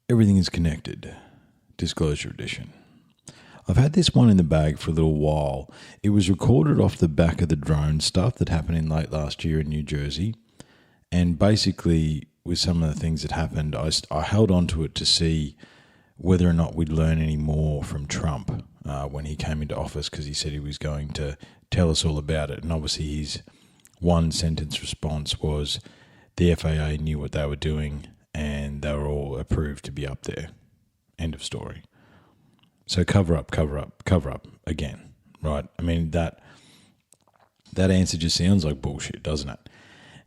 Everything is connected. Disclosure edition. I've had this one in the bag for a little while. It was recorded off the back of the drone stuff that happened in late last year in New Jersey. And basically, with some of the things that happened, I held on to it to see whether or not we'd learn any more from Trump when he came into office, because he said he was going to tell us all about it. And obviously his one sentence response was the FAA knew what they were doing and they were all approved to be up there. End of story. So cover up again, right? I mean, that answer just sounds like bullshit, doesn't it?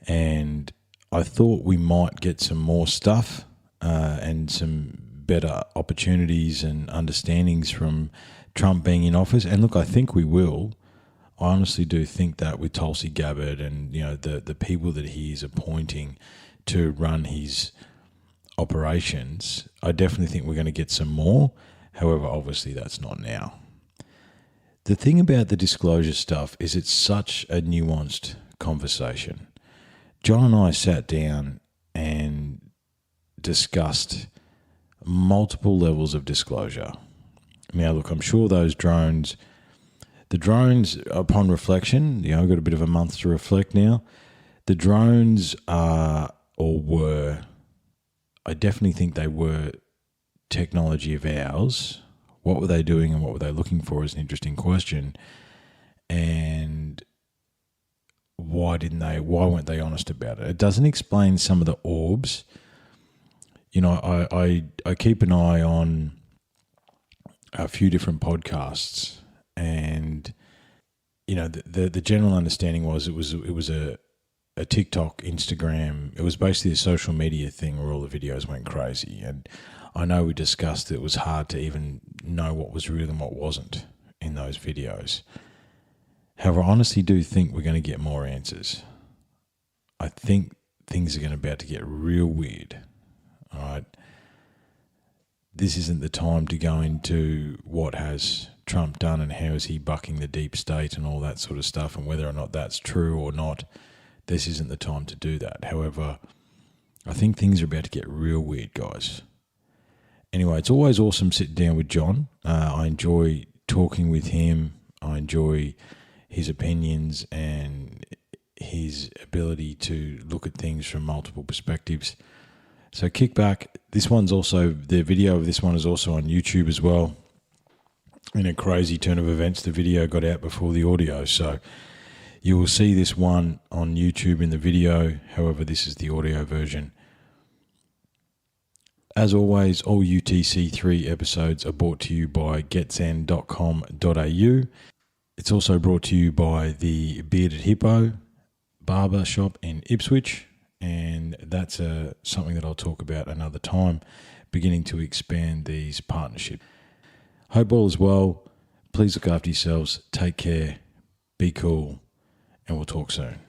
And I thought we might get some more stuff and some better opportunities and understandings from Trump being in office. And look, I think we will. I honestly do think that with Tulsi Gabbard and, you know, the people that he is appointing to run his operations, I definitely think we're going to get some more. However, obviously that's not now. The thing about the disclosure stuff is it's such a nuanced conversation. John and I sat down and discussed multiple levels of disclosure. Now, look, I'm sure those drones, upon reflection, you know, I've got a bit of a month to reflect now. The drones are, or were, I definitely think they were technology of ours. What were they doing and what were they looking for is an interesting question. And why weren't they honest about it? It doesn't explain some of the orbs. You know, I keep an eye on a few different podcasts, and you know, the general understanding was it was a TikTok, Instagram. It was basically a social media thing where all the videos went crazy. And I know we discussed that it was hard to even know what was real and what wasn't in those videos. However, I honestly do think we're going to get more answers. I think things are about to get real weird. All right. This isn't the time to go into what has Trump done and how is he bucking the deep state and all that sort of stuff and whether or not that's true or not. This isn't the time to do that. However, I think things are about to get real weird, guys. Anyway, it's always awesome sitting down with John. I enjoy talking with him. I enjoy his opinions and his ability to look at things from multiple perspectives. So kick back. The video of this one is also on YouTube as well. In a crazy turn of events, the video got out before the audio. So you will see this one on YouTube in the video. However, this is the audio version. As always, all UTC3 episodes are brought to you by getzen.com.au. It's also brought to you by the Bearded Hippo Barber Shop in Ipswich, and that's something that I'll talk about another time, beginning to expand these partnerships. Hope all is well. Please look after yourselves. Take care. Be cool. And we'll talk soon.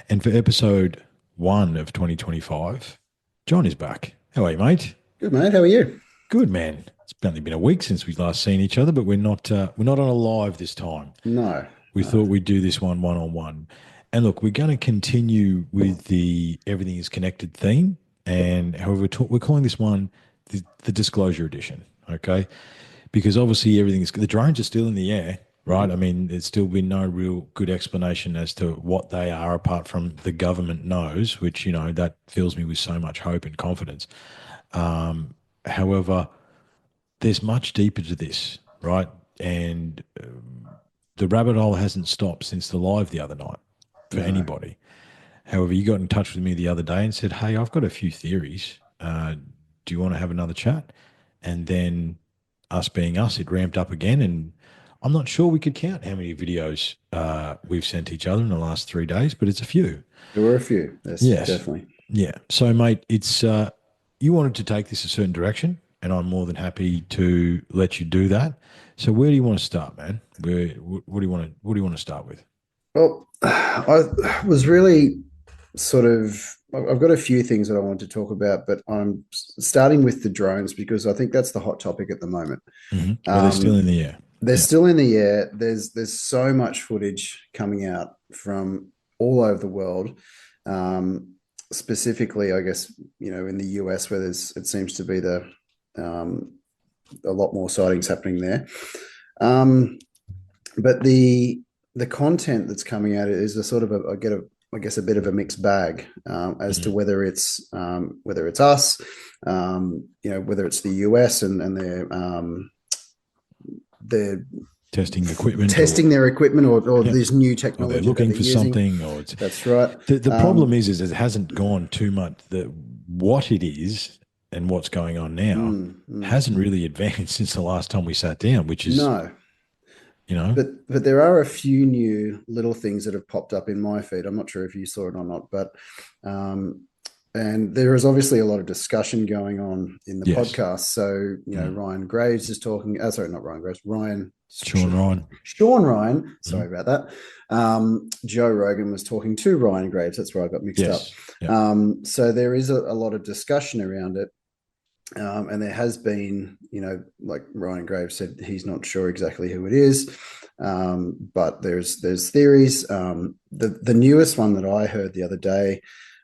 And for episode 1 of 2025, John is back. How are you, mate? Good, mate. How are you? Good, man. It's only been a week since we've last seen each other, but we're not on a live this time. No. We thought we'd do this one-on-one. And look, we're going to continue with the everything is connected theme. And however, we're calling this one the disclosure edition, okay? Because obviously the drones are still in the air, right? I mean, there's still been no real good explanation as to what they are apart from the government knows, which, you know, that fills me with so much hope and confidence. However, there's much deeper to this, right? And the rabbit hole hasn't stopped since the live the other night for anybody. However, you got in touch with me the other day and said, hey, I've got a few theories. Do you want to have another chat? And then us being us, it ramped up again. And I'm not sure we could count how many videos we've sent each other in the last 3 days, but it's a few. There were a few. Yes, definitely. Yeah. So, mate, it's you wanted to take this a certain direction, and I'm more than happy to let you do that. So where do you want to start, man? What do you want to start with? Well, I was really I've got a few things that I want to talk about, but I'm starting with the drones because I think that's the hot topic at the moment. Mm-hmm. Well, they're still in the air. they're Yeah. still in the air. There's so much footage coming out from all over the world. Um, Specifically, I guess, in the US, where it seems to be um, a lot more sightings happening there. Um, but the content that's coming out is a sort of I guess a bit of a mixed bag, as to Mhm. whether it's us, whether it's the US and they're Testing equipment, or testing their equipment, or yep, this new or they're technology that looking they're for using. something, or it's That's right. the problem Um, is it hasn't gone too much. The what it is and what's going on now mm, mm. hasn't really advanced since the last time we sat down, which is, No, you know, but there are a few new little things that have popped up in my feed. I'm not sure if you saw it or not, but um, and there is obviously a lot of discussion going on in the yes. podcast. So Mm. Ryan Graves is talking. Sorry, not Ryan Graves. Sean Ryan. Sean Ryan. Mhm. Sorry about that. Joe Rogan was talking to Ryan Graves. That's where I got mixed up. Yes. Yep. So there is a lot of discussion around it. And there has been, like Ryan Graves said, he's not sure exactly who it is, but there's theories. The newest one that I heard the other day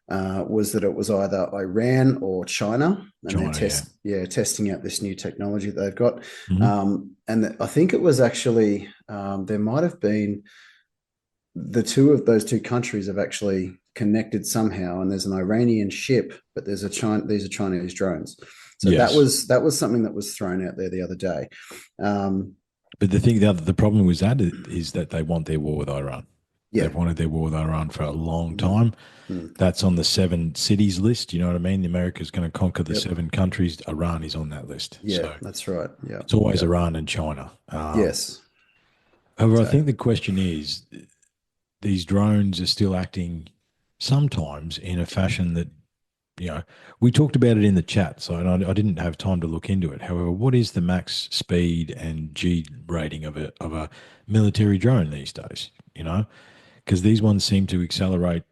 was that it was either Iran or China, and they're China, yeah. testing out this new technology that they've got. Hmm. And I think it was actually there might have been those two countries have actually connected somehow, and there's an Iranian ship, but these are Chinese drones. So that Yes. was something that was thrown out there the other day. Um, But the problem with that is that they want their war with Iran. yeah. They've wanted their war with Iran for a long Mm, time. mm, That's on the seven cities list. You know what I mean? America's going to conquer the yep. seven countries. Iran is on that list. Yeah, So that's right. Yeah. it's always Yeah. Iran and China. Yes. However, I So. think the question is these drones are still acting sometimes in a fashion that, you know, we talked about it in the chat, so I didn't have time to look into it. However, what is the max speed and G rating of a military drone these days? You know, because these ones seem to accelerate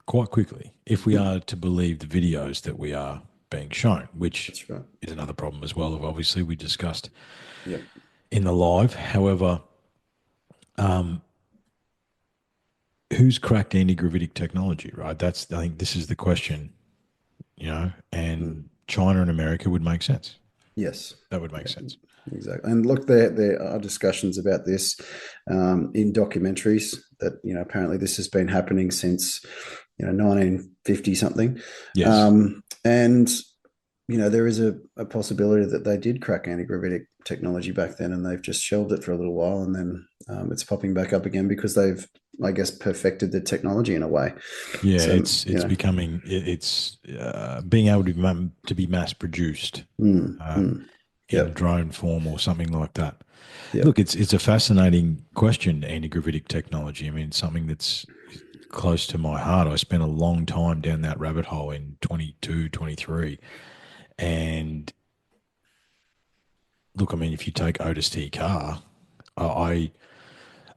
quite quickly if we Mhm. are to believe the videos that we are being shown, which That's right. is another problem as well. Of obviously we discussed Yep. in the live. However, who's cracked anti-gravitic technology? Right. That's I think this is the question. You know, Mm. and China and America would make sense. Yes. That would make Yeah. sense. Exactly. And look, there are discussions about this in documentaries that, apparently this has been happening since, 1950 something. Yes. And, there is a possibility that they did crack anti-gravitic technology back then, and they've just shelved it for a little while, and then it's popping back up again because they've, I guess, perfected the technology in a way. Yeah, So, it's becoming it's being able to be mass produced uh, in yep, drone form or something like that. yep. Look, it's a fascinating question, anti-gravitic technology. I mean, it's something that's close to my heart. I spent a long time down that rabbit hole in 22, 23, and look, I mean, if you take Otis T. Carr, I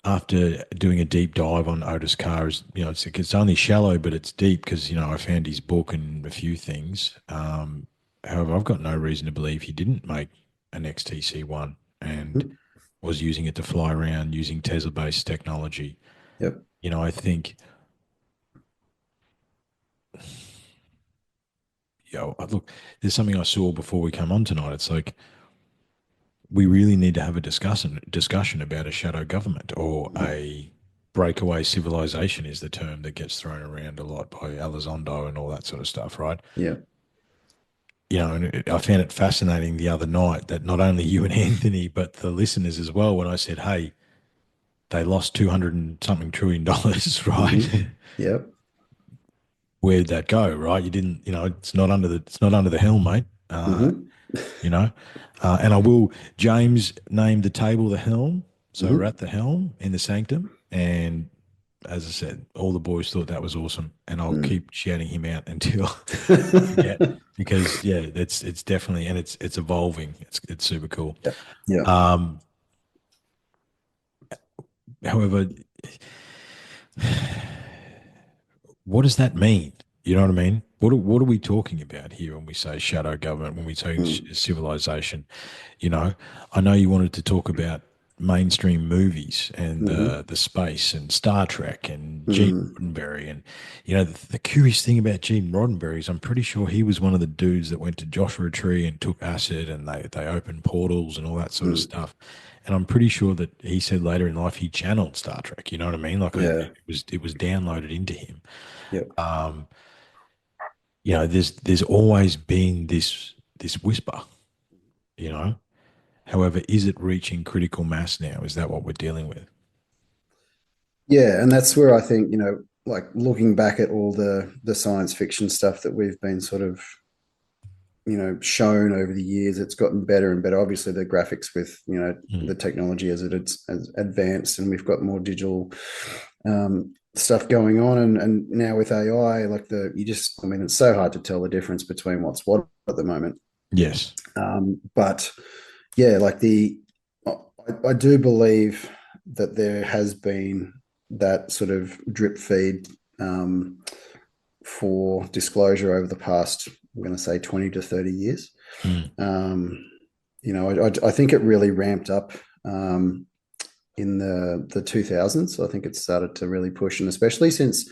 after doing a deep dive on Otis Carr's, it's only shallow, but it's deep because, I found his book and a few things. However, I've got no reason to believe he didn't make an XTC1 and Mhm. was using it to fly around using Tesla based technology. Yep. I think, look, there's something I saw before we come on tonight. It's like, we really need to have a discussion about a shadow government or Mhm. a breakaway civilization is the term that gets thrown around a lot by Elizondo and all that sort of stuff, right? Yep. And I found it fascinating the other night that not only you and Anthony, but the listeners as well, when I said, hey, they lost 200 and something trillion dollars, Hmm. right? Yep. Where'd that go, right? You didn't, it's not under the helm, mate. Hmm. you know. And I will, James named the table the helm. So we're Hmm. at the helm in the sanctum. And as I said, all the boys thought that was awesome. And I'll Mm. keep shouting him out until I forget because yeah, it's definitely, and it's evolving. It's super cool. Yep. Yep. Um, However, what does that mean? You know what I mean? What are we talking about here when we say shadow government, when we say Mm. civilization? You know, I know you wanted to talk about. mainstream movies and Hmm. the space and Star Trek and Gene Mm. Roddenberry. And the curious thing about Gene Roddenberry is I'm pretty sure he was one of the dudes that went to Joshua Tree and took acid, and they opened portals and all that sort of Mm. stuff. And I'm pretty sure that he said later in life he channeled Star Trek. You know what I mean? Like Yeah. it was downloaded into him. Yep. Um, there's always been this whisper. You know. However, is it reaching critical mass now? Is that what we're dealing with? Yeah, and that's where I think, like looking back at all the science fiction stuff that we've been sort of, shown over the years, it's gotten better and better. Obviously, the graphics with, Mm. the technology as it's as advanced, and we've got more digital stuff going on, and now with AI, like I mean, it's so hard to tell the difference between what's what at the moment. Yes. But yeah, I do believe that there has been that sort of drip feed um, for disclosure over the past, I'm going to say 20 to 30 years. Mm. Um, I think it really ramped up in the 2000s. I think it started to really push, and especially since,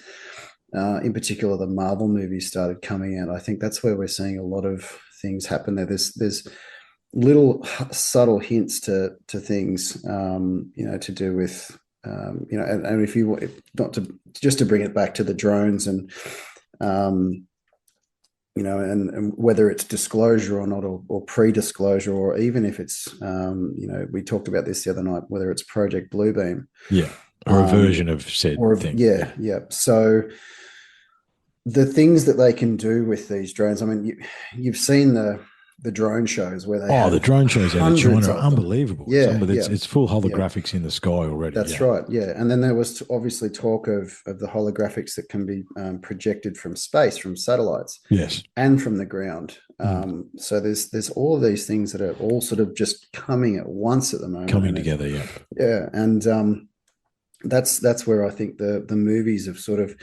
in particular, the Marvel movies started coming out. I think that's where we're seeing a lot of things happen there. There's little subtle hints to things, to do with, and if you if not to just to bring it back to the drones and, um, and whether it's disclosure or not, or pre-disclosure, or even if it's, we talked about this the other night, whether it's Project Bluebeam, Yeah. Or a um, version of said or thing. yeah, Yeah. yeah. So the things that they can do with these drones, I mean, you've seen the drone shows where they Oh, the have drone shows out of hundreds China are of them. unbelievable. Yeah, It's yeah, it's full yeah. holographics in the sky already. That's Yeah. right. Yeah, and then there was obviously talk of the holographics that can be projected from space, from satellites, Yes. and from the ground. Mm. So there's all of these things that are all sort of just coming at once at the moment, Coming and together. Yeah. yeah, and that's where I think the movies have sort of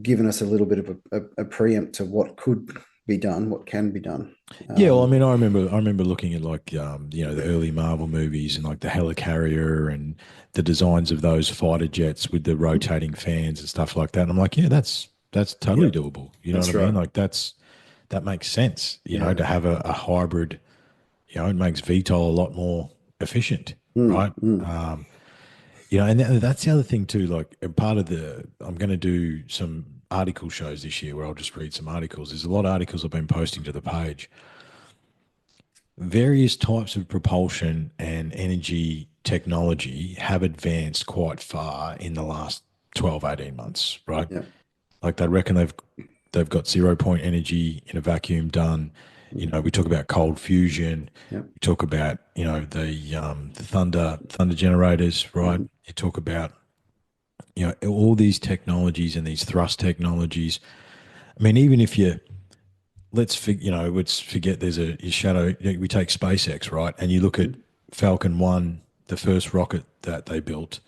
given us a little bit of a preempt to what could be done, what can be done. Yeah, well, I Um, mean, I remember looking at like the early Marvel movies and like the Helicarrier and the designs of those fighter jets with the rotating fans and stuff like that. And I'm like, yeah, that's totally yeah, doable. You know what I that's mean? right. Like that makes sense. Yeah. To have a hybrid. It makes VTOL a lot more efficient, Mm, right? mm, Um, and that's the other thing too. Like, a part of I'm going to do some article shows this year where I'll just read some articles. There's a lot of articles I've been posting to the page. Various types of propulsion and energy technology have advanced quite far in the last 12, 18 months, right? yeah. Like, they reckon they've got 0 point energy in a vacuum done. Mm, We talk about cold fusion. yeah. We talk about the thunder generators, right? Mm, You talk about all these technologies and these thrust technologies. I mean, even if you let's forget there's a shadow. We take SpaceX, right, and you look at mm, Falcon 1, the first rocket that they built,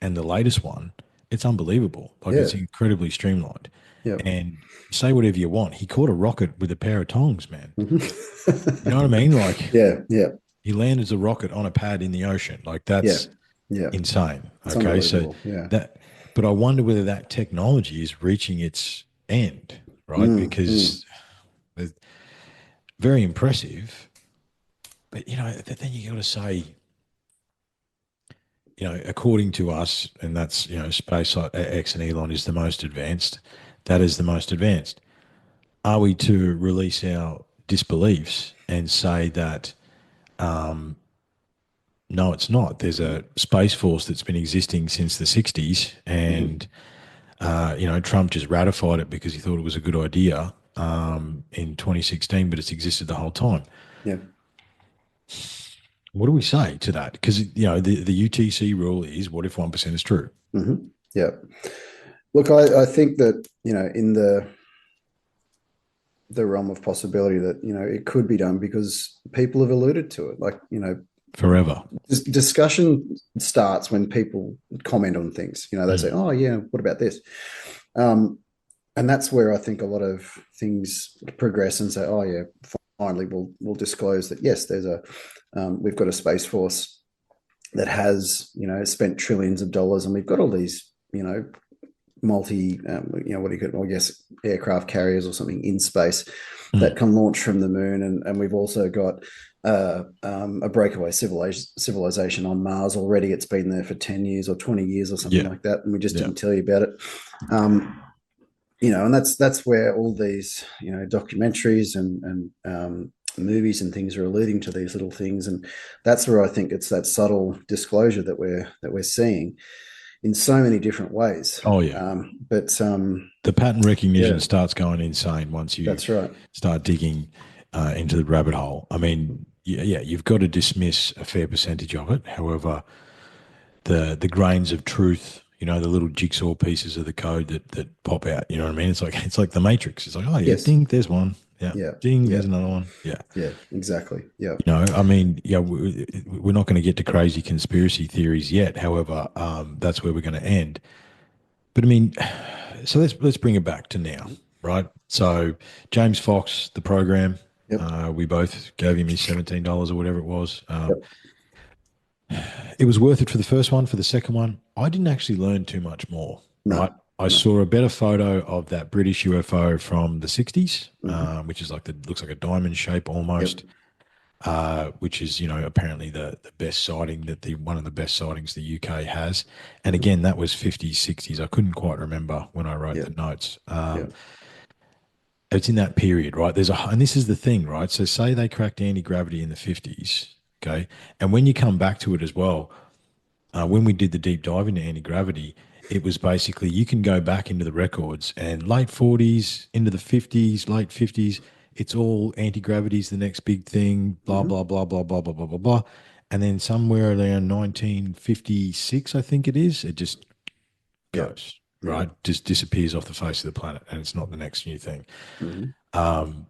and the latest one. It's unbelievable. Like, yeah. it's incredibly streamlined. Yeah. And say whatever you want, he caught a rocket with a pair of tongs, man. You know what I Mhm. mean? Like, Yeah. Yeah. he landed a rocket on a pad in the ocean. Like, Yeah. that's Yeah. insane. It's Okay, so unbelievable. Yeah. that, but I wonder whether that technology is reaching its end, right? Mm, mm, Because it's very impressive, but then you got to say, according to us, and that's SpaceX and Elon is the most advanced. That is the most advanced. Are we to release our disbeliefs and say that no, it's not? There's a space force that's been existing since the '60s, mhm. and Trump just ratified it because he thought it was a good idea in 2016, but it's existed the whole time. Yeah. What do we say to that? Because the UTC rule is, what if 1% is true? Mhm. Yeah. Look, I think that, in the realm of possibility that, it could be done because people have alluded to it. Like, Forever. discussion starts when people comment on things. They say, Mm. "Oh, yeah, what about this?" Um, and that's where I think a lot of things progress and say, "Oh, yeah, finally we'll disclose that yes, we've got a space force that has, spent trillions of dollars, and we've got all these, multi, what do you call it? I guess aircraft carriers or something in space that Mm. can launch from the moon, and we've also got a breakaway civilization on Mars already. It's been there for 10 years or 20 years or something Yeah. like that, and we just Yeah. didn't tell you about it. Um, and that's where all these, documentaries and movies and things are alluding to these little things, and that's where I think it's that subtle disclosure that we're seeing in so many different ways. Oh yeah. But The pattern recognition yeah, starts going insane once you that's right. start digging into the rabbit hole. I mean, yeah, you've got to dismiss a fair percentage of it. However, the grains of truth, the little jigsaw pieces of the code that pop out. You know what I mean? It's like the Matrix. It's like, oh yeah, Yes. ding, there's one. Yeah, Yeah. ding, Yeah. there's another one. Yeah. Yeah. Exactly. Yeah. I mean, yeah, we're not going to get to crazy conspiracy theories yet. However, that's where we're going to end. But I mean, so let's bring it back to now, right? So James Fox, the program, Yep. we both gave him his $17 or whatever it was. Yep. It was worth it for the first one. For the second one, I didn't actually learn too much more, right? No. I No. saw a better photo of that British UFO from the 60s, Mm-hmm. which is looks like a diamond shape Yep. almost, which is apparently the best sighting that the one of the best sightings the UK has. And Mm-hmm. again, that was 50s, 60s. I couldn't quite remember when I wrote the Yep. notes. Yep. It's in that period, right? And this is the thing, right? So say they cracked anti-gravity in the 50s, okay? And when you come back to it as well, when we did the deep dive into anti-gravity, it was basically you can go back into the records and late 40s into the 50s, late 50s, it's all anti-gravity is the next big thing, blah, Mm-hmm. blah, blah, blah, blah, blah, blah, blah, blah. And then somewhere around 1956, I think it is, it just Yep. goes, Yeah. right? Just disappears off the face of the planet and it's not the next new thing. Mm-hmm.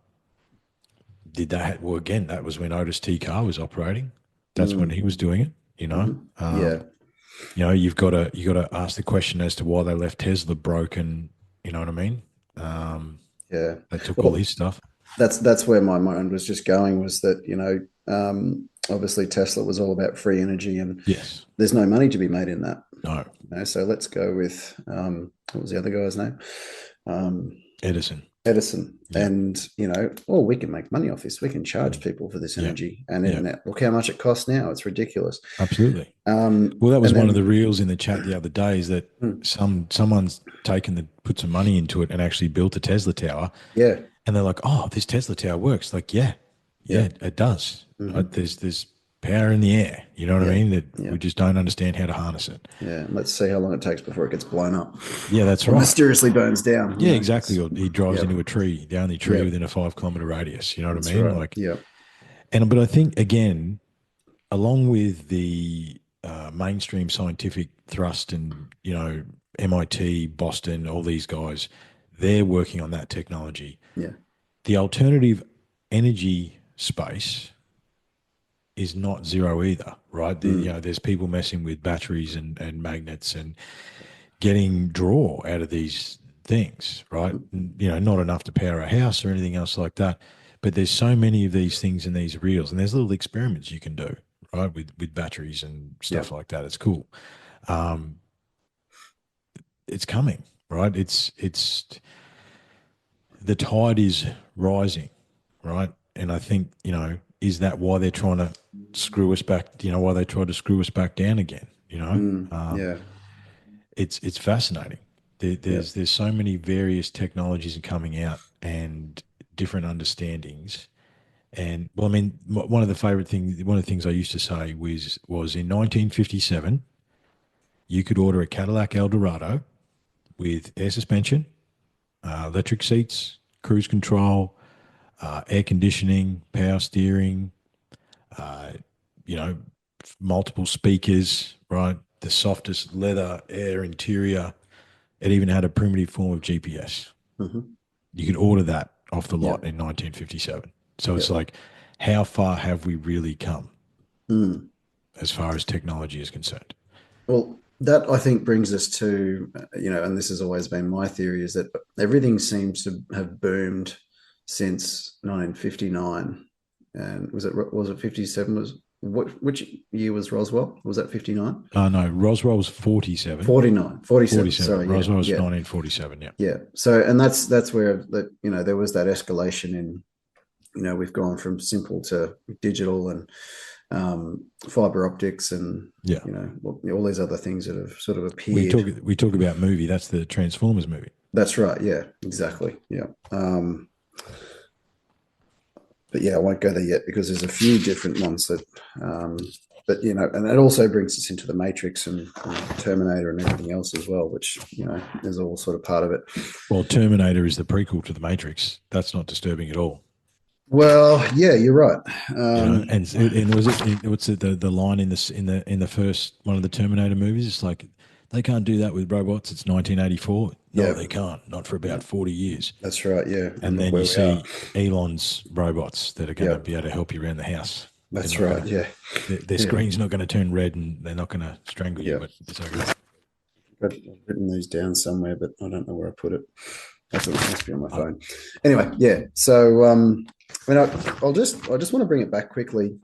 Did that, well, again, that was when Otis T. Carr was operating. That's when he Mm-hmm. was doing it, you know. Mm-hmm. Yeah. You got to ask the question as to why they left Tesla broken. You know what I mean? Yeah. They took all Well, his stuff. that's where my mind was just going, was that, obviously Tesla was all about free energy, and Yes. there's no money to be made in that. No. So let's go with, what was the other guy's name? Um, Edison. Edison. Yeah. And, well, we can make money off this. We can charge Mm. people for this Yeah. energy. And Yeah. internet, look how much it costs now. It's ridiculous. Absolutely. Well, that was And one of the then, reels in the chat the other day. Is that hmm, someone's put some money into it and actually built a Tesla tower, yeah, and they're like, "Oh, this Tesla tower works." Like, yeah, yeah, yeah, it does. Right? hmm, There's power in the air. You know what I yeah, mean? That yeah, we just don't understand how to harness it. yeah. And let's see how long it takes before it gets blown up Yeah, that's or right. mysteriously burns down. Yeah, exactly. Or he drives Yeah, into a tree, the only tree yeah, within a 5 kilometer radius. You know what I that's mean? right. Like, Yeah, but I think again, along with the mainstream scientific thrust and MIT, Boston, all these guys, they're working on that technology. yeah, The alternative energy space is not zero either, right? mm, There's people messing with batteries and magnets and getting draw out of these things, right? Not enough to power a house or anything else like that. But there's so many of these things in these reels, and there's little experiments you can do, right, with batteries and yeah, stuff like that. It's cool. It's coming, right? It's the tide is rising, right? And I think is that why they're trying to screw us back? Why they tried to screw us back down again? yeah, It's fascinating. yeah, There's so many various technologies coming out and different understandings. And well, I mean, one of the things I used to say was in 1957, you could order a Cadillac Eldorado with air suspension, electric seats, cruise control, air conditioning, power steering, you know, multiple speakers, right? The softest leather air interior. It even had a primitive form of GPS. hmm, You could order that off the yeah, lot in 1957. So yeah. it's like, how far have we really come Mm. as far as technology is concerned? Well, that I think brings us to, and this has always been my theory, is that everything seems to have boomed since 1959. And was it 57? which year was Roswell? Was that 59? No, Roswell's 47. 49, 47. 47. Sorry, yeah, Roswell's yeah, 1947. Yeah. yeah. So, and that's where that there was that escalation in, we've gone from simple to digital and fiber optics and Yeah. all these other things that have sort of We appeared. talk we talk about movie. That's the Transformers movie. That's right. Yeah, exactly. Yeah. But yeah, I won't go there yet because there's a few different ones that, but and that also brings us into the Matrix and Terminator and everything else as well, which is all sort of part of it. Well, Terminator is the prequel to the Matrix. That's not disturbing at all. Well, yeah, you're right. And was it what's it, the line in this in the first one of the Terminator movies? It's like they can't do that with robots. It's 1984. No, Yeah, they can't. Not for yeah, about 40 years. that's right. Yeah, and And look then where you we are. see Elon's robots that are going to Yep, be able to help you around the house. They're that's not going right. to. Yeah, Their yeah, screen's not going to turn red, and they're not going to strangle you. yeah. But it's okay. I've written these down somewhere, but I don't know where I put it. That's what it must be on my phone. Anyway, yeah. So, I just want to bring it back quickly,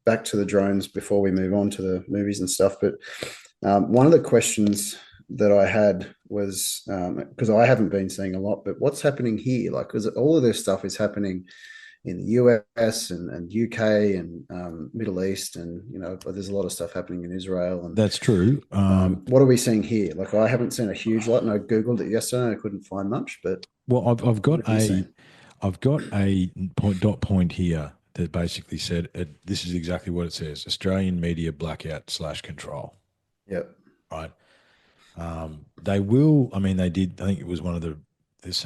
back to the drones before we move on to the movies and stuff. But one of the questions that I had was because I haven't been seeing a lot, but what's happening here? Like, because all of this stuff is happening in the US and UK and Middle East, and but there's a lot of stuff happening in Israel. And That's true. what are we seing here? Like, I haven't seen a huge lot, and I googled it yesterday, and I couldn't find much. But Well, I've what got have you seen? a point here that basically said this is exactly what it says: Australian media blackout slash control. Yep. Right. They will. I mean, they did. I think it was one of the.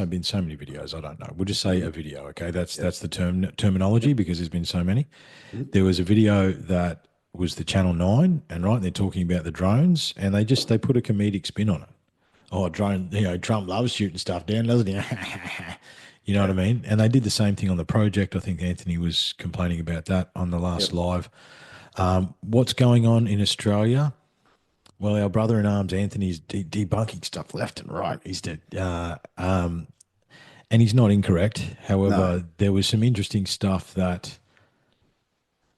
Been so many videos. I don't know. We'll just say Mm-hmm. a video. Okay, that's Yep. the terminology Yep. because there's been so many. Mm-hmm. There was a video that was the Channel 9, and right, they're talking about the drones, and they put a comedic spin on it. Oh, drone, Trump loves shooting stuff down, doesn't he? You know what I Yeah. mean? And they did the same thing on the project. I think Anthony was complaining about that on the last Yep. live. What's going on in Australia? Well, our brother in arms, Anthony's debunking stuff left and right. He's dead. And he's not incorrect. No. However, there was some interesting stuff that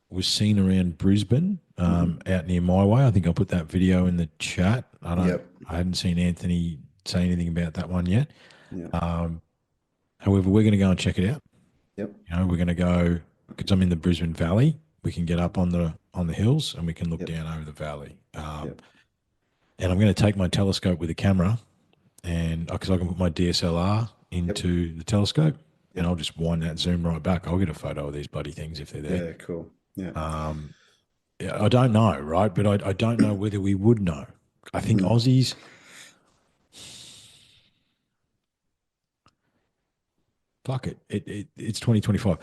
was seen around Brisbane, Mm-hmm. out near my way. I think I put that video in the chat. Yep. I hadn't seen Anthony say anything about that one yet. Yep. However, we're going to go and check it out. Yep. We're going to go because I'm in the Brisbane Valley. We can get up on the hills and we can look Yep. down over the valley. Yep. And I'm going to take my telescope with a camera, and because I can put my DSLR Yep. into the telescope, and Yep. I'll just wind that zoom right back. I'll get a photo of these bloody things if they're there. Yeah. Cool. Yeah. Yeah, I don't know, right? But I don't know whether we would know. I think Mm. Aussies. Fuck it. It's 2025.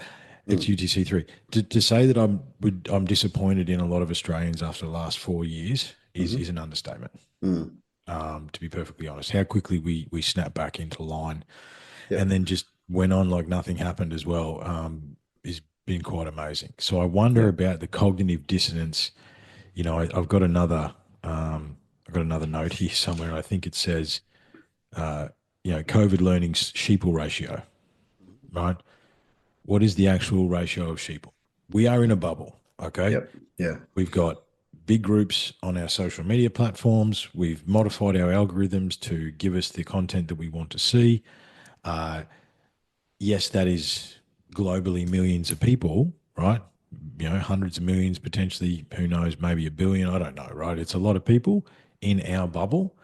It's Mm. UTC 3. To say that I'm disappointed in a lot of Australians after the last 4 years Mm-hmm. is an understatement. Mm. To be perfectly honest, how quickly we snap back into line Yep. and then just went on like nothing happened as well, has been quite amazing. So I wonder Yep. about the cognitive dissonance. I've got another note here somewhere. I think it says, COVID learning's sheeple ratio, right? What is the actual ratio of sheeple? We are in a bubble, okay? Yep. Yeah. We've got big groups on our social media platforms. We've modified our algorithms to give us the content that we want to see. Yes, that is globally millions of people, right? Hundreds of millions, potentially, who knows, maybe a billion, I don't know, right? It's a lot of people in our bubble.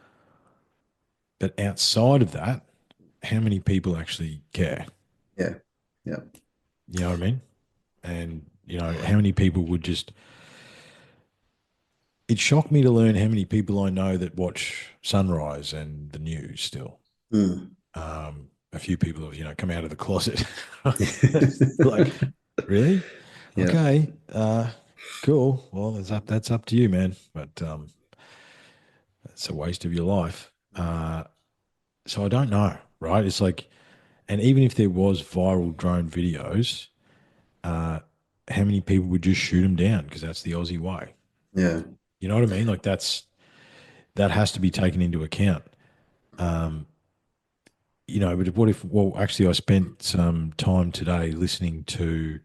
But outside of that, how many people actually care? Yeah. Yeah. You know what I mean? And, how many people would just, it shocked me to learn how many people I know that watch Sunrise and the news still. Mm. A few people have, come out of the closet. Like, really? Yeah. Okay. Cool. Well, that's up to you, man. But it's a waste of your life. So I don't know, right? It's like, and even if there was viral drone videos, how many people would just shoot them down because that's the Aussie way? Yeah. You know what I mean? Like that has to be taken into account. But what if? Well, actually, I spent some time today listening to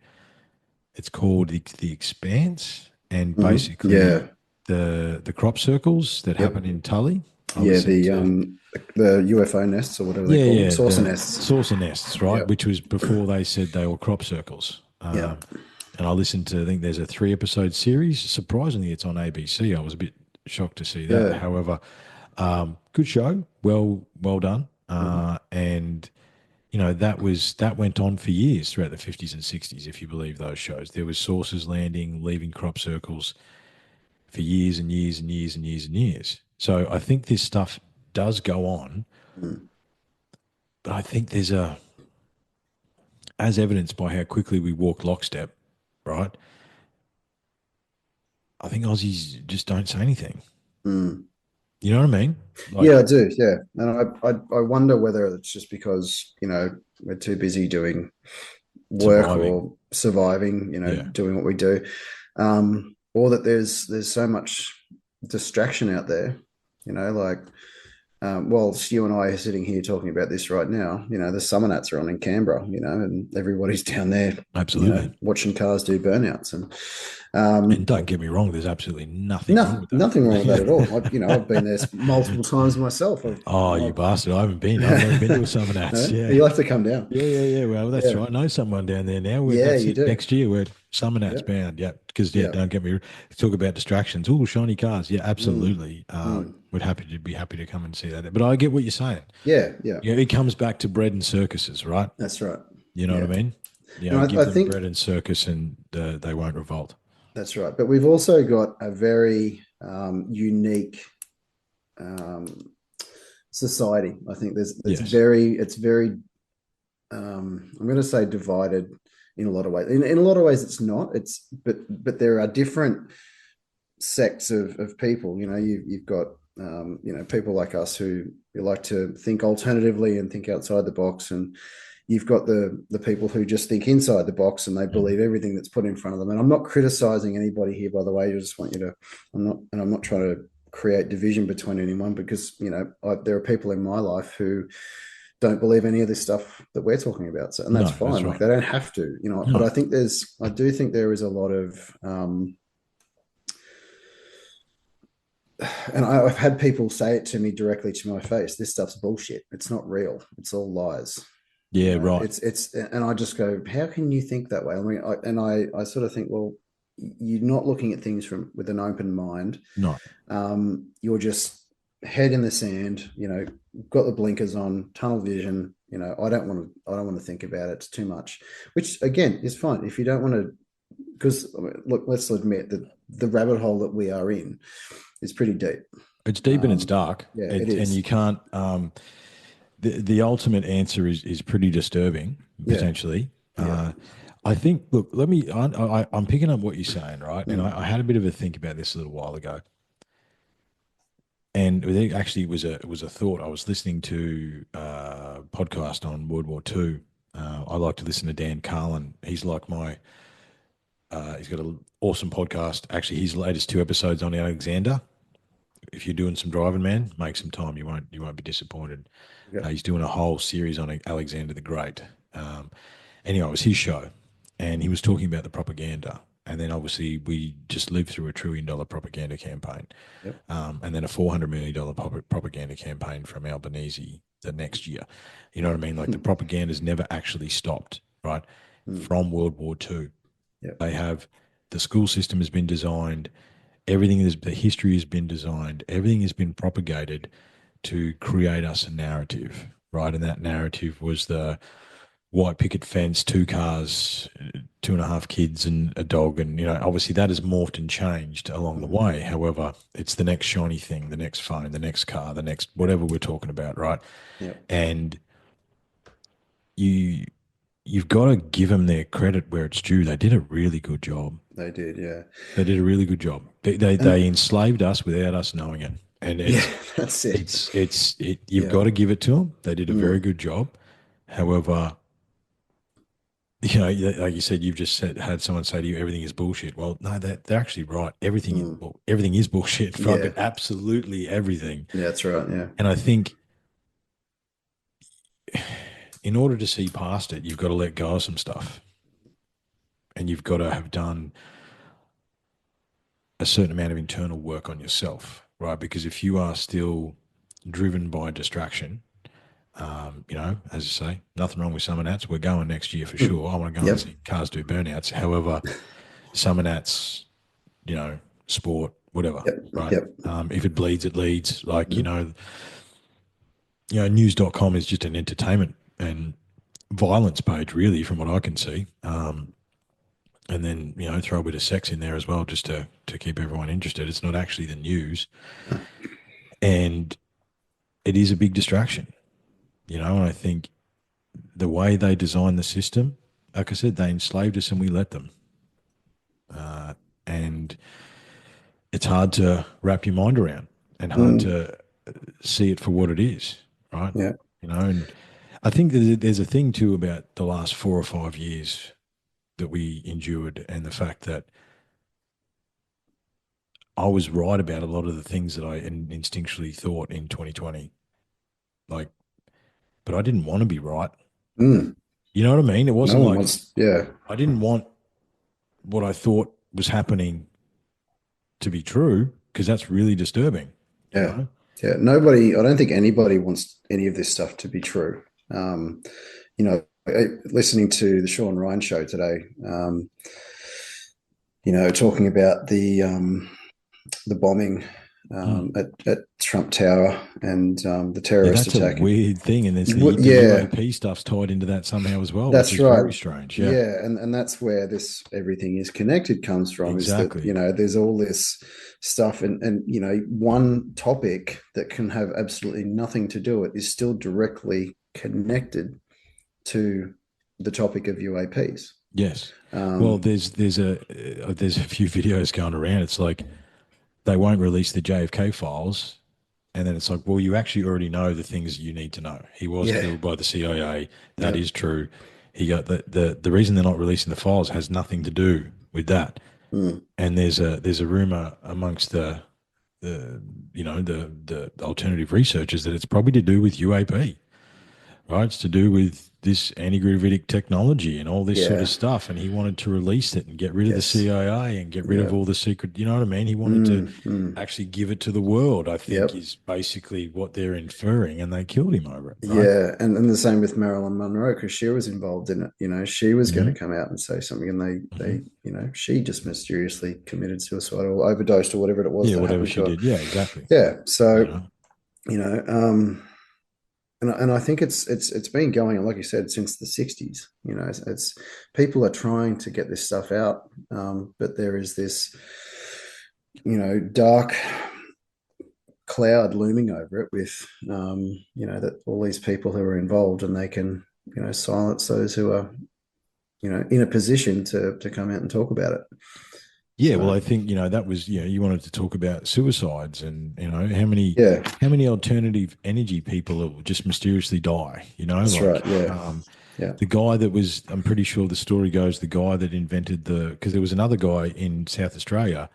It's called the Expanse, and basically Yeah. the crop circles that Yep. happen in Tully. I Yeah. listened to The UFO nests or whatever they yeah, call them, yeah, saucer the nests. saucer nests, right? Yep. Which was before they said they were crop circles. Yep. And I listened to, I think there's a 3 episode series. Surprisingly, it's on ABC. I was a bit shocked to see that. Yeah. However, good show, well done, Mhm. and that went on for years throughout the 50s and 60s. If you believe those shows, there was saucers landing, leaving crop circles for years and years and years and years and years. So I think this stuff does go on, Mm. but I think there's a, as evidenced by how quickly we walk lockstep, right? I think Aussies just don't say anything. Mm. You know what I mean? Yeah, Like I do. Yeah, and I wonder whether it's just because we're too busy doing work surviving. or surviving, Yeah. doing what we do, or that there's so much distraction out there, like whilst you and I are sitting here talking about this right now, the summer nats are on in Canberra, and everybody's down there, Absolutely. watching cars do burnouts, and And um, don't get me wrong, there's absolutely nothing wrong nothing, with nothing wrong with that at that. all. I've been there multiple times myself. Oh, you bastard. I haven't been. I've never been to a summer nats. No? Yeah. You'll have to come down. Yeah, yeah, yeah. Well, that's Yeah, right. I know someone down there now. yeah, That's you it. do. Next year, we're summer nats Yeah, bound. Yeah. Because, yeah, yeah. don't get me talk about distractions. Oh, shiny cars. Yeah, Mm, absolutely. mm. Would be happy to come and see that. But I get what you're saying. Yeah, yeah. Yeah, it comes back to bread and circuses, right? That's right. You know what Yeah, I mean? and Give I them think bread and circus, and they won't revolt. that's right. But we've also got a very unique um, society. I think Yes. it's very I'm going to say divided in a lot of ways. In a lot of ways, it's not. But there are different sects of people. You've got people like us who like to think alternatively and think outside the box, and you've got the people who just think inside the box and they Mhm. believe everything that's put in front of them. And I'm not criticizing anybody here, by the way. I just want you to. I'm not trying to create division between anyone because there are people in my life who don't believe any of this stuff that we're talking about. So, and that's No, that's fine. Like right. they don't have to, but No. I do think there is a lot of, and I've had people say it to me directly to my face. This stuff's bullshit. It's not real. It's all lies. Yeah, right. And I just go, how can you think that way? I mean, I sort of think, well, you're not looking at things from with an open mind. No. You're just head in the sand, got the blinkers on, tunnel vision. I don't want to think about it. It's too much, which again is fine if you don't want to. Because look, let's admit that the rabbit hole that we are in is pretty deep. It's deep and it's dark. Yeah, it And you is. can't. The ultimate answer is pretty disturbing Yeah, potentially. yeah, I think. Look, let me. I'm picking up what you're saying, right? And mm, I had a bit of a think about this a little while ago, and it actually was a thought. I was listening to a podcast on World War II. I like to listen to Dan Carlin. He's like my. He's got an awesome podcast. Actually, his latest 2 episodes on Alexander. If you're doing some driving, man, make some time. You won't be disappointed. yeah, He's doing a whole series on Alexander the Great. Anyway, it was his show, and he was talking about the propaganda. And then obviously we just lived through $1 trillion propaganda campaign, yep, and then a $400 million propaganda campaign from Albanese the next year. You know what I mean? Like the mm, propaganda's never actually stopped, right? mm, From World War II, yep, they have the school system has been designed. Everything is the history has been designed. Everything has been propagated to create us a narrative, right? And that narrative was the white picket fence, 2 cars, 2.5 kids, and a dog. And, obviously that has morphed and changed along the mm, way. However, it's the next shiny thing, the next phone, the next car, the next whatever we're talking about, right? yep. And you, you've got to give them their credit where it's due. They did a really good job. They did, yeah, They did a really good job. They and enslaved us without us knowing it. And yeah, that's it. you've Yeah, got to give it to them. They did a very mm, good job. However, like you said, you've just had someone say to you, everything is bullshit. Well, no, they're actually right. mm, Everything is bullshit. yeah, Fucking absolutely everything. yeah, that's right. Yeah, And I think in order to see past it, you've got to let go of some stuff. and you've got to have done a certain amount of internal work on yourself, right? Because if you are still driven by distraction, as I say, nothing wrong with summer nats. We're going next year for Mm. sure. I want to go and Yep. see cars do burnouts. However, summer nats, sport, whatever, Yep. right? Yep. If it bleeds, it leads. Like, Mm. news.com is just an entertainment and violence page, really, from what I can see. And then, throw a bit of sex in there as well, just to keep everyone interested. It's not actually the news. And it is a big distraction, and I think the way they designed the system, like I said, they enslaved us and we let them. And it's hard to wrap your mind around and hard Mm. to see it for what it is, right? Yeah. And I think there's a thing too about the last 4 or 5 years that we endured and the fact that I was right about a lot of the things that I instinctually thought in 2020. Like, but I didn't want to be right. Mm. You know what I mean? It No wasn't one like wants. Yeah. I didn't want what I thought was happening to be true because that's really disturbing, you Yeah. know? Yeah. Nobody. I don't think anybody wants any of this stuff to be true. Listening to the Sean Ryan show today. Talking about the bombing Mm. at Trump Tower and the Yeah, terrorist that's a attack. weird thing. And there's the Yeah, UAP stuff's tied into that somehow as well, which that's is right. very strange. Yeah, Yeah, and that's where this everything is connected comes from. Is that exactly. there's all this stuff, and one topic that can have absolutely nothing to do with it is still directly connected to the topic of UAPs. Yes. Well, Um, there's a few videos going around. It's like they won't release the JFK files, and then it's like, well, you actually already know the things you need to know. He was yeah, killed by the CIA. That yep, is true. He got the reason they're not releasing the files has nothing to do with that. mm, And there's a rumor amongst the alternative researchers that it's probably to do with UAP, right? It's to do with this anti-gravitic technology and all this sort of yeah, stuff. And he wanted to release it and get rid of the yes, CIA and get rid of yeah, all the secret. You know what I mean? He wanted to actually give it to the world. I think yep. is basically what they're inferring, and they killed him over it, right? Yeah, and the same with Marilyn Monroe because she was involved in it. She was going Mm-hmm. to come out and say something, and Mm-hmm. she just mysteriously committed suicide or overdosed or whatever it was Yeah, that whatever happened she to her. did. Yeah, exactly. Yeah, You so know. you know, um, and I think it's been going on, like you said, since the '60s. It's people are trying to get this stuff out, but there is this dark cloud looming over it with that all these people who are involved, and they can silence those who are in a position to come out and talk about it. Yeah, well, So I think that was you wanted to talk about suicides and how many yeah, alternative energy people will just mysteriously die. that's right. Like Yeah, yeah. the guy that was, I'm pretty sure the story goes, the guy that invented because there was another guy in South Australia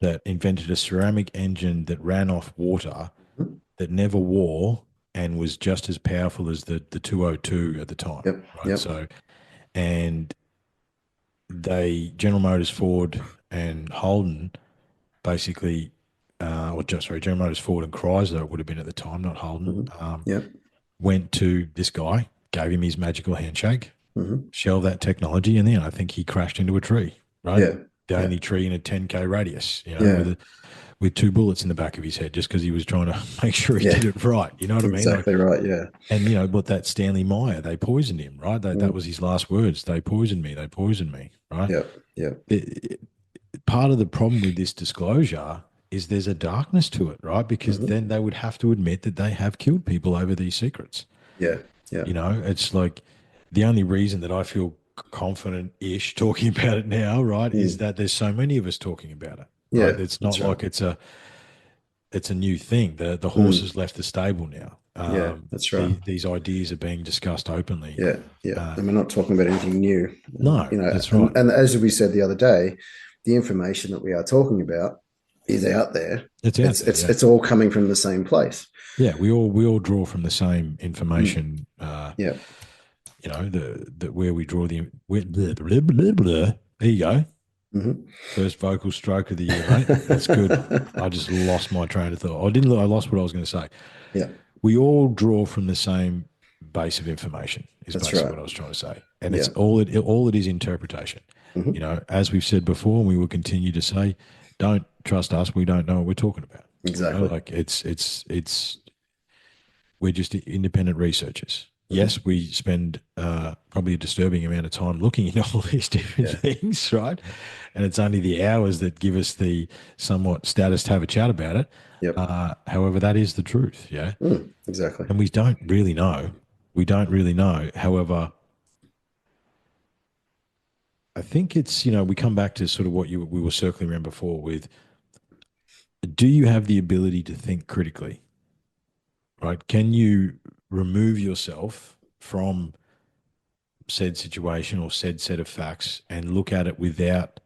that invented a ceramic engine that ran off water Mhm. that never wore and was just as powerful as the 202 at the time, Yep, right? yep. So, and General Motors, Ford, and Holden basically, or just sorry, General Motors, Ford, and Chrysler it would have been at the time, not Holden, Hmm. Yep. went to this guy, gave him his magical handshake, Hmm. shelved that technology, and then I think he crashed into a tree, right? Yeah, The yeah, only tree in a 10K radius, yeah, with two bullets in the back of his head, just because he was trying to make sure he yeah. did it right. You know what I mean? Like, Exactly right. Yeah. and but that Stanley Meyer, they poisoned him, right? That Mm. was his last words. They poisoned me. They poisoned me, right? Yep, yep. It, Part of the problem with this disclosure is there's a darkness to it, right? Because Hmm. then they would have to admit that they have killed people over these secrets. Yeah, yeah. It's like the only reason that I feel confident-ish talking about it now, right, is Mm. that there's so many of us talking about it, right? Yeah, It's not that's right. like it's a new thing. The horse Mm. has left the stable now. Yeah, that's right. These ideas are being discussed openly. Yeah, yeah. Uh, And we're not talking about anything new. no, that's right. And as we said the other day, the information that we are talking about is out there. It's out It's there. it's Yeah, it's all coming from the same place. yeah. We all draw from the same Mm. information Yeah. you know, the where we draw the blah, blah, blah, blah. There you go. Mhm. First vocal stroke of the year, mate. That's good. I just lost my train of thought. I didn't. I lost what I was going to say. Yeah, We all draw from the same base of information. Is that's basically right. what I was trying to say, and it's Yeah. all it is interpretation. You Mhm. know, as we've said before, and we will continue to say, don't trust us. We don't know what we're talking about. You know, Exactly. like it's we're just independent researchers. Mhm. Yes, we spend probably a disturbing amount of time looking into all these different Yeah. things, right? And it's only the hours that give us the somewhat status to have a chat about it. Yep. However, that is the truth, yeah. Exactly. And we don't really know. We don't really know. However, I think it's, you know, we come back to sort of what we were circling around before with, do you have the ability to think critically, right? Can you remove yourself from said situation or said set of facts and look at it without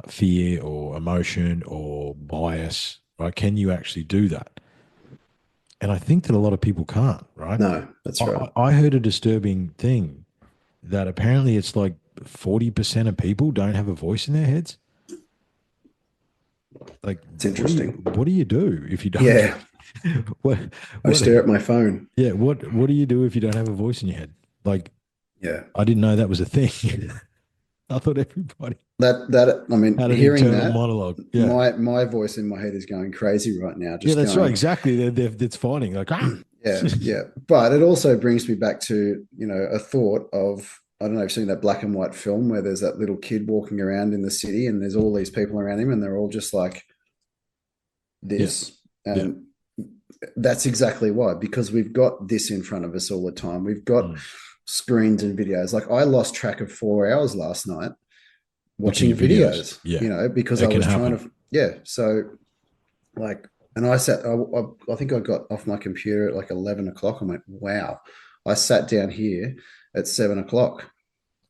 fear or emotion or bias, right? Can you actually do that? And I think that a lot of people can't, right? No, that's right. I heard a disturbing thing that apparently it's like 40% of people don't have a voice in their heads. Like, It's interesting. what do you do if you don't? Yeah. what I what stare at my phone. yeah, what do you do if you don't have a voice in your head? Like, Yeah. I didn't know that was a thing. I thought everybody That I mean, had an hearing internal that, monologue. Yeah. my voice in my head is going crazy right now, Yeah, just that's right. going, Exactly. It's fighting. Like, ah. yeah, yeah. But it also brings me back to, a thought of, I don't know if you've seen that black and white film where there's that little kid walking around in the city and there's all these people around him and they're all just like Yeah. this. Yeah. And that's exactly why, because we've got this in front of us all the time. We've got Mm. screens and videos. Like I lost track of 4 hours last night Looking watching at videos. videos, Yeah. because I It can was trying happen. to, yeah. So like, and I think I got off my computer at like 11 o'clock. I went, wow. I sat down here at 7 o'clock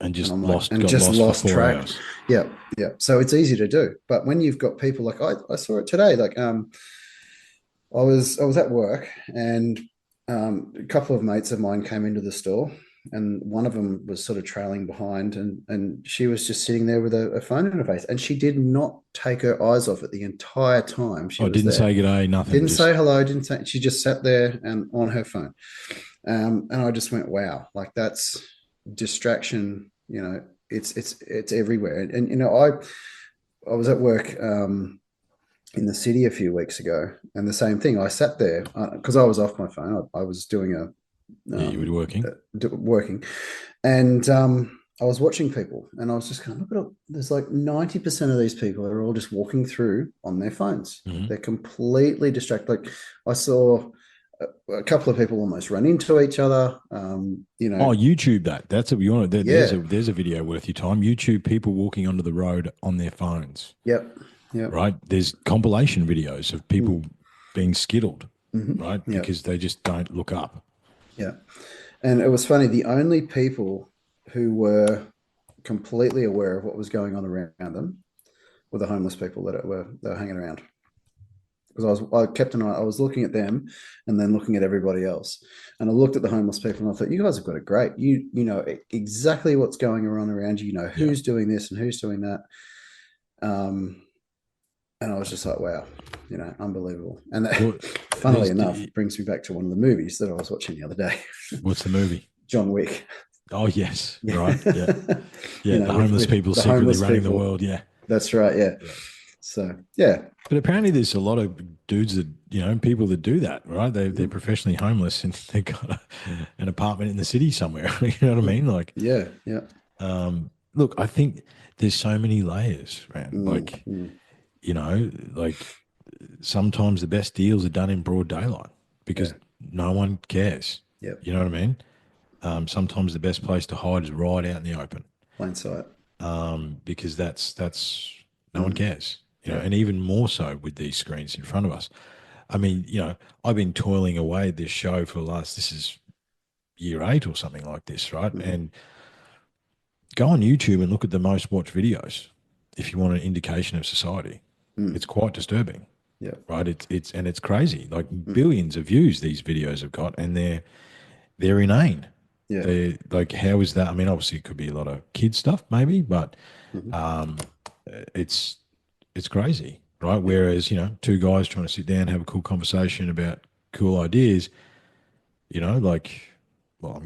And and just I'm like, and got just lost for lost four track. hours. Yeah. Yeah. So it's easy to do. But when you've got people like, I saw it today, like, I was at work and a couple of mates of mine came into the store and one of them was sort of trailing behind and she was just sitting there with a phone in her face and she did not take her eyes off it the entire time she Oh, was didn't there. say good day, nothing. Didn't say Just, hello, didn't say, she just sat there and on her phone. And I just went, wow, like that's distraction, it's everywhere. And I was at work in the city a few weeks ago, and the same thing. I sat there because I was off my phone. I was doing yeah, you were working. working, and I was watching people, and I was just kind of look at it. There's like 90% of these people are all just walking through on their phones. Hmm. They're completely distracted. Like I saw a couple of people almost run into each other. Oh, YouTube that. That's a you want. Yeah, There's a video worth your time. YouTube people walking onto the road on their phones. yep, yep, Right. There's compilation videos of people mm, being skittled. Right, yep, because they just don't look up. yeah. And it was funny. The only people who were completely aware of what was going on around them were the homeless people that were hanging around. Because I kept an eye, I was looking at them and then looking at everybody else. And I looked at the homeless people and I thought, you guys have got it great. You know exactly what's going on around you. You know Yeah. who's doing this and who's doing that. Um, and I was just like, wow, unbelievable. And that, Well, funnily there's enough, brings me back to one of the movies that I was watching the other day, what's the movie? John Wick. Oh yes, Yeah. right. Yeah, yeah. The With homeless people the secretly homeless running the people. world. Yeah, That's right. Yeah. yeah. So yeah. But apparently, there's a lot of dudes that people that do that. Right? They're Mhm. professionally homeless and they got an apartment in the city somewhere. You know what I mean? Like, Yeah. Yeah. look, I think there's so many layers, man. Mm, Like, mm, like sometimes the best deals are done in broad daylight because yeah. no one cares. Yep. You know what I mean? Sometimes the best place to hide is right out in the open, Plain sight. because that's no one Mm, cares. yeah. And even more so with these screens in front of us. I mean, I've been toiling away at this show for the last, this is year 8 or something like this, right? Mm, And go on YouTube and look at the most watched videos if you want an indication of society. It's mm, quite disturbing, yeah. right? It's crazy. Like Mm, billions of views these videos have got, and they're inane. Yeah. They like, how is that? I mean, obviously, it could be a lot of kid stuff, maybe, but Mhm. um, it's it's crazy, right? Yeah. Whereas two guys trying to sit down, have a cool conversation about cool ideas, like, well, I'm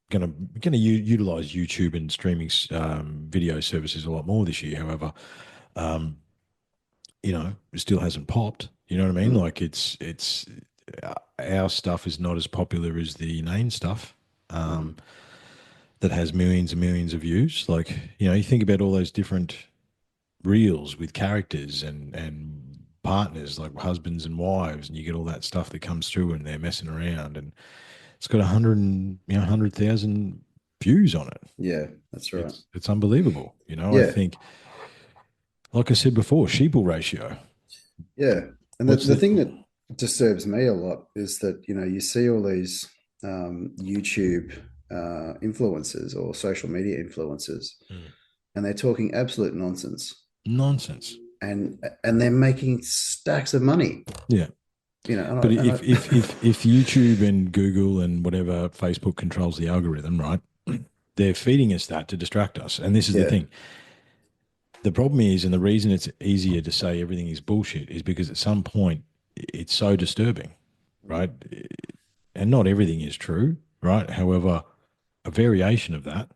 gonna utilize YouTube and streaming video services a lot more this year. However, um, it still hasn't popped. You know what I mean? Mm. Like our stuff is not as popular as the main stuff. Um, Mm. that has millions and millions of views. Like, you think about all those different reels with characters and partners, like husbands and wives, and you get all that stuff that comes through and they're messing around, and it's got 100,000 views on it. Yeah, that's right. It's unbelievable. I Yeah. think, like I said before, sheeple ratio. Yeah. And What's the the thing that disturbs me a lot is that, you see all these YouTube influencers or social media influencers, Mm. and they're talking absolute nonsense, Nonsense? and they're making stacks of money, Yeah. and But I, if YouTube and Google and whatever, Facebook controls the algorithm, right? They're feeding us that to distract us. And this is the yeah. thing. The problem is, and the reason it's easier to say everything is bullshit is because at some point it's so disturbing, right? And not everything is true, right? However, a variation of that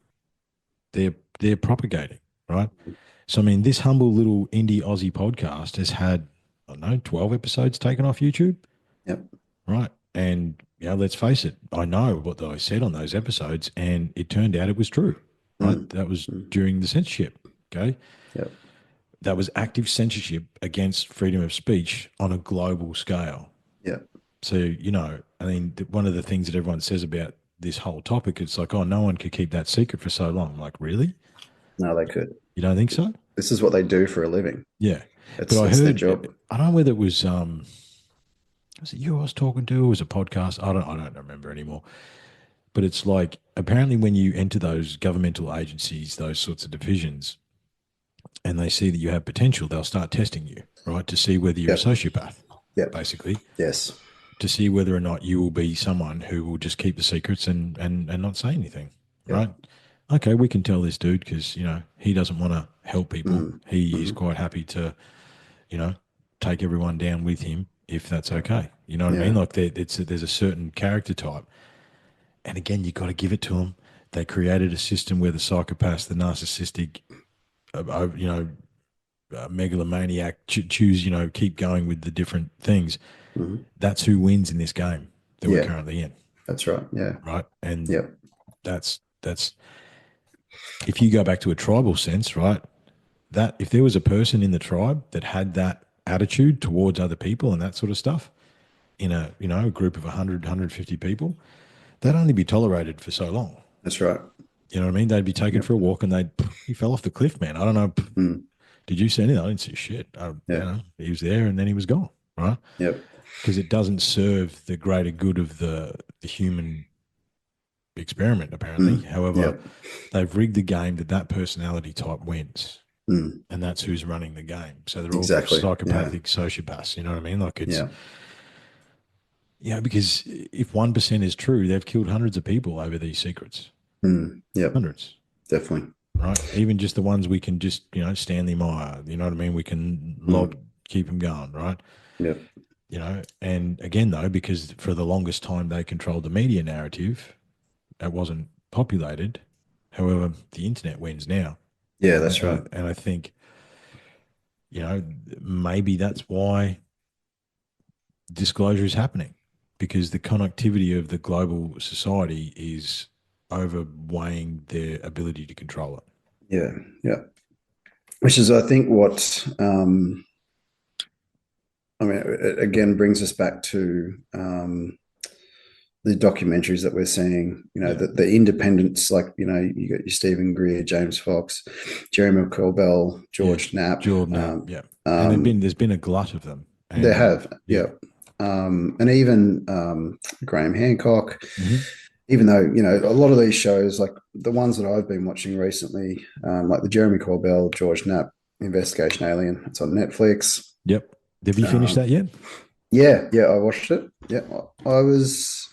they're propagating, right? So I mean, this humble little indie Aussie podcast has had, I don't know, 12 episodes taken off YouTube, Yep. right? And let's face it, I know what I said on those episodes, and it turned out it was true, right? Mm. That was Mm. during the censorship. Okay, Yep. that was active censorship against freedom of speech on a global scale. Yep. So, I mean, one of the things that everyone says about this whole topic, it's like, oh, no one could keep that secret for so long. I'm like, really? No, they could. You don't think so? This is what they do for a living. Yeah. But It's I their heard, job. I don't know whether it was it you I was talking to, or was it a podcast? I don't remember anymore. But it's like, apparently when you enter those governmental agencies, those sorts of divisions, and they see that you have potential, they'll start testing you, right? To see whether you're a Yep. sociopath, Yep. basically, Yes. to see whether or not you will be someone who will just keep the secrets and not say anything, Yep. right? Okay, we can tell this dude because he doesn't want to help people. Mm. He is Mm. quite happy to you know take everyone down with him if that's Yep. okay. You know what I mean? Yeah. Like there's a certain character type, and again, you got to give it to them. They created a system where the psychopaths, the narcissistic, megalomaniac choose, keep going with the different things. Mm. That's who wins in this game that we're Yeah. currently in, That's right. Yeah. right? And Yep. that's if you go back to a tribal sense, right? That if there was a person in the tribe that had that attitude towards other people and that sort of stuff in a group of 100 people, they'd only be tolerated for so long. That's right. You know what I mean? They'd be taken Yep. for a walk and he fell off the cliff, man. I don't know. Mm. Did you see anything? I didn't see shit. Yeah. He was there and then he was gone, right? Yep. Because it doesn't serve the greater good of the human experiment, apparently. Mm. However, Yep. they've rigged the game that that personality type wins. Mm. And that's who's running the game. So they're all Exactly. Yeah. psychopathic sociopaths. You know what I mean? Like it's, Yeah. because if 1% is true, they've killed hundreds of people over these secrets. Mm. Yep. Hundreds, Definitely. right? Even just the ones we can just, Stanley Meyer, you know what I mean? We can Mm. keep them going, right? Yep. And again, though, because for the longest time they controlled the media narrative, that wasn't populated. However, the internet wins now. Yeah, And, that's right. and I think, maybe that's why disclosure is happening, because the connectivity of the global society is overweighing their ability to control it. Yeah. Yeah. Which is, I think, what I mean, it again brings us back to the documentaries that we're seeing, Yeah. the independents, like, you got your Stephen Greer, James Fox, Jeremy Corbell, Yeah. George Knapp. Jordan Knapp. Yeah. And Um, there's been a glut of them. there And have, yeah. yeah. And even Graham Hancock, Mm-hmm. even though, a lot of these shows, like the ones that I've been watching recently, like the Jeremy Corbell, George Knapp, Investigation Alien, it's on Netflix. Yep. Have you finished that yet? Yeah, yeah, I watched it. Yeah, I was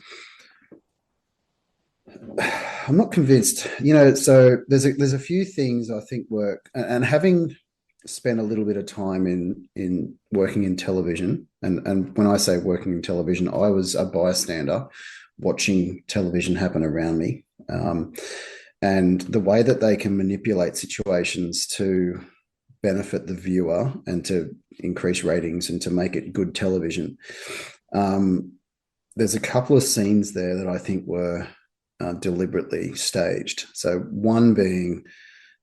I'm not convinced. You know, so there's a few things I think work, and having spent a little bit of time in working in television, and when I say working in television, I was a bystander watching television happen around me, and the way that they can manipulate situations to benefit the viewer and to increase ratings and to make it good television. Um, there's a couple of scenes there that I think were deliberately staged. So one being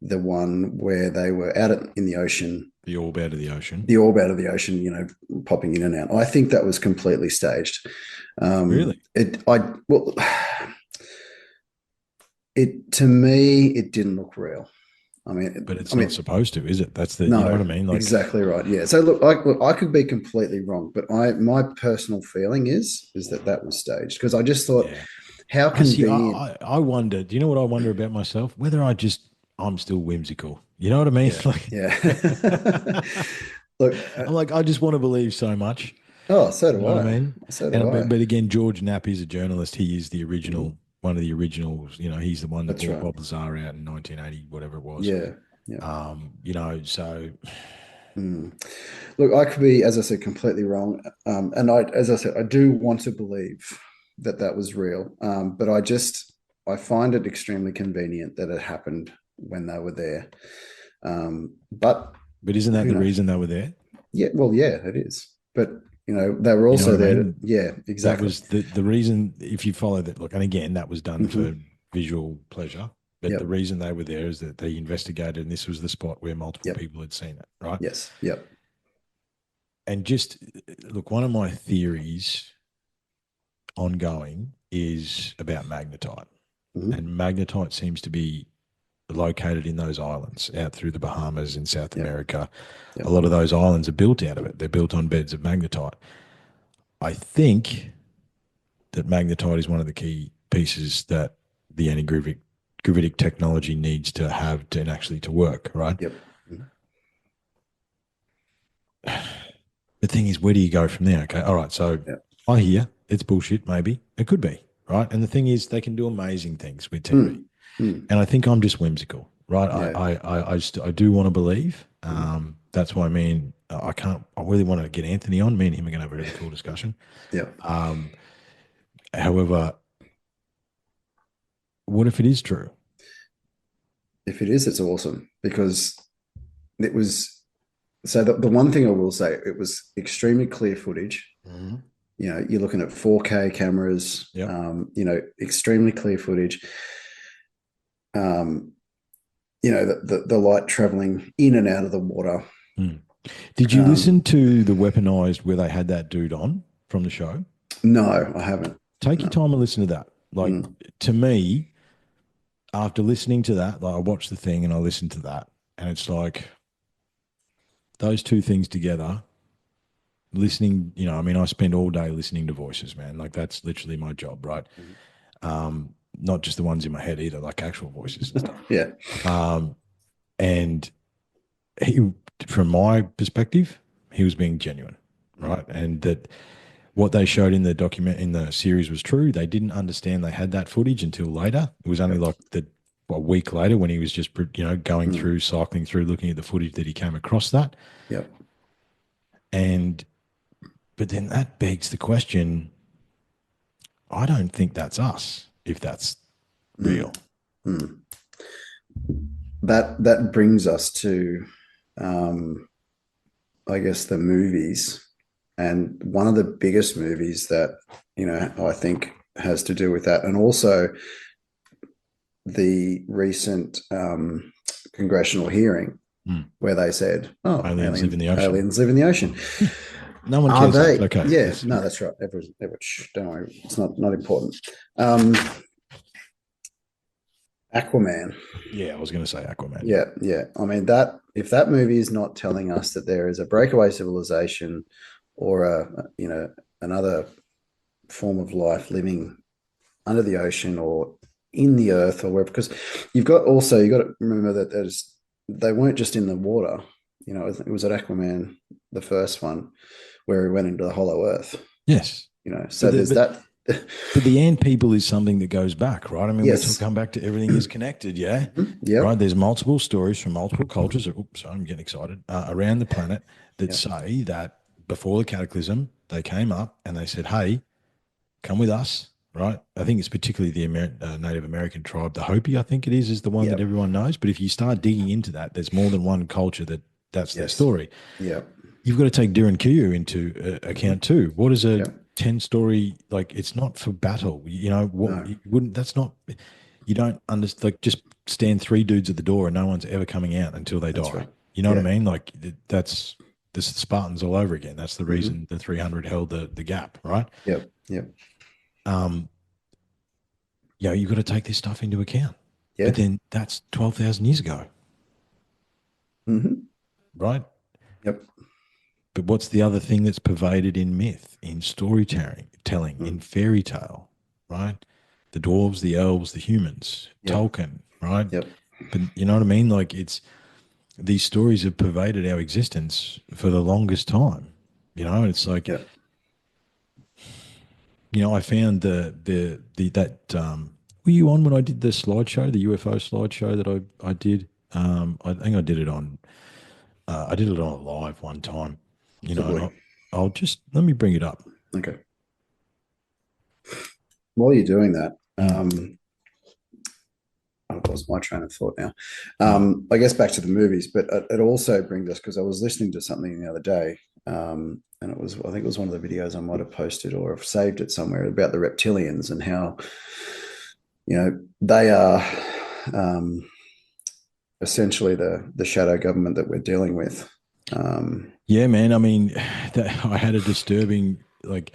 the one where they were in the ocean, The orb out of the ocean. the orb out of the ocean, popping in and out. I think that was completely staged. Really? Well, it to me, it didn't look real. I mean, But it's not supposed to, is it? That's the, you know what no, I mean? Like, exactly right. Yeah. So look, I could be completely wrong, but my personal feeling is that that was staged because I just thought yeah. how I see. convenient. I wonder. Do you know what I wonder about myself? Whether I'm still whimsical. You know what I mean? Yeah. Like, Yeah. Look. I'm like, I just want to believe so much. Oh, so You do know what I I. mean? So do And I. but again, George Knapp is a journalist. He is the Mhm. original, one of the originals. You know, he's the one that That's brought right. Bob Lazar out in 1980, whatever it was. Yeah. Yeah. You know, so Mm. Look, I could be, as I said, completely wrong. And as I said, I do want to believe that that was real. But I find it extremely convenient that it happened when they were there. But but isn't that who the knows? reason they were there? Yeah, well, yeah, it is. But they were You know what also I there. mean? Yeah, That exactly. was the reason. If you follow that, look, and again, that was done Hmm. for visual pleasure. But the Yep. reason they were there is that they investigated, and this was the spot where multiple Yep. people had seen it, right? Yes. Yep. And just look, one of my theories ongoing is about magnetite, and Hmm. magnetite seems to be located in those islands out through the Bahamas in South Yep. America. A Yep. lot of those islands are built out of it. They're built on beds of magnetite. I think that magnetite is one of the key pieces that the anti-gravitic technology needs to have to actually to work, right? Yep. Mhm. The thing is, where do you go from there? Okay, all right. So Yep. I hear it's bullshit. Maybe it could be right. And the thing is, they can do amazing things with TV. Mm. Mm. And I think I'm just whimsical, right? Yeah. I do want to believe. Mm. That's why me and I can't. I really want to get Anthony on. Me and him are going to have a really cool discussion. Yep. Um, However, what if it is true? If it is, it's awesome because it was. So the one thing I will say, it was extremely clear footage. Mm-hmm. You're looking at 4K cameras. Yep. Extremely clear footage. Um, the light traveling in and out of the water. Mm. Did you Um, listen to the weaponized where they had that dude on from the show? no, I haven't. Take your No. time and listen to that. Like Mm. to me, after listening to that, like I watched the thing and I listened to that, and it's like those two things together. Listening, I mean, I spend all day listening to voices, man. Like that's literally my job, right? Not just the ones in my head either, like actual voices and stuff. Yeah. Um, and he, from my perspective, he was being genuine, Mm. right? And that what they showed in the document in the series was true. They didn't understand they had that footage until later. It was only Yep. like a week later when he was just going Mm. through, cycling through, looking at the footage that he came across that. Yep. And but then that begs the question. I don't think that's us. If that's Mm. real, Mm. That brings us to, um, I guess, the movies, and one of the biggest movies that I think has to do with that, and also the recent congressional hearing Hmm. where they said, "Oh, Aliens live in aliens, the ocean. aliens live in the ocean." No one Are cares though. It's they? okay. Yeah, It's no, that's right. Shh, don't worry, it's not important. Um, Aquaman. yeah. I was going to say Aquaman. Yeah. Yeah, yeah. I mean that if that movie is not telling us that there is a breakaway civilization or another form of life living under the ocean or in the earth or where, because you got to remember that they weren't just in the water. It was at Aquaman, the first one, where he went into the hollow earth. Yes. So But there's but that. But the ant people is something that goes back, right? I mean, Yes. come back to everything is connected, yeah? Right? Yep. There's multiple stories from multiple cultures. Oops, sorry, I'm getting excited. Around the planet that Yep. say that before the cataclysm, they came up and they said, hey, come with us, right? I think it's particularly the Native American tribe, the Hopi, I think it is the one that Yep. everyone knows. But if you start digging into that, there's more than one culture that's their Yes. story. Yep. You've got to take Diran Kiyu into account too. What is a Yep. 10-story, like, it's not for battle. You know, what No, you wouldn't, that's not, you don't understand, like, just stand three dudes at the door and no one's ever coming out until they that's die. right. You know what I Yeah. mean? Like, that's this is Spartans all over again. That's the Hmm. reason the 300 held the gap, right? Yep. Yep. Um, you've got to take this stuff into account. But Yeah. then that's 12,000 years ago, Hmm. right? Yep. But what's the other thing that's pervaded in myth, in storytelling, in Mm. fairy tale, right? The dwarves, the elves, the humans, Yep. Tolkien, right? Yep. But you know what I mean? Like, it's these stories have pervaded our existence for the longest time. And it's like, Yep. I found the that were you on when I did the slideshow, the UFO slideshow that I did? I think I did it on a live one time, and Possibly. I'll just let me bring it up. Okay. While you're doing that, Mm, I've lost my train of thought now. yeah, I guess back to the movies, but it also brings us because I was listening to something the other day, and I think it was one of the videos I might have posted or have saved it somewhere about the reptilians and how they are um, essentially the shadow government that we're dealing with. Um, yeah, man. I mean, I had a disturbing, like,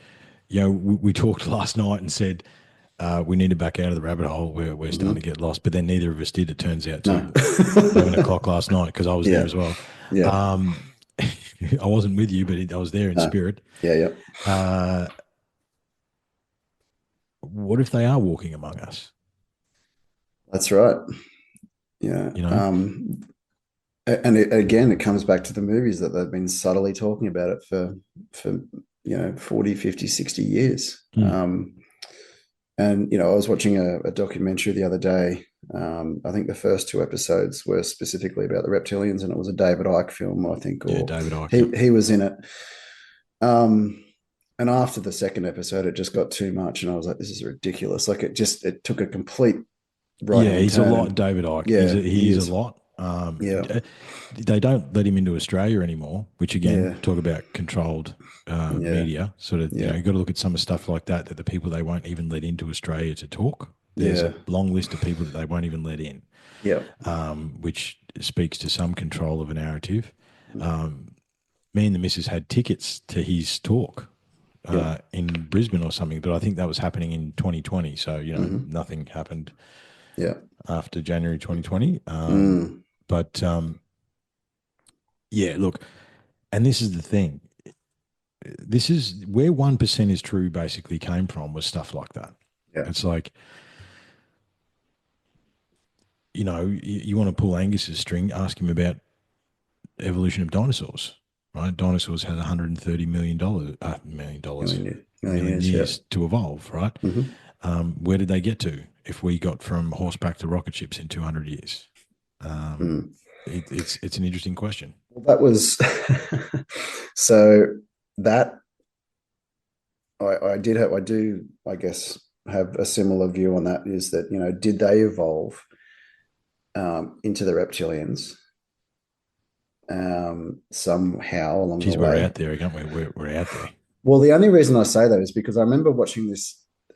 we talked last night and said we need to back out of the rabbit hole. We're starting to mhm. get lost, but then neither of us did. It turns out No. to 11 o'clock last night because I was there Yeah. as well. Yeah. Um, I wasn't with you, but I was there in No. spirit. Yeah. Yeah. Uh, what if they are walking among us? That's right. Yeah. You know? And again, it comes back to the movies that they've been subtly talking about it for 40, 50, 60 years. Mm. And I was watching a documentary the other day. I think the first two episodes were specifically about the reptilians, and it was a David Icke film, I think, Yeah, or David Icke. he Yep. he was in it. Um, and after the second episode, it just got too much, and I was like, "This is ridiculous!" Like it took a complete right Yeah, hand he's a turn, lot. and David Icke. yeah, he He's a is. lot. Yeah, They don't let him into Australia anymore, which again, yeah, talk about controlled yeah, media. Sort of, yeah, you've got to look at some of stuff like that, that the people they won't even let into Australia to talk. There's yeah, a long list of people that they won't even let in, yeah. which speaks to some control of a narrative. Um, Me and the missus had tickets to his talk Yep. in Brisbane or something, but I think that was happening in 2020. So, Hmm. nothing happened Yeah. after January 2020. Mm. But yeah, look, and this is the thing. This is where 1% is true basically came from, was stuff like that. Yeah. It's like, you want to pull Angus's string, ask him about evolution of dinosaurs, right? Dinosaurs had Million million years. Yeah. years to evolve, right? Hmm. Where did they get to if we got from horseback to rocket ships in 200 years? Um, Mm. it's an interesting question. Well, that was so that I do, I guess, have a similar view on that. Is that did they evolve into the reptilians somehow along the Geez, we're way? out there, aren't we? We're out there. Well, the only reason I say that is because I remember watching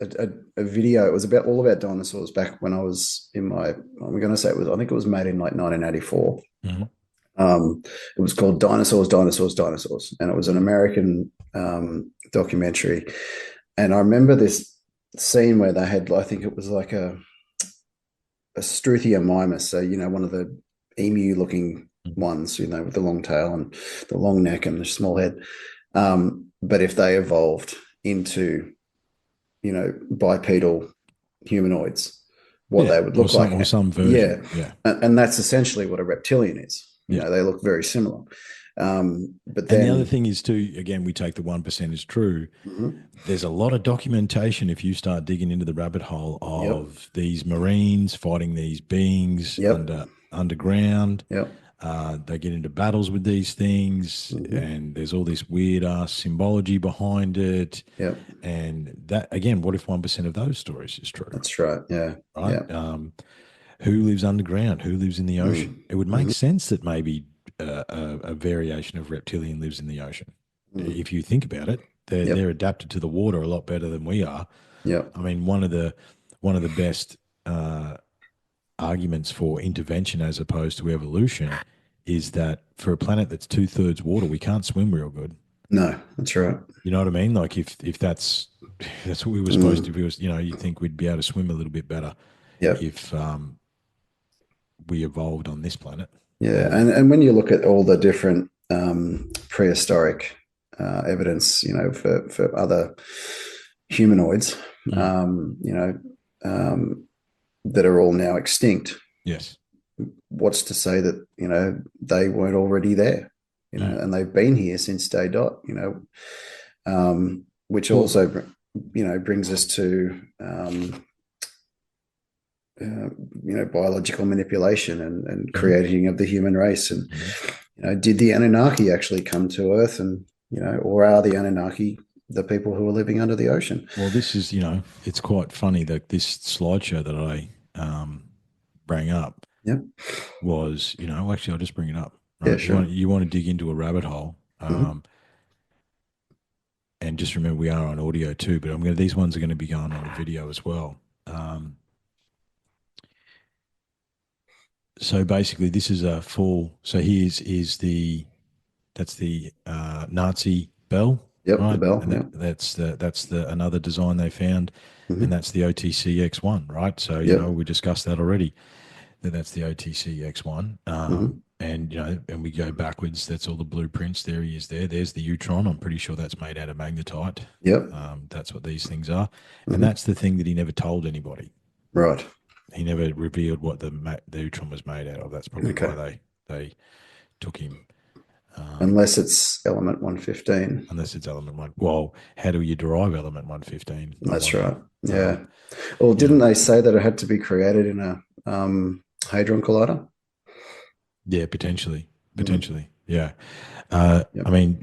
a video. It was all about dinosaurs back when I was in my. I'm going to say I think it was made in like 1984. Mm-hmm. It was called Dinosaurs, Dinosaurs, Dinosaurs, and it was an American documentary. And I remember this scene where they had, I think it was like a Struthia mimus, so one of the emu-looking ones, with the long tail and the long neck and the small head. But if they evolved into bipedal humanoids, what Yeah, they would look or like. some Yeah. version. Yeah, And that's essentially what a reptilian is. yeah. They look very similar. But And the other then, thing is too, again, we take the 1% as true. mhm, There's a lot of documentation if you start digging into the rabbit hole yep, of these Marines fighting these beings yep, underground. yep, They get into battles with these things, hmm, and there's all this weird ass symbology behind it. yep, And that again, what if 1% of those stories is true? that's right. Yeah, Right? yeah, Who lives underground? Who lives in the ocean? mm, It would make hmm, sense that maybe a variation of reptilian lives in the ocean. mm, If you think about it, they're yep, adapted to the water a lot better than we are. yep, I mean, one of the best arguments for intervention as opposed to evolution is that for a planet that's 2/3 water, we can't swim real good. no, that's right. You know what I mean? Like if that's what we were supposed to Mm, be, was, you'd think we'd be able to swim a little bit better yep. if we evolved on this planet. Yeah, Or and when you look at all the different prehistoric evidence, for other humanoids, mm, um, you know, that are all now extinct, yes, what's to say that they weren't already there, mm. and they've been here since day dot, which Well, also brings us to biological manipulation and mhm, creating of the human race. And mhm. did the Anunnaki actually come to Earth, and or are the Anunnaki the people who are living under the ocean? Well, this is it's quite funny that this slideshow that I bring up Yep. was actually I'll just bring it up. Yeah. Right, Sure. you want to dig into a rabbit hole. Hmm. And just remember, we are on audio too, but these ones are going to be going on a video as well. Um, so basically, this is a full. So here's is the that's the Nazi bell, Yep. The right? bell. And Yep. that's the another design they found, and Hmm. that's the OTC X1, right? So Yep. we discussed that already. That's the OTC X1, Hmm. and and we go backwards. That's all the blueprints. There he is. There's the Utron. I'm pretty sure that's made out of magnetite. Yep. That's what these things are, and Hmm. that's the thing that he never told anybody. Right. He never revealed what the Utron was made out of. That's probably why Okay. they took him. Um, Unless it's element 115. unless it's element one. Well, how do you derive element 115? I That's wonder. right. Yeah. Um, Well, you didn't know, they say that it had to be created in a hadron collider? yeah, potentially, Mm. potentially, yeah. I Yep. mean,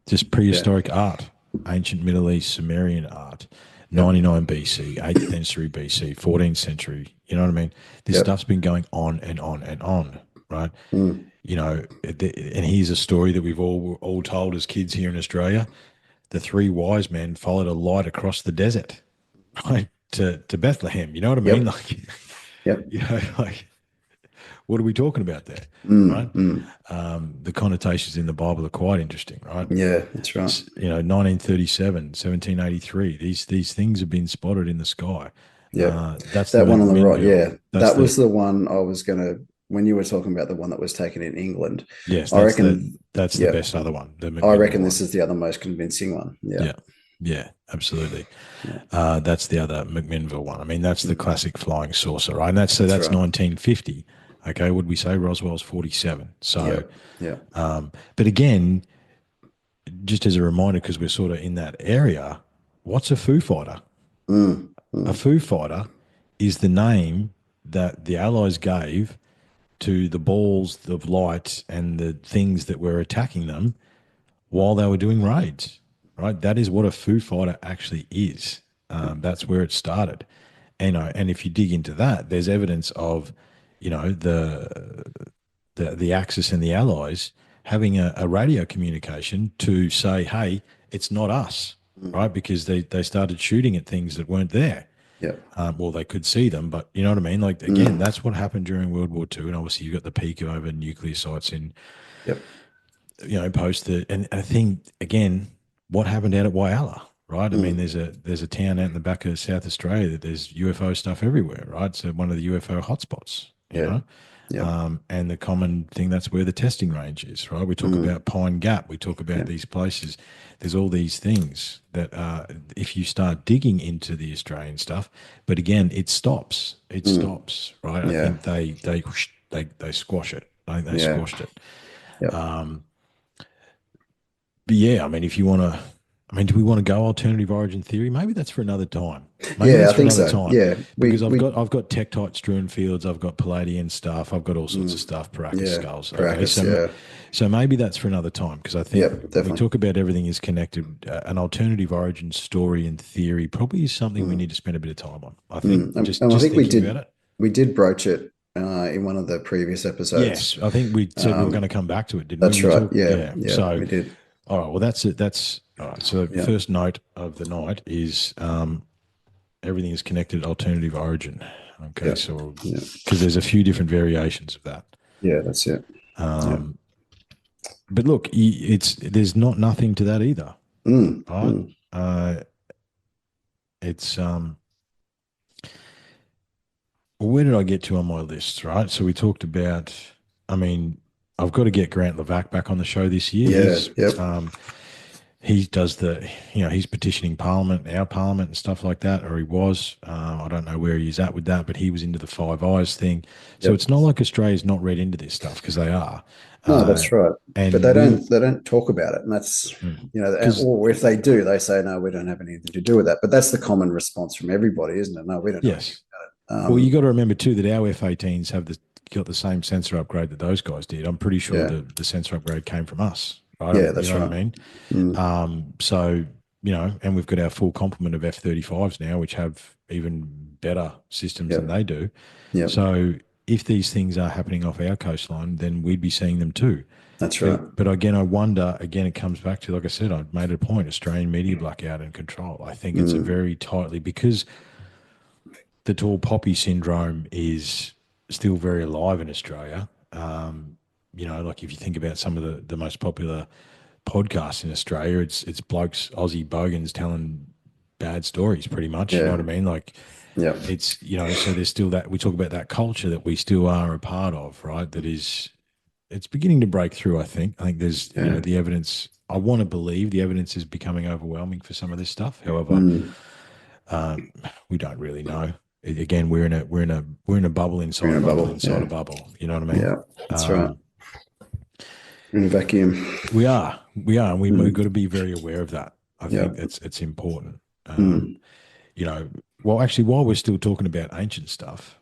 just Yeah. prehistoric art, ancient Middle East Sumerian art, Yep. 99 BC, 8th century BC, 14th century. You know what I mean? This Yep. stuff's been going on and on and on, right? Mm. And here's a story that we've all told as kids here in Australia. The three wise men followed a light across the desert, right, to Bethlehem. You know what I mean? Yep. Like, Yep. like what are we talking about there, right? Mm. Mm. The connotations in the Bible are quite interesting, right? Yeah, that's right. 1937, 1783. These things have been spotted in the sky. Yep. That's the That one on the right. Minville. Yeah. That's That the was the one I was going to, when you were talking about the one that was taken in England, yes. I reckon, That's the yep, best other one, the I McMinnville reckon this one. is the other most convincing one. Yeah. Yeah, yeah, absolutely. Yeah. That's the other McMinnville one. I mean, that's the Mm. classic flying saucer, right? And that's so That's that's right. 1950. Okay, would we say Roswell's 47? So, Yep. Yep. but again, just as a reminder, because we're sort of in that area, what's a Foo Fighter? Mm. A Mm. Foo Fighter is the name that the Allies gave to the balls of light and the things that were attacking them while they were doing raids, right? That is what a Foo Fighter actually is. Yep. That's where it started. And if you dig into that, there's evidence of, the Axis and the Allies having a radio communication to say, hey, it's not us, Mm. right? Because they started shooting at things that weren't there. Yep. Well, they could see them, but you know what I mean? Like, again, Mm. that's what happened during World War II. And obviously, you've got the peak over nuclear sites in, Yep. post the, and I think, again, what happened out at Wyalla, right? I mean, Mm. there's a town out in the back of South Australia that there's UFO stuff everywhere, right? So one of the UFO hotspots, Yeah. Yep. and the common thing, that's where the testing range is, right? We talk Mm. about Pine Gap, we talk about Yep. these places. There's all these things that if you start digging into the Australian stuff, but again, it stops. It Mm. stops, right? I Yeah. think they squash it. I think they Yeah. squashed it. Yep. But yeah, I mean, if you want to, I mean, do we want to go alternative origin theory? Maybe that's for another time. Maybe Yeah, that's I for think another so. time Yeah, because we I've got tektite strewn fields, I've got Palladian stuff, I've got all sorts of mm, stuff, Paracas yeah, skulls. Okay, Brackus, so yeah, so maybe that's for another time because I think yep, when we definitely. talk about everything is connected, an alternative origin story and theory probably is something we Mm, need to spend a bit of time on. I think And I just think we thinking about did it. broach it in one of the previous episodes. Yes, I think we said we were going to Um, come back to it, didn't we? that's We right. talked, Yeah, yeah. yeah, So we did. all right, well that's it. That's all right. So Yeah, first note of the night is everything is connected alternative origin. Okay, yeah, so yeah, because there's a few different variations of that. yeah. That's it. Yeah. Um, but look, it's there's not nothing to that either, Mm, right? mm. Uh, it's well, where did I get to on my list? Right, so we talked about. I mean, I've got to get Grant Levac back on the show this year. Yeah, yep, He does the, he's petitioning Parliament, our Parliament, and stuff like that, or he was. I don't know where he's at with that, but he was into the Five Eyes thing. So yep. it's not like Australia's not read into this stuff because they are, No, uh, that's right. But and we they don't talk about it, and that's because or if they do, they say no, we don't have anything to do with that. But that's the common response from everybody, isn't it? No, we don't know anything yes, about it. well you got to remember too that our F-18s have got the same sensor upgrade that those guys did. I'm pretty sure Yeah, the sensor upgrade came from us. I yeah, don't, you that's know what I right. mean? Mm, So, and we've got our full complement of F-35s now, which have even better systems than yep, they do. yep, So if these things are happening off our coastline, then we'd be seeing them too. that's right. But again, I wonder. Again, it comes back to, like I said, I made it a point: Australian media blackout and control. I think it's a Mm, very tightly because the tall poppy syndrome is still very alive in Australia. Like if you think about some of the most popular podcasts in Australia, it's blokes, Aussie bogans telling bad stories, pretty much. You know yeah, what I mean? Like yep, it's so there's still that we talk about that culture that we still are a part of, right? That is, it's beginning to break through. I think there's yeah. the evidence. I want to believe the evidence is becoming overwhelming for some of this stuff. However, Mm, um, we don't really know. Again, we're in a bubble we're inside in a a bubble bubble. inside a Yeah, bubble. You know what I mean? yeah, that's right. Um, In a vacuum. we are, and we've Mm, got to be very aware of that. I yeah. think it's important. Mm, You know, well, actually, while we're still talking about ancient stuff,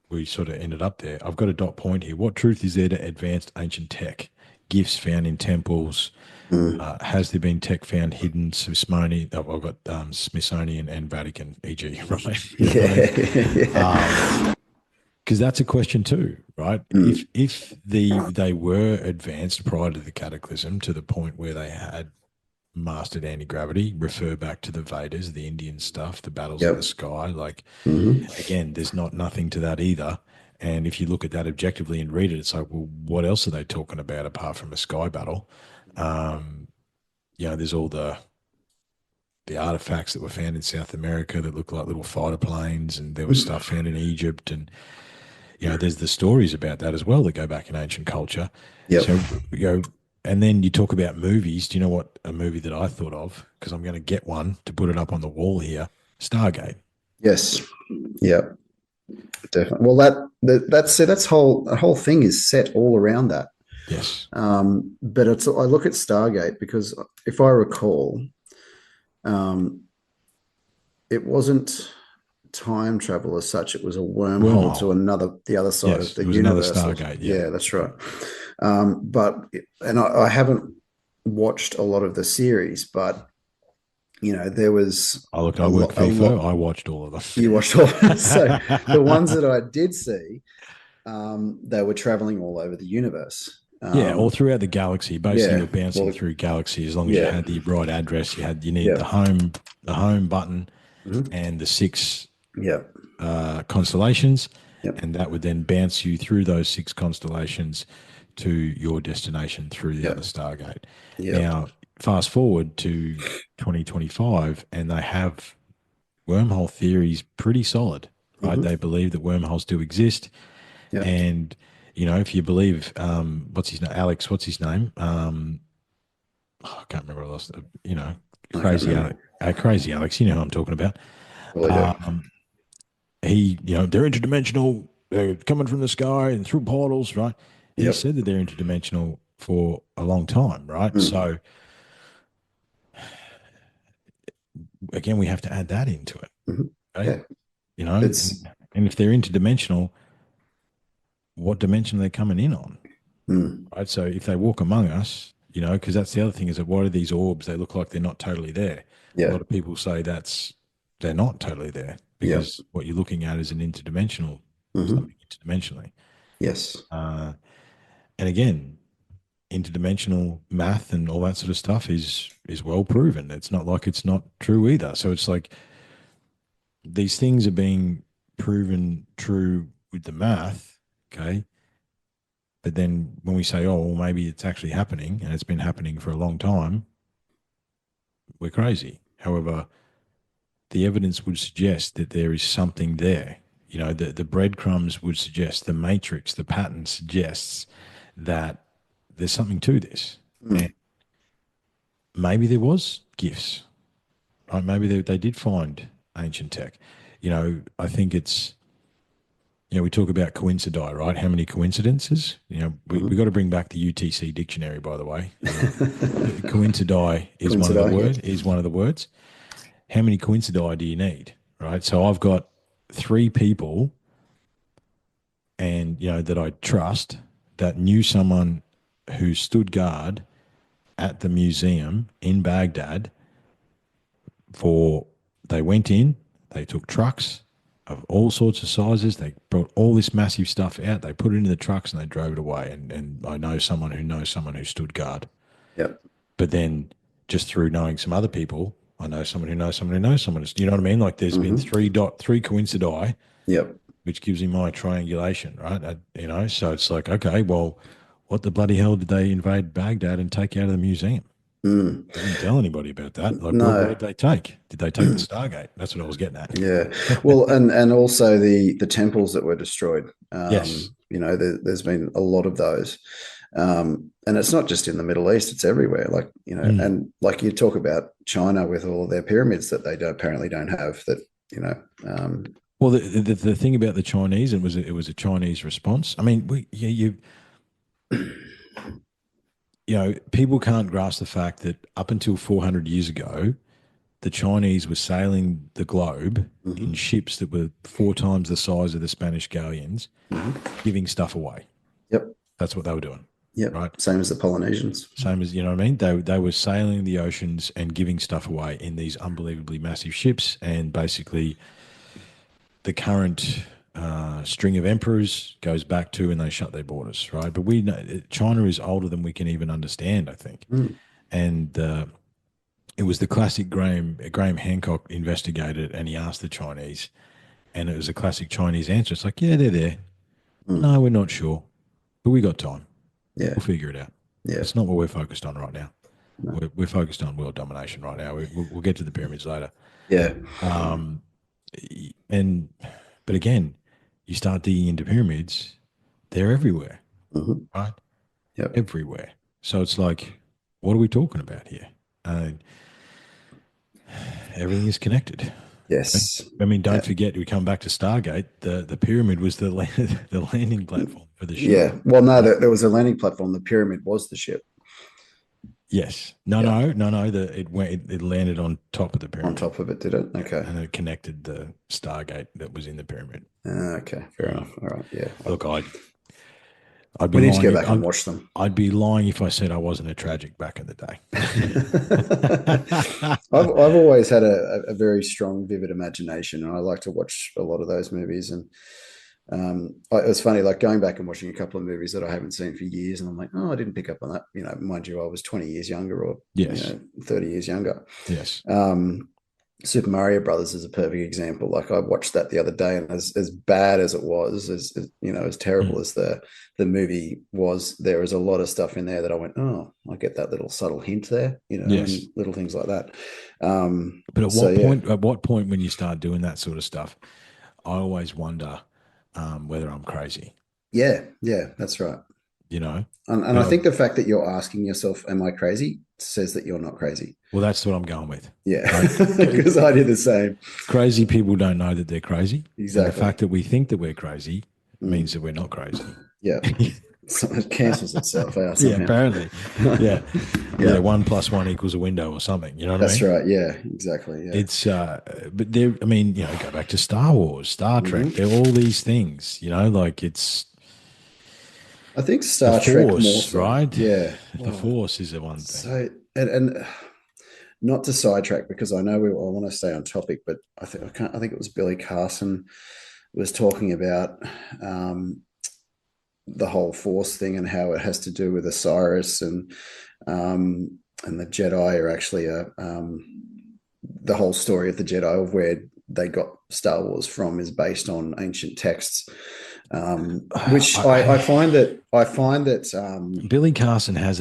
we sort of ended up there. I've got a dot point here. What truth is there to advanced ancient tech? Gifts found in temples. mm. Has there been tech found hidden? Smithsonian. I've got Smithsonian and Vatican, e.g. Right? You know what I mean? Yeah, yeah. Because that's a question too, right? Mm, If they were advanced prior to the cataclysm to the point where they had mastered anti gravity, refer back to the Vedas, the Indian stuff, the battles in the yep. sky. Like Hmm. again, there's not nothing to that either. And if you look at that objectively and read it, it's like, well, what else are they talking about apart from a sky battle? Um, there's all the artifacts that were found in South America that look like little fighter planes, and there was stuff found in Egypt, and there's the stories about that as well that go back in ancient culture. Yep. So, and then you talk about movies. Do you know what a movie that I thought of? Because I'm going to get one to put it up on the wall here. Stargate. Yes. Yep. Definitely. Well, that whole thing is set all around that. Yes. But I look at Stargate because if I recall, um, it wasn't time travel as such. It was a wormhole to Wormhole. the other side of Yes. the It was another universe. Stargate. Yeah. Yeah, that's right. But and I haven't watched a lot of the series, but there was I work a FIFO. lot. I watched all of You watched all. So the ones them. that I did see, they were traveling all over the universe. Yeah, all throughout the galaxy. Basically, Yeah. you're bouncing Well, through galaxy as long as you yeah. had the right address. You need Yeah. the home button, Mhm. and the six Yeah. constellations, Yep. and that would then bounce you through those six constellations to your destination through the other Yep. Stargate. Yep. Now, fast forward to 2025, and they have wormhole theories pretty solid, right? Hmm. They believe that wormholes do exist, Yep. and if you believe, what's his name, Alex? What's his name? I can't remember what else. I can't Crazy Alex. remember. Crazy Alex. You know who I'm talking about. Well, I do. Um, they're interdimensional. They're coming from the sky and through portals, right? He Yep. said that they're interdimensional for a long time, right? Mm. So again, we have to add that into it. Mhm. Okay. Yeah, You know, it's and if they're interdimensional, what dimension are they coming in on? mm, Right. So if they walk among us, you know, because that's the other thing is that what are these orbs? They look like they're not totally there. A yeah, lot of people say they're not totally there yeah, because what you're looking at is an interdimensional, hmm, something interdimensionally. yes, Uh, and again, interdimensional math and all that sort of stuff is well proven. It's not like it's not true either. So it's like these things are being proven true with the math, okay? But then when we say, oh, well, maybe it's actually happening and it's been happening for a long time, we're crazy. However, the evidence would suggest that there is something there. You know, the breadcrumbs would suggest, the matrix, the pattern suggests that there's something to this. And mm, maybe there was gifts, right? Maybe they did find ancient tech. You know, I think it's, you know, we talk about coincidi, right? How many coincidences? You know, we hmm. got to bring back the UTC dictionary, by the way. Coincidi is one of the Coincide, yep. words. How many coincidi do you need, right? So I've got three people, and you know that I trust that knew someone who stood guard at the museum in Baghdad for. They went in, they took trucks of all sorts of sizes. They brought all this massive stuff out. They put it into the trucks and they drove it away. And I know someone who knows someone who stood guard. Yep. But then just through knowing some other people, I know someone who knows someone who knows someone. You know what I mean? Like there's been Hmm. three coincidi, Yep. which gives me my triangulation, right? You know, so it's like, okay, well, what the bloody hell did they invade Baghdad and take out of the museum? Mm. They didn't tell anybody about that. Like, what No. did they take? Did they take the Stargate? That's what I was getting at. Yeah. Well, and also the temples that were destroyed. Yes. You know, there's been a lot of those. And it's not just in the Middle East, it's everywhere. Like, you know, Mm. and like you talk about China with all their pyramids that they apparently don't have that, you know, Well, the thing about the Chinese, it was a Chinese response. I mean, you know, people can't grasp the fact that up until 400 years ago, the Chinese were sailing the globe in mhm, ships that were four times the size of the Spanish galleons, mhm. giving stuff away. Yep. That's what they were doing, Yep. right? Same as the Polynesians. Same as, you know what I mean? They were sailing the oceans and giving stuff away in these unbelievably massive ships. And basically, the current string of emperors goes back to when they shut their borders, right? But we know China is older than we can even understand, I think. Mm, And it was the classic Graham Hancock investigated, and he asked the Chinese, and it was a classic Chinese answer. It's like, yeah, they're there. mm. No, we're not sure, but we got time. Yeah. We'll figure it out. Yeah. It's not what we're focused on right now. No. We're focused on world domination right now. We'll get to the pyramids later. Yeah. Um, and but again, you start digging into pyramids, they're everywhere, Hmm. right? Yep. Everywhere. So it's like, what are we talking about here? Everything is connected. Okay? Yes. I mean, don't Yeah. forget, we come back to Stargate. The pyramid was the landing platform for the ship. Yeah. Well, no, Right? there was a landing platform. The pyramid was the ship. Yes. No. Yeah. No. No. No. It landed on top of the On pyramid. top of it, did it? Yeah, Okay. and it connected the Stargate that was in the pyramid. Okay. Fair enough. All right. Yeah. Look, I'd be We need to lying go if back and watch them. I'd be lying if I said I wasn't a tragic back in the I've day. always had a very strong, vivid imagination, and I like to watch a lot of those movies. And it was funny, like going back and watching a couple of movies that I haven't seen for years, and I'm like, oh, I didn't pick up on that. You know, mind you, I was 20 years younger, or Yes. 30 years younger. Yes. Super Mario Brothers is a perfect example. Like I watched that the other day, and as bad as it was, as terrible Mm. as the movie was, there was a lot of stuff in there that I went, oh, I get that little subtle hint there, and Yes. little things like that. But So yeah, at what point when you start doing that sort of stuff, I always wonder whether I'm crazy, yeah, yeah, that's right. you know? And I But think the fact that you're asking yourself, "Am I crazy?" says that you're not crazy. well, that's what I'm going with, Yeah, right? because I did the same. Crazy people don't know that they're crazy. And the Exactly. fact that we think that we're crazy Mm. means that we're not crazy. Yeah, So it cancels itself out Yeah, somehow. apparently. Yeah. Yeah, Yeah, 1 + 1 equals a window or something. You know what I that's mean? right. Yeah, exactly. Yeah. It's but there I mean, go back to Star Wars, Star Trek, they're Hmm. all these things, like it's I think the Star Trek more force, so. right? Yeah. The Oh, force is the one thing. so and not to sidetrack because I know I want to stay on topic, but I think it was Billy Carson was talking about the whole Force thing and how it has to do with Osiris and the Jedi are actually the whole story of the Jedi of where they got Star Wars from is based on ancient texts, which I find that Billy Carson has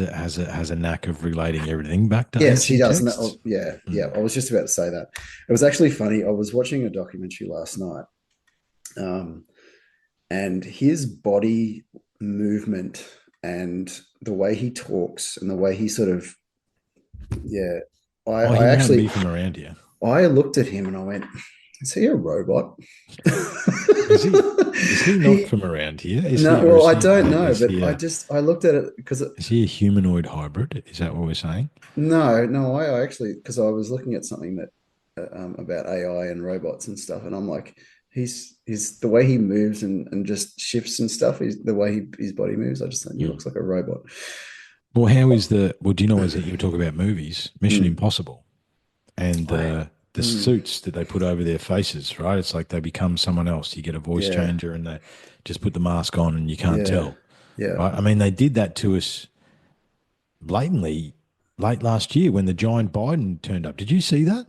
a knack of relating everything back to yes, he ancient does. texts. Yeah, yeah. Mm. I was just about to say that. It was actually funny. I was watching a documentary last night, um, and his body movement and the way he talks and the way he sort of yeah. Oh, I he might be actually from around here. I looked at him and I went, "Is he a robot?" Is he? Is he not he from around here? Is no, he, or well, is I he? don't know, Is but he a? I looked at it because Is he a humanoid hybrid? Is that what we're saying? no, I actually because I was looking at something that about AI and robots and stuff, and I'm like, he's the way he moves and just shifts and stuff. Is the way his body moves. I just think he Mm. looks like a robot. Well, how is the? Well, do you know as you talk about movies, Mission Mm. Impossible, and I, the mm, suits that they put over their faces, right? It's like they become someone else. You get a voice yeah, changer, and they just put the mask on, and you can't yeah, tell, yeah, right? I mean, they did that to us blatantly late last year when the giant Biden turned up. Did you see that?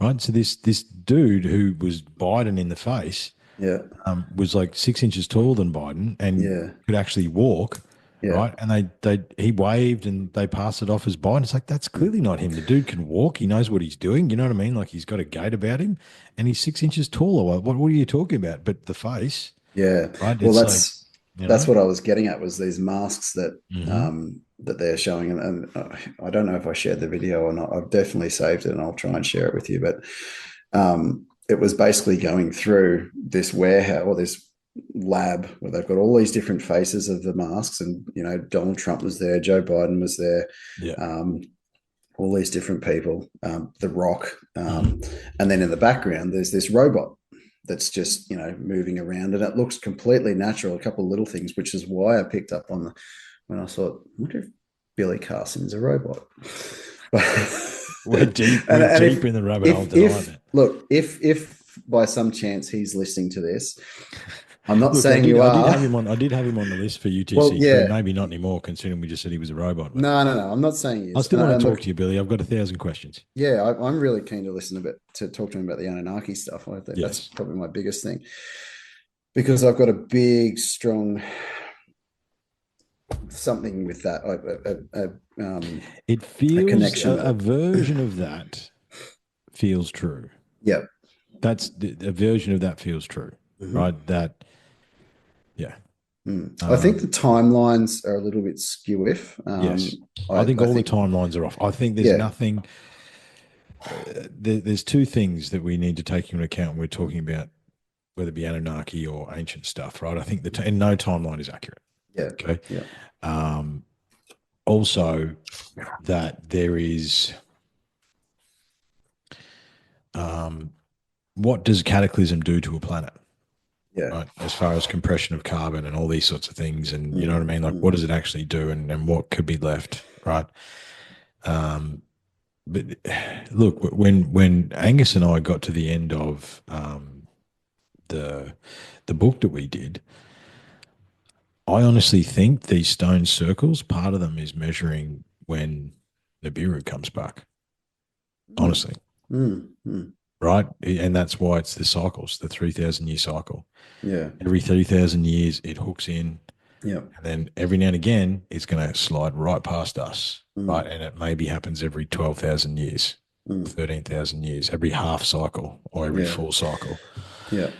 Right. So this dude who was Biden in the face yeah, was like 6 inches taller than Biden and yeah, could actually walk. yeah. Right. And they he waved and they passed it off as Biden. It's like that's Mm. clearly not him. The dude can walk. He knows what he's doing. You know what I mean? Like he's got a gait about him, and he's 6 inches taller. What are you talking about? But the face, Yeah. right? Well, It's like you that's know. what I was getting at was these masks Hmm. that they're showing, and I don't know if I shared the video or not. I've definitely saved it, and I'll try and share it with you. But it was basically going through this warehouse or this lab where they've got all these different faces of the masks, and Donald Trump was there, Joe Biden was there, Yeah. um, all these different people, The Rock, Hmm. and then in the background there's this robot that's just moving around, and it looks completely natural. A couple of little things, which is why I picked up on when I thought, I wonder if Billy Carson's a robot. We're deep. and We're and deep in the rabbit hole tonight, if man. look if by some chance he's listening to this, I'm not Look, saying you I did are. have him on. I did have him on the list for Well, UTC3. yeah, Maybe not anymore, considering we just said he was a robot. But no, I'm not saying he I is. still want And to look, talk to you, Billy. I've got 1,000 questions. yeah, I'm really keen to listen to talk to him about the Anunnaki stuff. I think that's Yes, probably my biggest thing because I've got a big, strong something with that, it a feels connection with a it. version of that feels true. Yeah. That's a version of that feels true, Mm-hmm. right? That yeah, Mm. I think um, the timelines are a little bit skew if. yes. I think I all the think, timelines are off. I think there's yeah, nothing. There's two things that we need to take into account when we're talking about whether it be Anunnaki or ancient stuff, right? I think and no timeline is accurate. yeah, Okay. yeah, Um, Also, that there is um, what does cataclysm do to a planet, yeah. right? As far as compression of carbon and all these sorts of things, and you know what I Mm, mean. Like, what mm, does it actually do, and what could be left, right? Um, but look, when Angus and I got to the end of the the book that we did, I honestly think these stone circles, part of them is measuring when Nibiru comes back. mm, Honestly, mm. right? And that's why it's the cycles, the 3,000 year cycle. Yeah, Every 3,000 years, it hooks in, yeah, and then every now and again, it's going to slide right past us, right? mm, And it maybe happens every 12,000 years, mm, 13,000 years, every half cycle or every yeah, full cycle. yeah,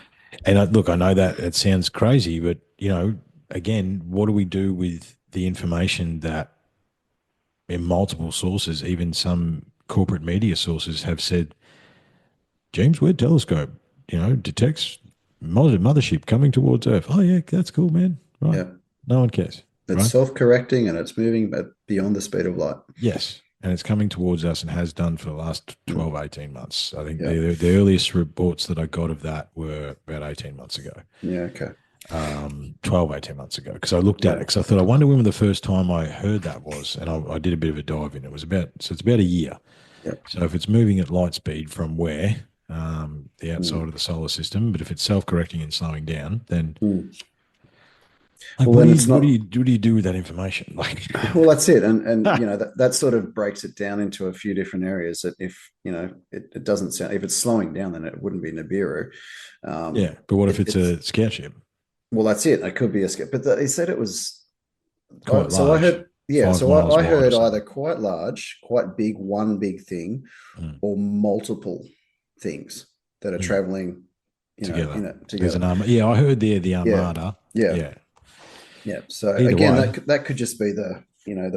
And look, I know that it sounds crazy, but again, what do we do with the information that in multiple sources, even some corporate media sources have said James Webb Telescope, detects mothership coming towards Earth. Oh yeah, that's cool, man. Right? yeah. No one cares. it's right? self-correcting and it's moving beyond the speed of light. Yes. And it's coming towards us and has done for the last Mm. 12, 18 months. I think Yeah. the earliest reports that I got of that were about 18 months ago, Yeah. Okay. 12, 18 months ago. Because I looked at it Yeah. because I thought, I wonder when the first time I heard that was. And I did a bit of a dive in. It was about, so it's about a year. Yeah. So if it's moving at light speed from where? The outside Mm. of the solar system. But if it's self-correcting and slowing down, then Mm. like, Well, then it's not. what do you do with that information? Like, Well, that's it, and that sort of breaks it down into a few different areas. That if it doesn't sound, if it's slowing down, then it wouldn't be Nibiru. yeah. But what if it's It's a scout ship? well, that's it. It could be a skip, but he said it was. Quite So I large, heard, yeah. 5 miles I wide or heard either something. quite large, quite big, one big thing, Mm, or multiple things that are mm, traveling, together. There's an together. armor. Yeah, I heard the Yeah, armada. yeah, Yeah. yeah. So Either again, way, that could just be the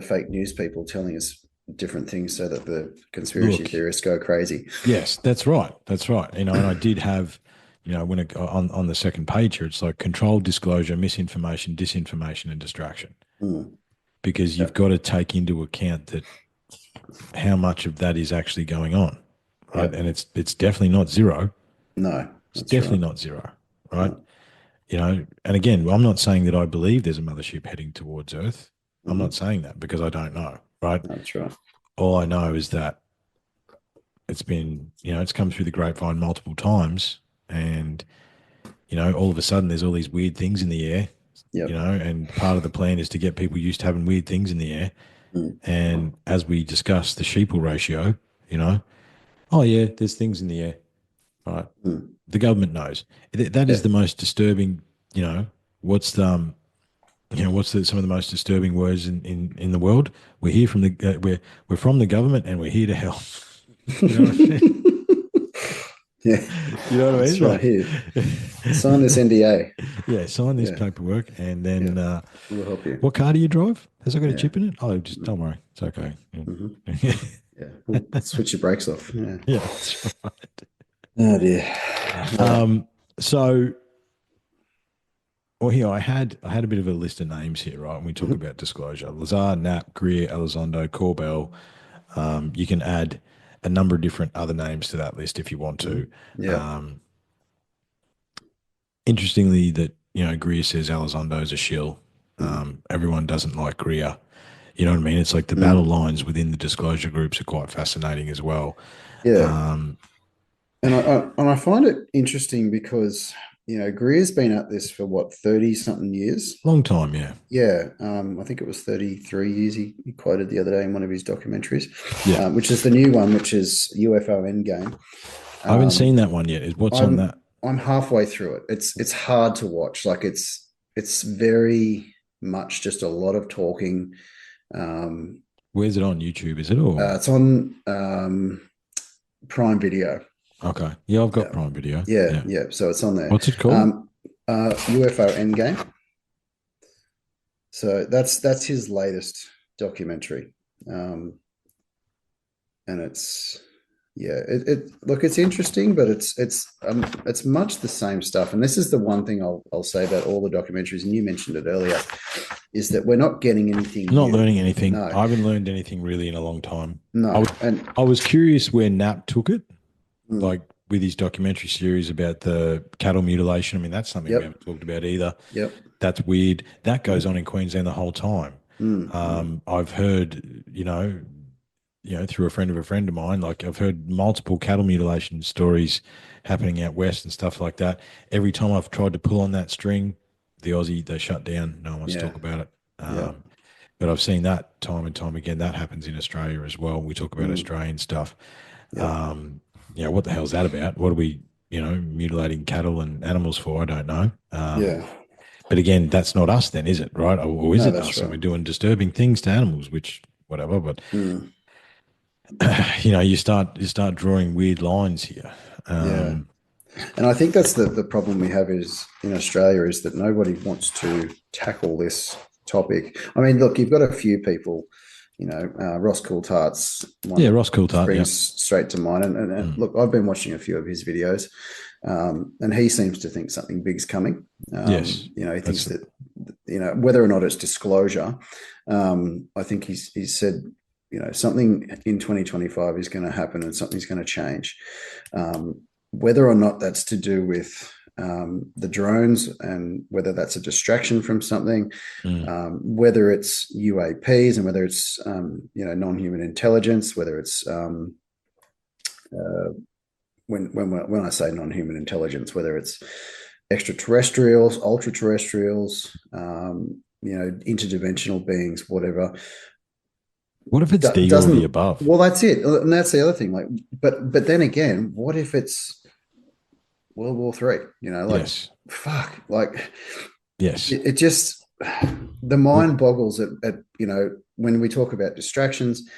fake news people telling us different things so that the conspiracy look, theorists go crazy. yes, that's right. That's right. And I did have, when on the second page here, it's like controlled disclosure, misinformation, disinformation, and distraction. Mm, Because yeah, you've got to take into account that how much of that is actually going on, yeah. right? And it's definitely not zero. No, It's that's definitely right. not zero, right? No, And again, I'm not saying that I believe there's a mothership heading towards Earth. I'm not mhm, saying that because I don't know, right? that's right. All I know is that it's been, it's come through the grapevine multiple times, and all of a sudden there's all these weird things in the air, Yep. and part of the plan is to get people used to having weird things in the air. Mm, And as we discussed the sheeple ratio, you know, oh yeah, there's things in the air, right? mm. The government knows. That is Yeah. the most disturbing. You know, what's the some of the most disturbing words in the world? We're here from we're from the government and we're here to help. You know what I mean? Yeah, You know what I that's mean? right. Like, Here, sign this NDA. yeah, sign this Yeah, paperwork, and yeah, then we'll help you. what car do you drive? Has it got a Yeah, chip in it? Oh, just don't worry, it's okay. hmm Yeah, yeah. We'll switch your brakes off. Yeah. yeah, that's right. Oh dear. Yeah. So, well, here I had a bit of a list of names here, right? When we talk Mhm. about disclosure, Lazar, Knapp, Greer, Elizondo, Corbell. You can add a number of different other names to that list if you want to. Mhm. Yeah. Um, interestingly, that Greer says Elizondo's a shill. Mm. Everyone doesn't like Greer. You know what I mean? It's like the battle Mm. lines within the disclosure groups are quite fascinating as well. Yeah. Um, And I find it interesting because Greer's been at this for what 30 something years. long time, yeah, Yeah, I think it was 33 years he quoted the other day in one of his documentaries, yeah. which is the new one, which is UFO Endgame. I haven't seen Um, that one yet. What's on I'm that? I'm halfway through it. It's hard to watch. Like it's very much just a lot of talking. Um, Where's it on YouTube? Is it or it's on Prime Video. okay? Yeah, I've got Yeah, Prime Video. yeah, Yeah. yeah. So it's on there. What's it called? Um, UFO Endgame. So that's his latest documentary, and it's yeah, it look it's interesting, but it's much the same stuff. And this is the one thing I'll say about all the documentaries, and you mentioned it earlier, is that we're not getting anything Not new. learning anything. No, I haven't learned anything really in a long time. I no, was, and I was curious where Knapp took it, mm, like with his documentary series about the cattle mutilation. I mean, that's something we yep, haven't talked about either. yep, That's weird. That goes mm, on in Queensland the whole time. mm. I've heard, through a friend of mine, like I've heard multiple cattle mutilation stories happening out west and stuff like that. Every time I've tried to pull on that string, the Aussie, they shut down. No one wants to Yeah, talk about it. yep, But I've seen that time and time again. That happens in Australia as well. We talk about mm, Australian stuff. yep, Um, what the hell's that about? What are we, mutilating cattle and animals for? I don't know. yeah. But again, that's not us then, is it? Right? Or is No, it that's us? And right. we're doing disturbing things to animals, which whatever. But Mm, you start drawing weird lines here. yeah. Um, And I think that's the problem we have is in Australia is that nobody wants to tackle this topic. I mean, look, you've got a few people, Ross Coulthardt's one yeah, that Ross Coulthard. Yeah. springs straight to mind. And Mm. look, I've been watching a few of his videos, and he seems to think something big's coming. Yes. He thinks That's that whether or not it's disclosure. I think he's said, something in 2025 is going to happen and something's going to change. Whether or not that's to do with the drones and whether that's a distraction from something, Mm. whether it's UAPs and whether it's non-human intelligence, whether it's when I say non-human intelligence, whether it's extraterrestrials, ultra terrestrials, interdimensional beings, whatever. What if it's D or the Doesn't above? Well, that's it, and that's the other thing. Like, but then again, what if it's World War Three? Like, Yes. fuck, like Yes. it just the Well, mind boggles at when we talk about distractions.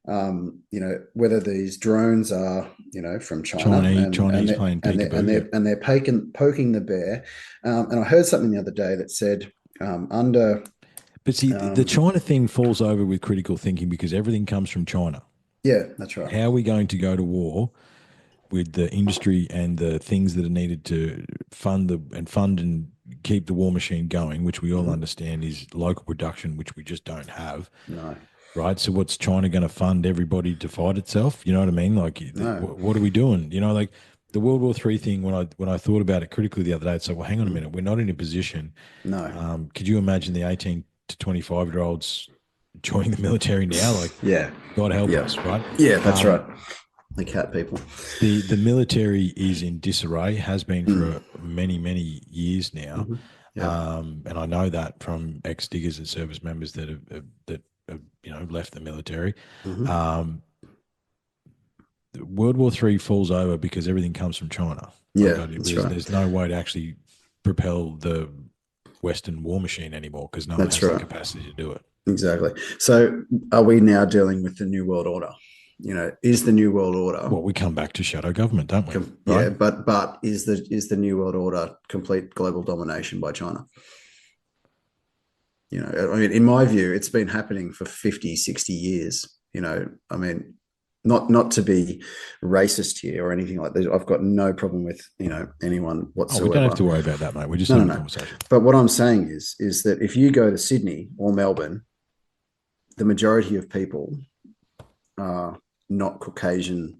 Whether these drones are from China Chinese playing peekaboo. Yeah. and they're poking the bear. And I heard something the other day that said under But see, the um, China thing falls over with critical thinking because everything comes from China. yeah, that's right. How are we going to go to war with the industry and the things that are needed to fund and keep the war machine going, which we all Mm-hmm. understand is local production, which we just don't have, No, right? So what's China going to fund everybody to fight itself? You know what I mean? Like, no, what are we doing? Like the World War Three thing. When I thought about it critically the other day, it's like, well, hang on a mm-hmm. minute, we're not in a position. No, Could you imagine the 18 to 25-year-olds joining the military now? Like, yeah, God help yeah, us, right? yeah, that's right. The cat people. The military is in disarray, has been Mm. for many, many years now. Mm-hmm. Yeah. And I know that from ex-diggers and service members that have left the military. Mm-hmm. Um, World War Three falls over because everything comes from China. Like, Yeah, that's right. there's no way to actually propel the Western war machine anymore because no one That's has the right. capacity to do it. Exactly. So, are we now dealing with the new world order? Is the new world order? Well, we come back to shadow government, don't we? Right? Yeah, but is the new world order complete global domination by China? I mean, in my view, it's been happening for 50, 60 years. I mean, not to be racist here or anything like that. I've got no problem with anyone Oh, we don't have whatsoever. to worry about that, mate. We're just No, no, having a no. conversation. But what I'm saying is that if you go to Sydney or Melbourne, the majority of people are not Caucasian.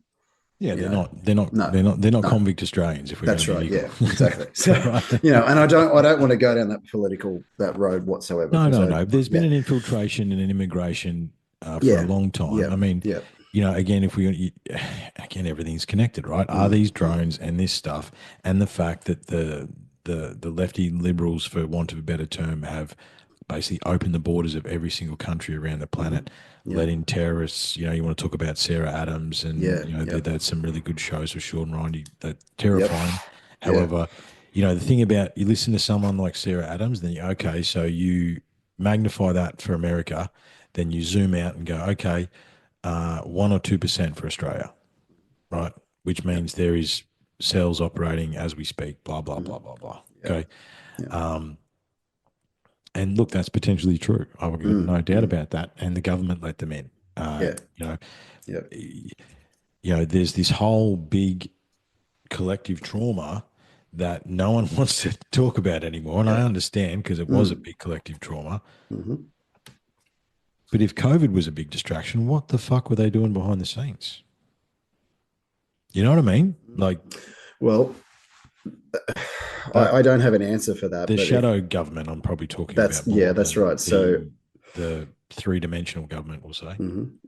Yeah, You know, no, they're not no, convict Australians. If we're going that's to be right. legal, Yeah, exactly. So, right? and I don't want to go down that road whatsoever No, because no, no. There's been yeah, an infiltration and an immigration for a yeah, long time. yeah, I mean, yeah, again, again, everything's connected, right? Are these drones and this stuff and the fact that the lefty liberals, for want of a better term, have basically opened the borders of every single country around the mm-hmm. planet, Yeah, let in terrorists. You want to talk about Sarah Adams, and yeah, they yep, had some really good shows with Sean Ryan. That yep, terrifying. yeah, However, the thing about you listen to someone like Sarah Adams, then okay, so you magnify that for America, then you zoom out and go, okay, 1 or 2% for Australia, right? Which yep, means there is cells operating as we speak, blah, blah, mm-hmm. blah, blah, blah. Yep, Okay. yep, And look, that's potentially true. I've got no doubt mm, about that. And the government let them in. yeah, yep, There's this whole big collective trauma that no one wants to talk about anymore. And I yeah, understand because it was a mm, big collective trauma. mm-hmm. But if COVID was a big distraction, what the fuck were they doing behind the scenes? You know what I mean? Like Well, that I don't have an answer for that, the but if shadow government I'm probably talking that's about yeah, more that's than right. So the three-dimensional government, we'll say.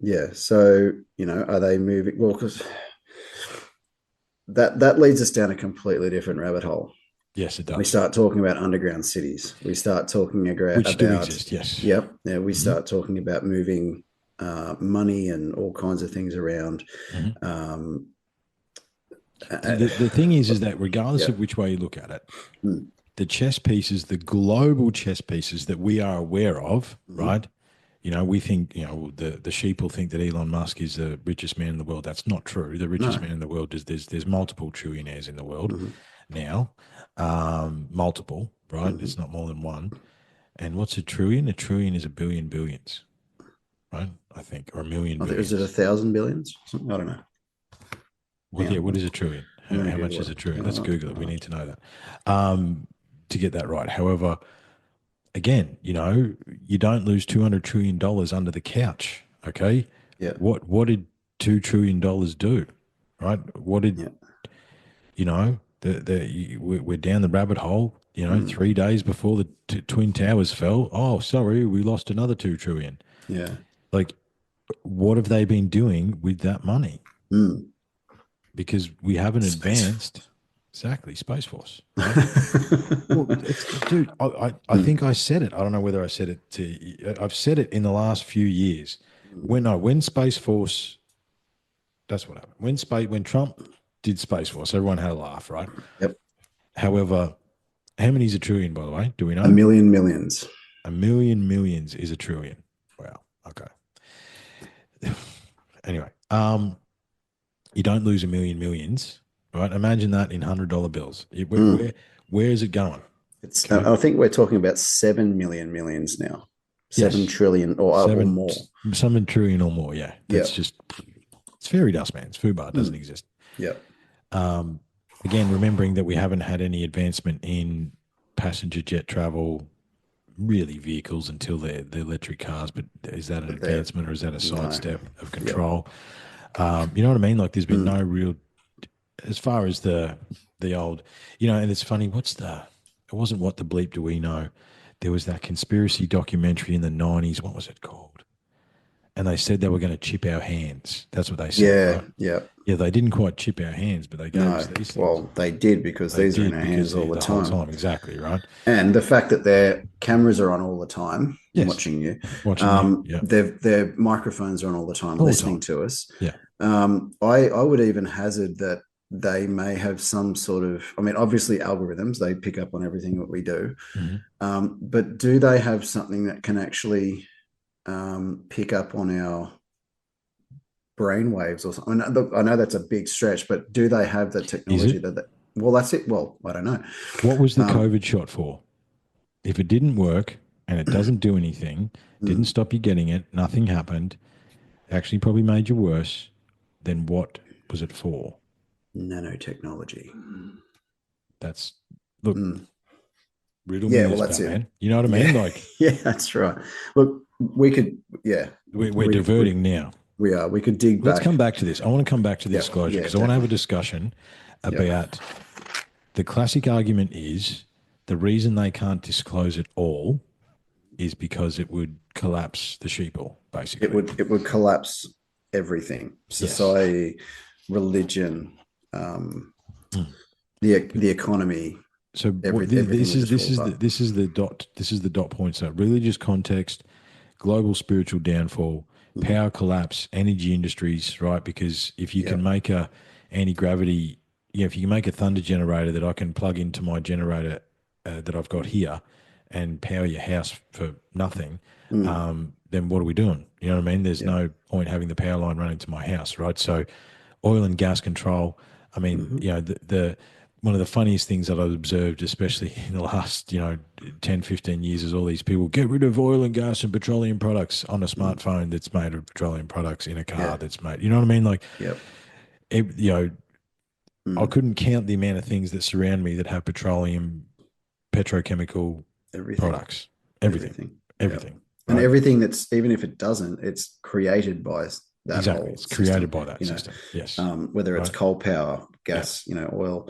yeah, so are they moving? Well, because that leads us down a completely different rabbit hole. Yes, it We does. start talking about underground cities. We start talking Which do about exist, yes. yep. Yeah, we Hmm. start talking about moving money and all kinds of things around. Hmm. Um, The thing is that regardless yeah, of which way you look at it, mm, the chess pieces, the global chess pieces that we are aware of, mm-hmm, right? We think, the sheep will think that Elon Musk is the richest man in the world. That's not true. The richest no, man in the world is there's multiple trillionaires in the world mm-hmm, now, multiple, right? mm-hmm. It's not more than one. And what's a trillion? A trillion is a billion billions, right? I think, or a million I think is it billions. 1,000 billions? I don't know. Well, Hang yeah, on, what is a trillion? I'm going How to much Google is it. a trillion? Let's Uh, Google it. We uh, need to know that to get that right. However, again, you don't lose $200 trillion under the couch. Okay. Yeah. What did $2 trillion do? Right. What did, Yeah. we're down the rabbit hole, Mm. 3 days before the Twin Towers fell. Oh, sorry, we lost another 2 trillion. Yeah. Like, what have they been doing with that money? Mm. Because we haven't Space. advanced. Exactly, Space Force, right? Well, it's dude. I Mm. think I said it. I don't know whether I said it to. I've said it in the last few years. Mm. When Space Force, that's what happened. When Trump did Space Force, everyone had a laugh, right? Yep. However, how many is a trillion, by the way? Do we A know? million millions. A million millions is a trillion. Wow. Okay. Anyway, you don't lose a million millions, right? Imagine that in $100 bills. Mm. Where is it going? It's. Okay. I think we're talking about 7 million millions now. Seven Yes. trillion or Seven, more. some trillion or more. Yeah. That's Yep. just, it's fairy dust, man. It's FUBAR. It doesn't Mm. exist. Yep. Um, Again, remembering that we haven't had any advancement in passenger jet travel, really vehicles until the electric cars. But is that an But they're advancement or is that a no. sidestep of Yep. control? You know what I mean? Like, there's been no Mm. real, as far as the old, and it's funny. It wasn't What the Bleep Do We Know? There was that conspiracy documentary in the 90s. What was it called? And they said they were going to chip our hands. That's what they said, Yeah. right? Yep. Yeah, they didn't quite chip our hands, but they gave us No. these things. Well, they did because They these are in did our because hands all the the whole time. time, exactly, right? And the fact that their cameras are on all the time, Yes, watching you, watching you. Yeah, their microphones are on all the time, all the listening time. to us. Yeah. I would even hazard that they may have some sort of, I mean, obviously algorithms, they pick up on everything that we do. Hmm. But do they have something that can actually pick up on our brain waves or something? I know that's a big stretch, but do they have the Is technology it? that, well, that's it. Well, I don't know. What was the Um, COVID shot for? If it didn't work and it doesn't do anything, didn't mm, stop you getting it, nothing happened, actually probably made you worse, then what was it for? nanotechnology. That's, look, Mm. riddle me Yeah, well, this, that's it. Batman. You know what I mean? Yeah, Like, yeah, that's right. Look, we could, yeah, we're diverting now. we are. We could dig Let's back. come back to this. I want to come back to the Yep, disclosure yeah, because I want to have a definitely. discussion Yep, about the classic argument is the reason they can't disclose it all is because it would collapse the sheeple, basically. it would collapse everything, Yes. society, religion, um, Mm. the economy, So what everything would just fall apart. this is the dot point. So religious context, global spiritual downfall, Mhm. power collapse, energy industries, right? Because if you can Yep, make a anti-gravity, if you can make a thunder generator that I can plug into my generator that I've got here and power your house for nothing, mm. then what are we doing? You know what I mean? There's Yep, no point having the power line running to my house, right? So oil and gas control. I mean, hmm the one of the funniest things that I've observed, especially in the last, 10, 15 years, is all these people get rid of oil and gas and petroleum products on a mm. smartphone that's made of petroleum products in a car Yeah, that's made, you know what I mean? Like, yep, it, you know, I mm. couldn't count the amount of things that surround me that have petroleum, petrochemical Everything, products, everything, everything, yep, everything, and right? everything that's even if it doesn't, it's created by that Exactly. whole It's created system. by that system. Yes. Whether it's Right. coal power, Yeah. gas, oil.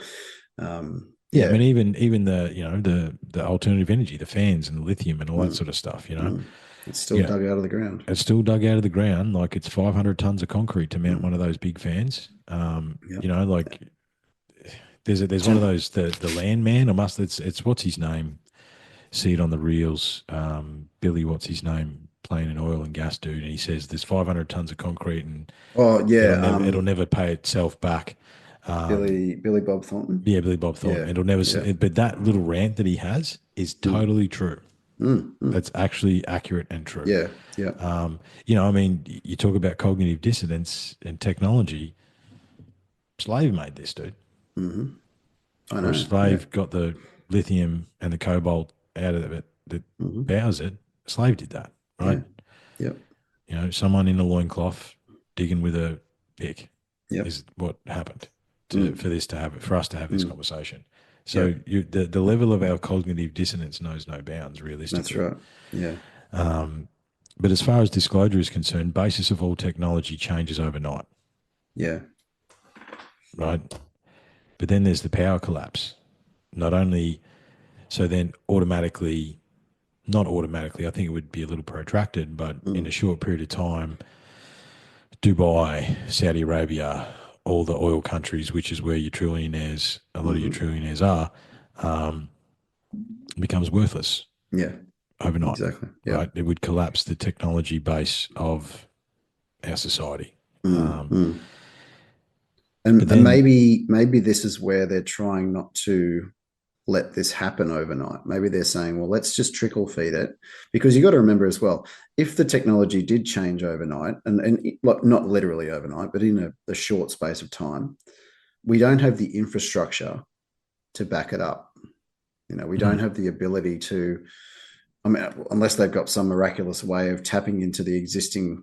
Yeah, I Yeah. mean, even the the alternative energy, the fans and the lithium and all that Mm, sort of stuff. mm. It's still Yeah, dug out of the ground. it's still dug out of the ground. Like, it's 500 tons of concrete to mount Mm, one of those big fans. yep. Like, there's one of Gen- those, the landman. I must. It's what's his name? See it on the reels. Billy, what's his name? Playing an oil and gas dude, and he says there's 500 tons of concrete and oh yeah. it'll never pay itself back. Um, Billy Bob Thornton. yeah, Billy Bob Thornton. Yeah. It'll never. Yeah. But that little rant that he has is Mm, totally true. mm. That's actually accurate and true. Yeah. Yeah. I mean, you talk about cognitive dissonance and technology. Slave made this, dude. hmm I Or a know. Yeah. slave got the lithium and the cobalt out of it that hmm powers it. A slave did that, right? Yeah. Yep. Someone in a loincloth digging with a pick Yep. is what happened Mm, for us to have this mm. conversation. So Yep. the level of our cognitive dissonance knows no bounds, That's realistically. right. Yeah. Um, but as far as disclosure is concerned, basis of all technology changes overnight, Yeah. right? But then there's the power collapse. Not only so, then automatically, not automatically, I think it would be a little protracted, but in a Mm. short period of time, Dubai, Saudi Arabia, all the oil countries, which is where your trillionaires, a lot of your Hmm. trillionaires are, um, becomes worthless Yeah. overnight, Exactly. right? Yep. It would collapse the technology base of our society. Mm. Um, Mm. but And then, maybe this is where they're trying not to let this happen overnight. Maybe they're saying, well, let's just trickle feed it, because you got to remember as well, if the technology did change overnight, and not literally overnight, but in a short space of time, we don't have the infrastructure to back it up. We don't mm, have the ability to. I mean, unless they've got some miraculous way of tapping into the existing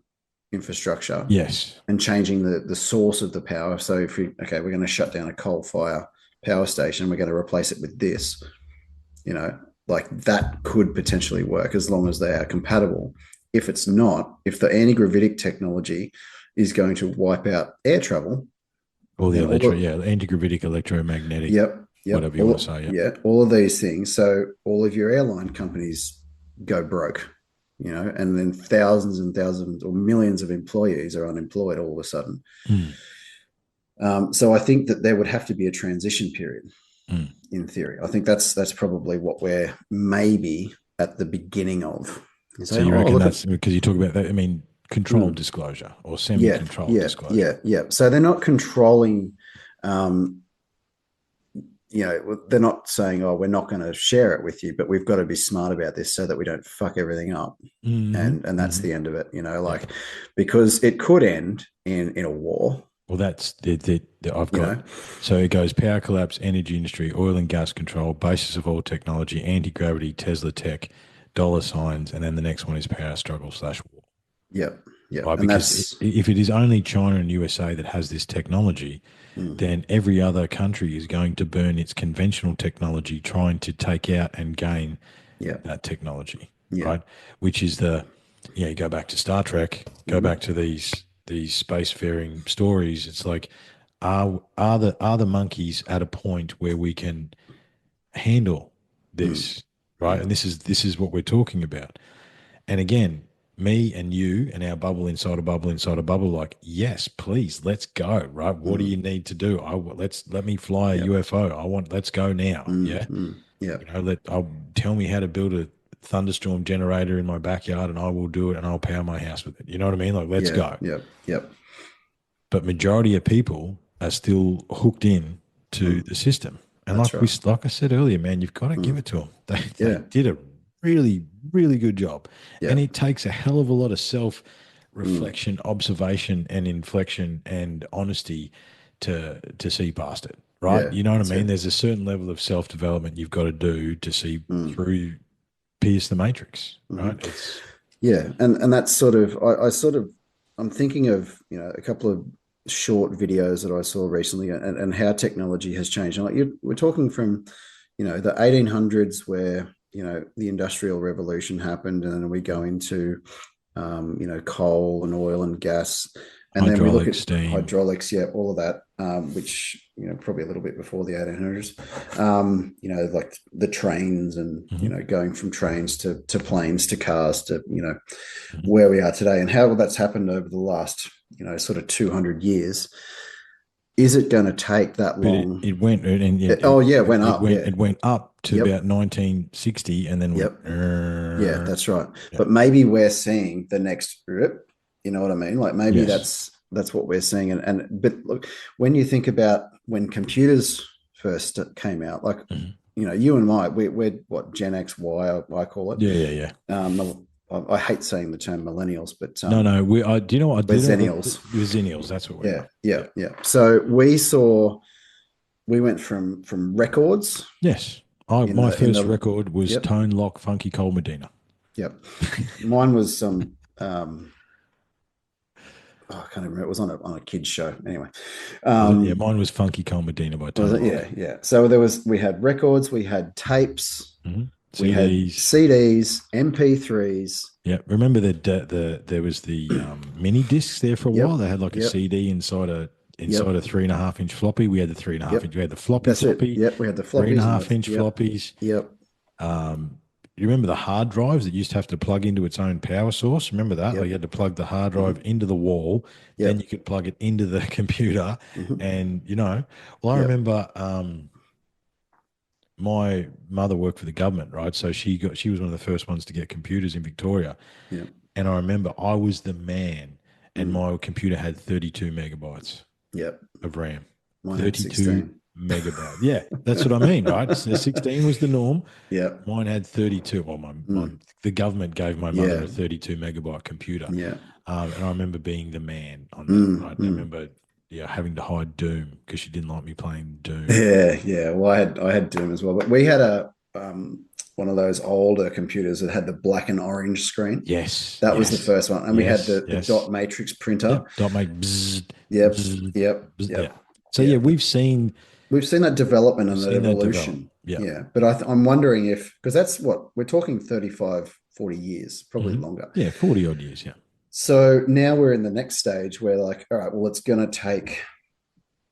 infrastructure yes, and changing the source of the power. So if we're going to shut down a coal fire power station, we're going to replace it with this, you know, like that could potentially work as long as they are compatible. If it's not, if the anti-gravitic technology is going to wipe out air travel, all the then all the antigravitic, electromagnetic, yep, whatever you want to say, all of these things. So all of your airline companies go broke, and then thousands and thousands or millions of employees are unemployed all of a sudden. mm, So I think that there would have to be a transition period mm. in theory. I think that's probably what we're maybe at the beginning of. You So say, you oh, reckon look at, that's because you talk about that? I mean, controlled mm, disclosure or yeah, semi-controlled yeah, disclosure. yeah, yeah. So they're not controlling, um, they're not saying, oh, we're not going to share it with you, but we've got to be smart about this so that we don't fuck everything up. Hmm. And that's Hmm. the end of it, Yeah. like, because it could end in a war, Well, that's I've you got. know. So it goes power collapse, energy industry, oil and gas control, basis of all technology, anti gravity, Tesla tech, dollar signs, and then the next one is power struggle slash war. Yep, yep. Right? And Because that's, if it is only China and USA that has this technology, mm, then every other country is going to burn its conventional technology trying to take out and gain yep, that technology, yep. right? Which is you go back to Star Trek, go back Mm-hmm. to these spacefaring stories. It's like, are the monkeys at a point where we can handle Mm, this, right? yeah, And this is what we're talking about. And again, me and you and our bubble inside a bubble, like, yes, please, let's go, right? What do you mm, need to do? Let me fly a yep, UFO. let's go now. Yeah. yep, I'll tell me how to build a thunderstorm generator in my backyard and I will do it and I'll power my house with it. You know what I mean? Like, let's yeah, go. yep, yep. But majority of people are still hooked in to Mm, the system. And that's right. like I said earlier, man, you've got to give Mm, it to them. They yeah, did a really, really good job. And yep. it takes a hell of a lot of self Mm, reflection, observation, and inflection and honesty to see past it. Right? yeah, You know what I that's mean? it. There's a certain level of self development you've got to do to see Mm, through pierce the matrix. hmm. Right? It's Yeah, and that's sort of, I sort of, I'm thinking of, a couple of short videos that I saw recently, and how technology has changed. And we're talking from, the 1800s, where the Industrial Revolution happened, and then we go into, coal and oil and gas. And then we look hydraulic at steam. hydraulics, yeah, all of that, which, probably a little bit before the 1800s, like the trains and, Hmm. going from trains to planes to cars to, Hmm. where we are today, and how that's happened over the last, sort of 200 years. Is it going to take that But long? it went and Oh, yeah, it went up. it Yeah. went up to Yep. about 1960 and then went Yep. Yeah, that's right. yeah. But maybe we're seeing the next rip. You know what I mean? Like, maybe Yes. that's what we're seeing. And but look, when you think about when computers first came out, like, Mhm. you and I, we're what, Gen X, Y, I call it. Yeah, yeah, yeah. I hate saying the term millennials, but No, we I do you know what I we're do know zennials. the Zennials, that's what we Yeah, are. yeah, Yeah. yeah. So we went from records Yes. in My in first the record was yep, Tone Lock Funky Cold Medina. yep. Mine was some I can't remember. It was on a kids show. Anyway, Was it? Yeah, um, mine was Funky Cold Medina by was Tone it? Loc. Yeah, yeah. So we had records, we had tapes, Mm-hmm. we had CDs. CDs, MP3s. Yeah, remember that there was the mini discs there for a while. Yep, They had like a yep, CD yep, inside a 3.5 inch floppy. We had the 3.5 inch. yep. We had the That's it. floppy, Yep, we had the three and a floppies and half the inch yep, floppies. yep, Um, you remember the hard drives that used to have to plug into its own power source? Remember that? Like yep, you had to plug the hard drive hmm into the wall, then you yep, could plug it into the computer, hmm and well, I yep, remember. My mother worked for the government, right? So she was one of the first ones to get computers in Victoria. yep, And I remember I was the man, and mm, my computer had 32 megabytes yep. of RAM. Mine had 32 16. megabytes. Yeah, that's what I mean, right? So 16 was the norm. Yep. Mine had 32. Well, Mm, the government gave my mother yeah, a 32 megabyte computer. yeah. And I remember being the man on that, Mm, right? And I mm. remember, yeah, having to hide Doom because she didn't like me playing Doom. Yeah, yeah. Well, I had Doom as well, but we had a one of those older computers that had the black and orange screen. Yes, That was the yes, first one, and we had yes, the yes. dot matrix printer. Yep. Dot make bzzz, Yep, bzzz, yep, bzzz. Yeah. yep, So yeah, yep. we've We've seen that development and that seen that develop. evolution. Yeah. Yeah, but I'm wondering if because that's what we're talking 35, 40 years, probably Hmm. longer. Yeah. 40 odd years. Yeah. So now we're in the next stage where like, all right, well, it's going to take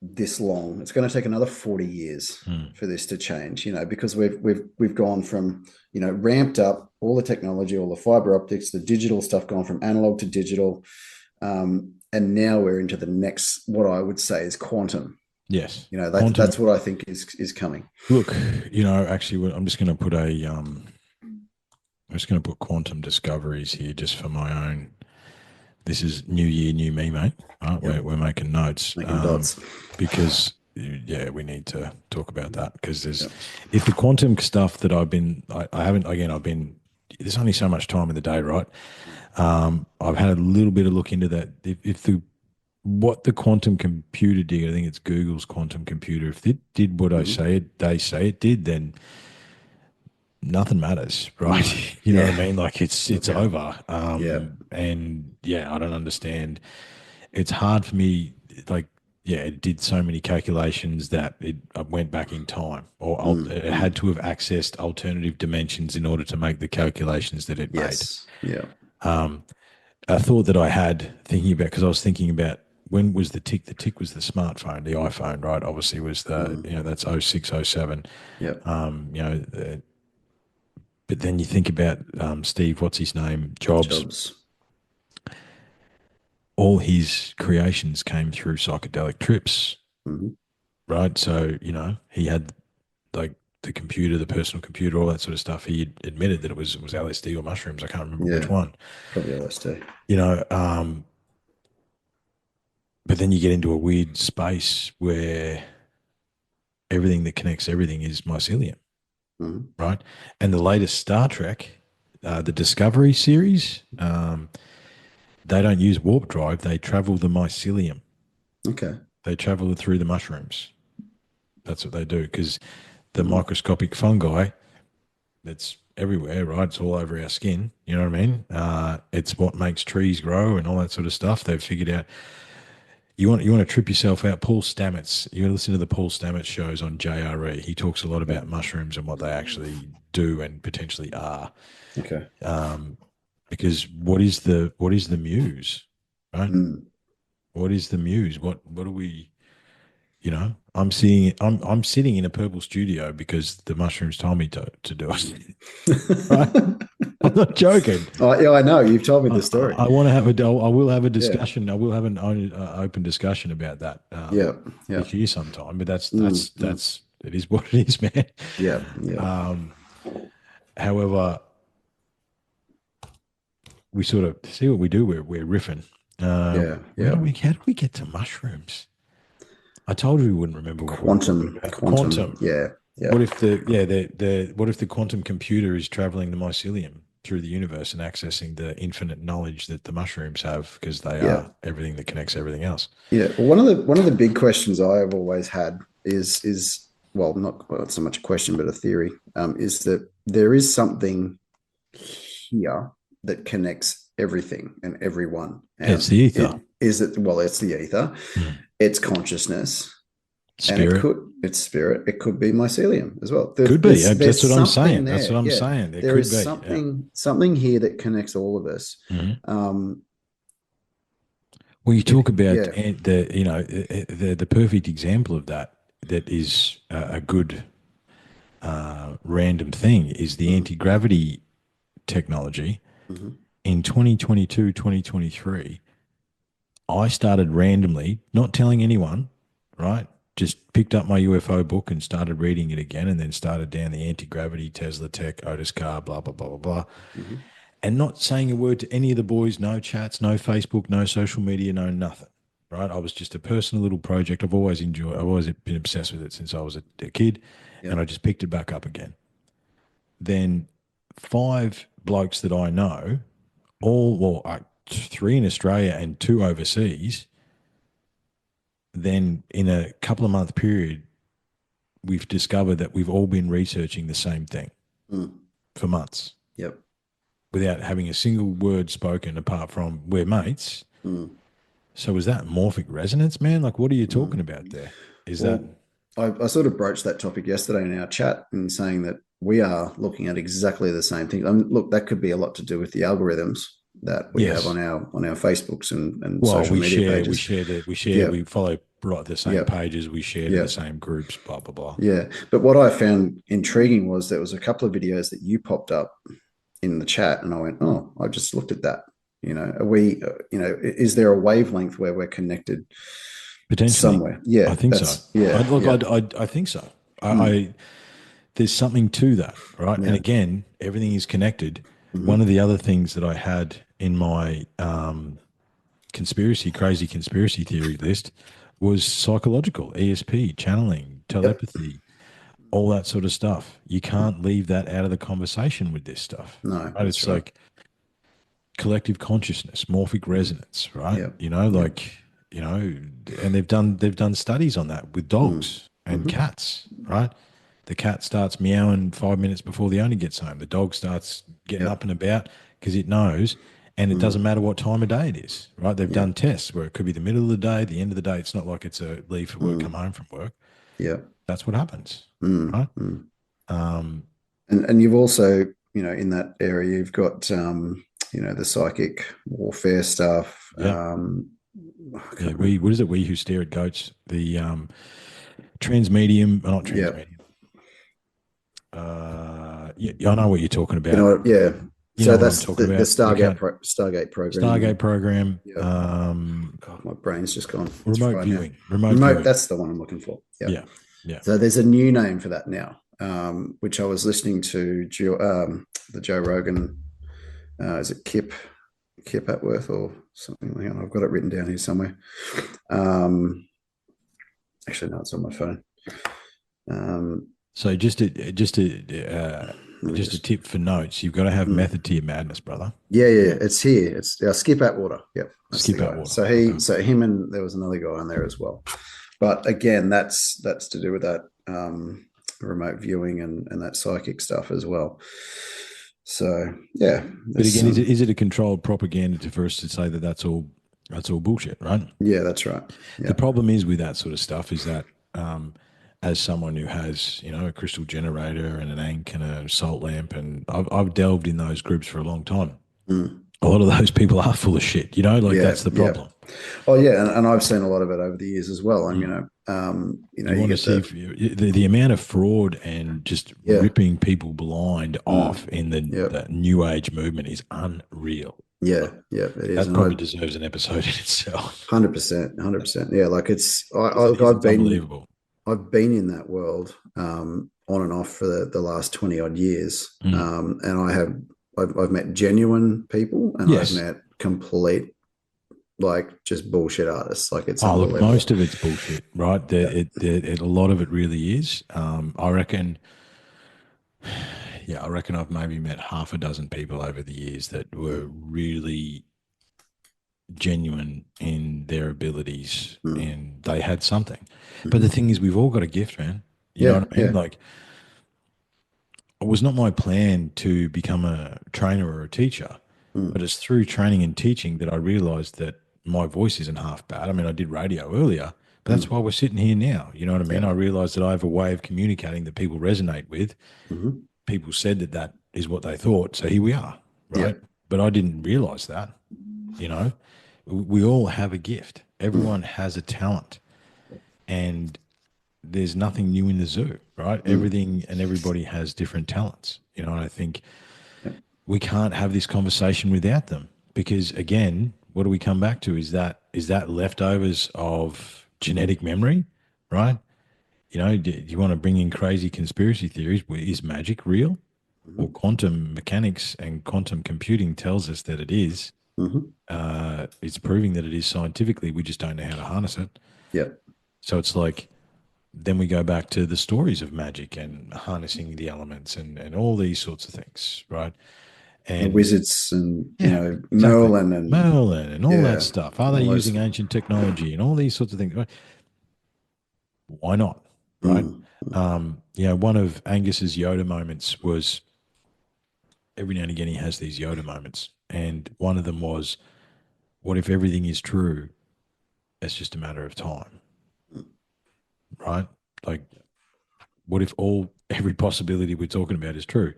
this long. It's going to take another 40 years Mm. for this to change, because we've gone from, ramped up all the technology, all the fiber optics, the digital stuff gone from analog to digital. And now we're into the next, what I would say is quantum. Yes. That's Quantum. what I think is coming. Look, actually, I'm just going to put I'm just going to put quantum discoveries here just for my own. This is new year, new me, mate. Right? Yep. We're making notes Making dots. because yeah, we need to talk about that because Yep. if the quantum stuff that I haven't again, there's only so much time in the day, right? I've had a little bit of look into that. If the what the quantum computer did, I think it's Google's quantum computer. If it did what Mm-hmm. they say it did, then nothing matters, No. right? You know what I Yeah. mean? Like it's Yeah. over. Yeah. And yeah, I don't understand. It's hard for me. Like, yeah, it did so many calculations that it went back in time, or it Mm. had to have accessed alternative dimensions in order to make the calculations that it made. Yes. Yeah. A thought that I had thinking about because I was thinking about when was the tick? The tick was the smartphone, the iPhone, right? Obviously, was Mm. that's 06, oh 07. Yep. But then you think about Steve, what's his name, Jobs. Jobs. All his creations came through psychedelic trips, Mm-hmm. right? So he had like the computer, the personal computer, all that sort of stuff. He admitted that it was LSD or mushrooms. I can't remember which Yeah. one. Probably LSD. You know, but then you get into a weird space where everything that connects everything is mycelium, Mm-hmm. right? And the latest Star Trek, the Discovery series, they don't use warp drive. They travel the mycelium. Okay. They travel it through the mushrooms. That's what they do because the Mm-hmm. microscopic fungi that's everywhere, right? It's all over our skin. You know what I mean? It's what makes trees grow and all that sort of stuff. They've figured out. You want to trip yourself out. Paul Stamets. You listen to the Paul Stamets shows on JRE. He talks a lot about mushrooms and what they actually do and potentially are. Okay. Because what is the muse, right? Mm. What is the muse? What are we? I'm sitting in a purple studio because the mushrooms told me to do it. Right? I'm not joking. Oh, yeah, I know. You've told me the story. I want to have I will have a Yeah. discussion. I will have an open discussion about that Yeah. Yeah. this year sometime. But that's Mm. that's Mm. that's it is what it is, man. Yeah. Yeah. Um, however, we sort of see what we do. We're riffing. Yeah. Where do Yeah. we how do we get to mushrooms? I told you we wouldn't remember what we were talking Quantum. about. Quantum. Quantum. Yeah. Yeah. What if the what if the quantum computer is traveling the mycelium through the universe and accessing the infinite knowledge that the mushrooms have because they Yeah. are everything that connects everything else? Yeah. Well, one of the big questions I have always had is well, not so much a question, but a theory, is that there is something here that connects everything and everyone. It's And the it ether. is it well, it's the ether, Mm. it's consciousness, and Spirit. it's spirit. It could be mycelium as well. Could be. There's That's what I'm something saying. That's there. what I'm Yeah, saying. It there could is be. Yeah. something here that connects all of us. Mhm. Um, Well, you talk about yeah. the perfect example of that. That is a good random thing is the Mm, anti gravity technology mhm. in 2022, 2023. I started randomly, not telling anyone, right? Just picked up my UFO book and started reading it again, and then started down the anti gravity, Tesla tech, Otis car, blah blah blah blah blah, Mhm. and not saying a word to any of the boys. No chats, no Facebook, no social media, no nothing. Right? I was just a personal little project. I've always enjoyed. I've always been obsessed with it since I was a kid, Yeah. and I just picked it back up again. Then five blokes that I know, all well, three in Australia and two overseas. Then in a couple of month period, we've discovered that we've all been researching the same thing Mm. for months Yep. without having a single word spoken apart from we're mates. Mm. So is that morphic resonance, man? Like, what are you talking Mm. about there? Is that, Well, I sort of broached that topic yesterday in our chat and saying that we are looking at exactly the same thing. I mean, look, that could be a lot to do with the algorithms that we have yes. on our Facebooks and Well, social media pages. we Yep. follow right the same Yep. pages, we share to the Yep. same groups, blah, blah, blah. Yeah. But what I found intriguing was there was a couple of videos that you popped up in the chat, and I went, "Oh, I just looked at that. Are we? Is there a wavelength where we're connected Potentially. somewhere?" Yeah. I think so. That's yeah. Yeah. I think so. Mm, There's something to that, right? And yeah. again, everything is connected. One of Mm-hmm. the other things that I had in my crazy conspiracy theory list was psychological, ESP, channeling, Yep. telepathy, all that sort of stuff. You can't leave that out of the conversation with this stuff, No, right? that's It's right. like collective consciousness, morphic Mm, resonance, right? yep. Yep. Like, and they've done studies on that with Mm, dogs and mm-hmm. cats, right? The cat starts meowing 5 minutes before the owner gets home. The dog starts getting Yep. up and about because it knows, and it doesn't Mm, matter what time of day it is, right? They've done yep. tests where it could be the middle of the day, the end of the day. It's not like it's a leave for work, come Mm, home from work. yep. That's what happens, Mm, right? mm. Um, And you've also, in that area, you've got the psychic warfare stuff. yeah, I yeah. can't remember. What is it? We who stare at goats. The transmedium, not Yeah. transmedium. Yeah, I know what you're talking about. Yeah. You So know what I'm that's talking the about. I Stargate can't. Stargate program. Stargate program, Yeah. God, my brain's just gone. It's remote fried now. viewing, remote Remote. viewing. That's the one I'm looking for. Yeah. Yeah, yeah, So there's a new name for that now, which I was listening to the Joe Rogan. Is it Kip Atworth or something? Hang on, I've got it written down here somewhere. Um, actually, no, it's on my phone. Um, So let me just a just. tip for notes. You've got to have Hmm. method to your madness, brother. Yeah. It's here. It's Skip Atwater. Yep, that's the Skip out guy. water. So Okay. him, and there was another guy on there as well. But again, that's to do with that remote viewing and that psychic stuff as well. So yeah, But there's again, some. is it a controlled propaganda for us to say that that's all bullshit, right? Yeah, that's right. The Yeah. problem is with that sort of stuff is that as someone who has a crystal generator and an ankh and a salt lamp, and I've delved in those groups for a long time. Mm. A lot of those people are full of shit. Like Yeah. that's the Yeah. problem. Oh yeah, and I've seen a lot of it over the years as well. And Mm. You you want to get see the if the amount of fraud and just yeah. ripping people blind off Mm. in Yep. the new age movement is unreal. Yeah. Yeah. It is, That and I probably deserves an episode in itself. 100%, 100%. Yeah, like Because it is, I've it's unbelievable. been in that world on and off for the last 20 odd years, Mm. and I've met genuine people, and I've Yes. met complete like just bullshit artists. Like it's Oh, look, unbelievable. most of it's bullshit, right? Yeah. A lot of it really is. I reckon, yeah, I reckon I've maybe met half a dozen people over the years that were Mm, really genuine in their abilities mm, and they had something. But the mhm. thing is, we've all got a gift, man. You know Yeah. what I mean? Yeah. Like, it was not my plan to become a trainer or a teacher. But mm, it's through training and teaching that I realized that my voice isn't half bad. I mean, I did radio earlier, but that's mm. why we're sitting here now. You know what I mean? Yeah. I realized that I have a way of communicating that people resonate with. Hmm. People said that that is what they thought. So here we are, Yeah. right? But I didn't realize that, you know? We all have a gift, everyone Mm, has a talent, and there's nothing new in the zoo, right? mm. Everything and everybody has different talents, you know? And I think Yeah. we can't have this conversation without them because, again, what do we come back to? Is that leftovers of genetic memory, right? You know, do you want to bring in crazy conspiracy theories? Is magic real? Well, Hmm. quantum mechanics and quantum computing tells us that it is. Hmm. It's proving that it is scientifically. We just don't know how to harness it. Yeah. So it's like then we go back to the stories of magic and harnessing the elements and all these sorts of things, right? The And wizards and, yeah, exactly. Merlin and Merlin and all that yeah, stuff. Are they all those. using ancient technology and all these sorts of things? Why not? Right? Mm, One of Angus's Yoda moments was every now and again he has these Yoda moments. And one of them was, what if everything is true? It's just a matter of time, right? Like, what if every possibility we're talking about is true?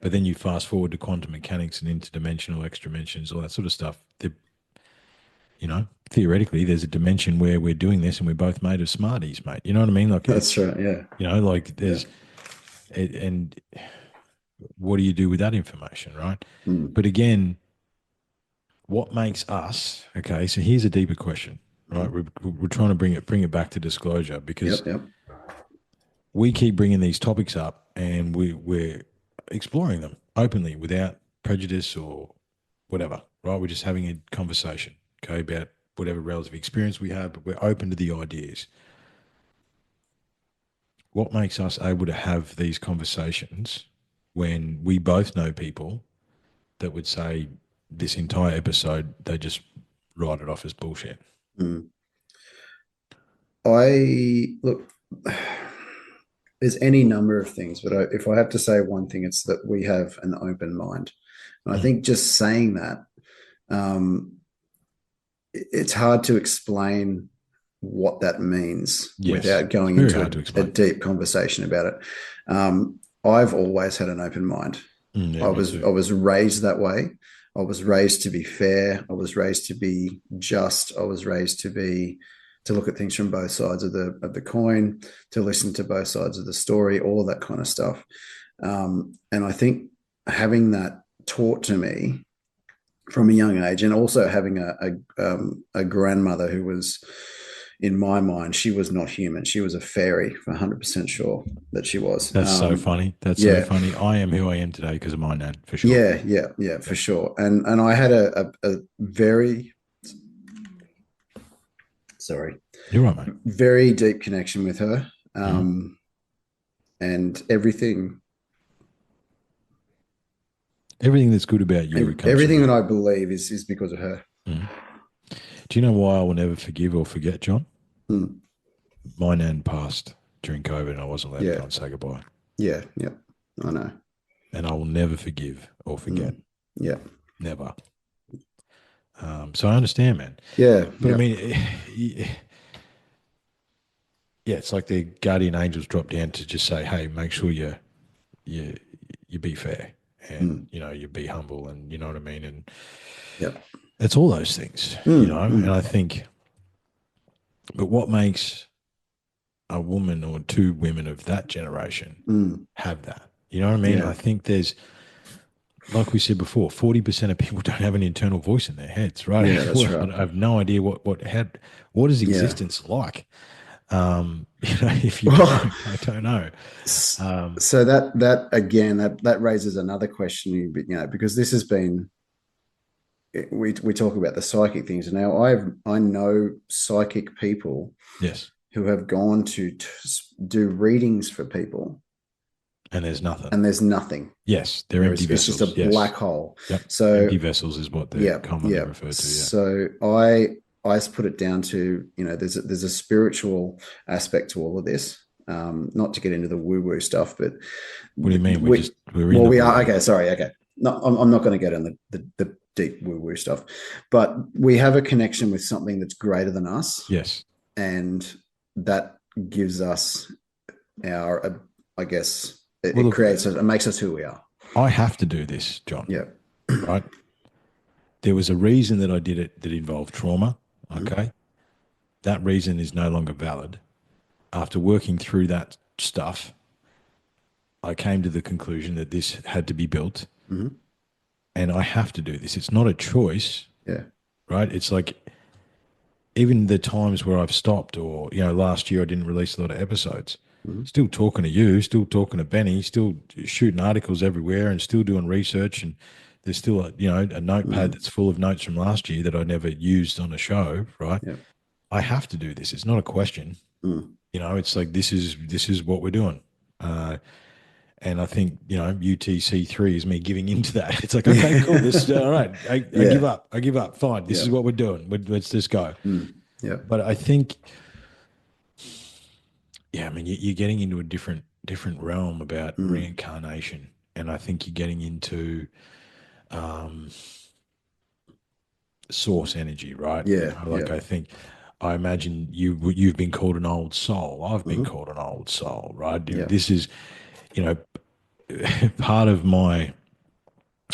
But then you fast forward to quantum mechanics and interdimensional, extra dimensions, all that sort of stuff. Theoretically, there's a dimension where we're doing this and we're both made of smarties, mate. You know what I mean? Like that's it's, right. Yeah. like Yeah. and what do you do with that information, right? Mm, But again, what makes us, okay, so here's a deeper question, right? mm. We're trying to bring it back to disclosure because Yep. Yep. we keep bringing these topics up and we're exploring them openly without prejudice or whatever, right? We're just having a conversation, okay, about whatever relative experience we have, but we're open to the ideas. What makes us able to have these conversations when we both know people that would say this entire episode, they just write it off as bullshit? Mm. I look, there's any number of things, but if I have to say one thing, it's that we have an open mind. And I Mm. think just saying that, um, it's hard to explain what that means Yes, without it's going very into hard to a explain. deep conversation about it. I've always had an open mind. Yeah, I me was too. I was raised that way. I was raised to be fair. I was raised to be just. I was raised to look at things from both sides of the coin, to listen to both sides of the story, all of that kind of stuff. And I think having that taught to me from a young age, and also having a grandmother who was, in my mind, she was not human. She was a fairy, for 100% sure that she was. That's so funny. That's so Yeah, funny. I am who I am today because of my nan, for sure. yeah, Yeah, for sure. And I had a very, sorry, you're right, mate. very deep connection with her. Mm. And Everything that's good about you comes from everything that her. I believe is because of her. Mm. Do you know why I will never forgive or forget, John? Mm, My nan passed during COVID and I wasn't allowed to yeah, go and say goodbye. yeah, I know. And I will never forgive or forget. Mm, yeah, Never. So I understand, man. yeah, But I yeah. mean, yeah, it's like the guardian angels drop down to just say, "Hey, make sure you you be fair and Mm, you be humble and you know what I mean." And yeah. it's all those things, Mm, And mm, I think, but what makes a woman or two women of that generation mm, have that? You know what I mean? yeah, I think there's, like we said before, 40% of people don't have an internal voice in their heads, right? yeah. That's Well, right. I have no idea what is Yeah. existence like. If you Well, don't, I don't know. Um, so that again, that raises another question, because this has been, we talk about the psychic things, and now I know psychic people yes, who have gone to do readings for people, and there's nothing. and there's nothing. Yes, they're empty It's just a vessels. black Yes, hole. yep, So empty vessels is what they're yeah, commonly yeah. referred to. Yeah. So I put it down to, there's a spiritual aspect to all of this. Not to get into the woo woo stuff, but What do you mean? we We're in well the we woo are woo. okay. Sorry, okay. No, I'm not going to get in the deep woo woo stuff, but we have a connection with something that's greater than us, Yes. and that gives us our, I guess, Well, it look, creates us, it makes us who we are. I have to do this, John, Yeah. right? There was a reason that I did it that involved trauma. Mhm. Okay. That reason is no longer valid. After working through that stuff, I came to the conclusion that this had to be built Mhm. and I have to do this. It's not a choice, Yeah. right? It's like even the times where I've stopped, or, last year I didn't release a lot of episodes, Mhm. still talking to you, still talking to Benny, still shooting articles everywhere and still doing research. And there's still a notepad Mhm. that's full of notes from last year that I never used on a show, right? Yeah. I have to do this. It's not a question. Mm. It's like this is what we're doing. And I think, UTC3 is me giving into that. It's like, okay, cool. This all right. I give Yeah. up. I give up. Fine. This Yeah. is what we're doing. Let's just go. Mm. Yeah. But I think, yeah, I mean, you're getting into a different realm about Mm. reincarnation, and I think you're getting into um, source energy, right? Yeah. Like Yeah. I think, I imagine you've been called an old soul. I've been Mhm. called an old soul, right? Yeah. This is, you know, part of my.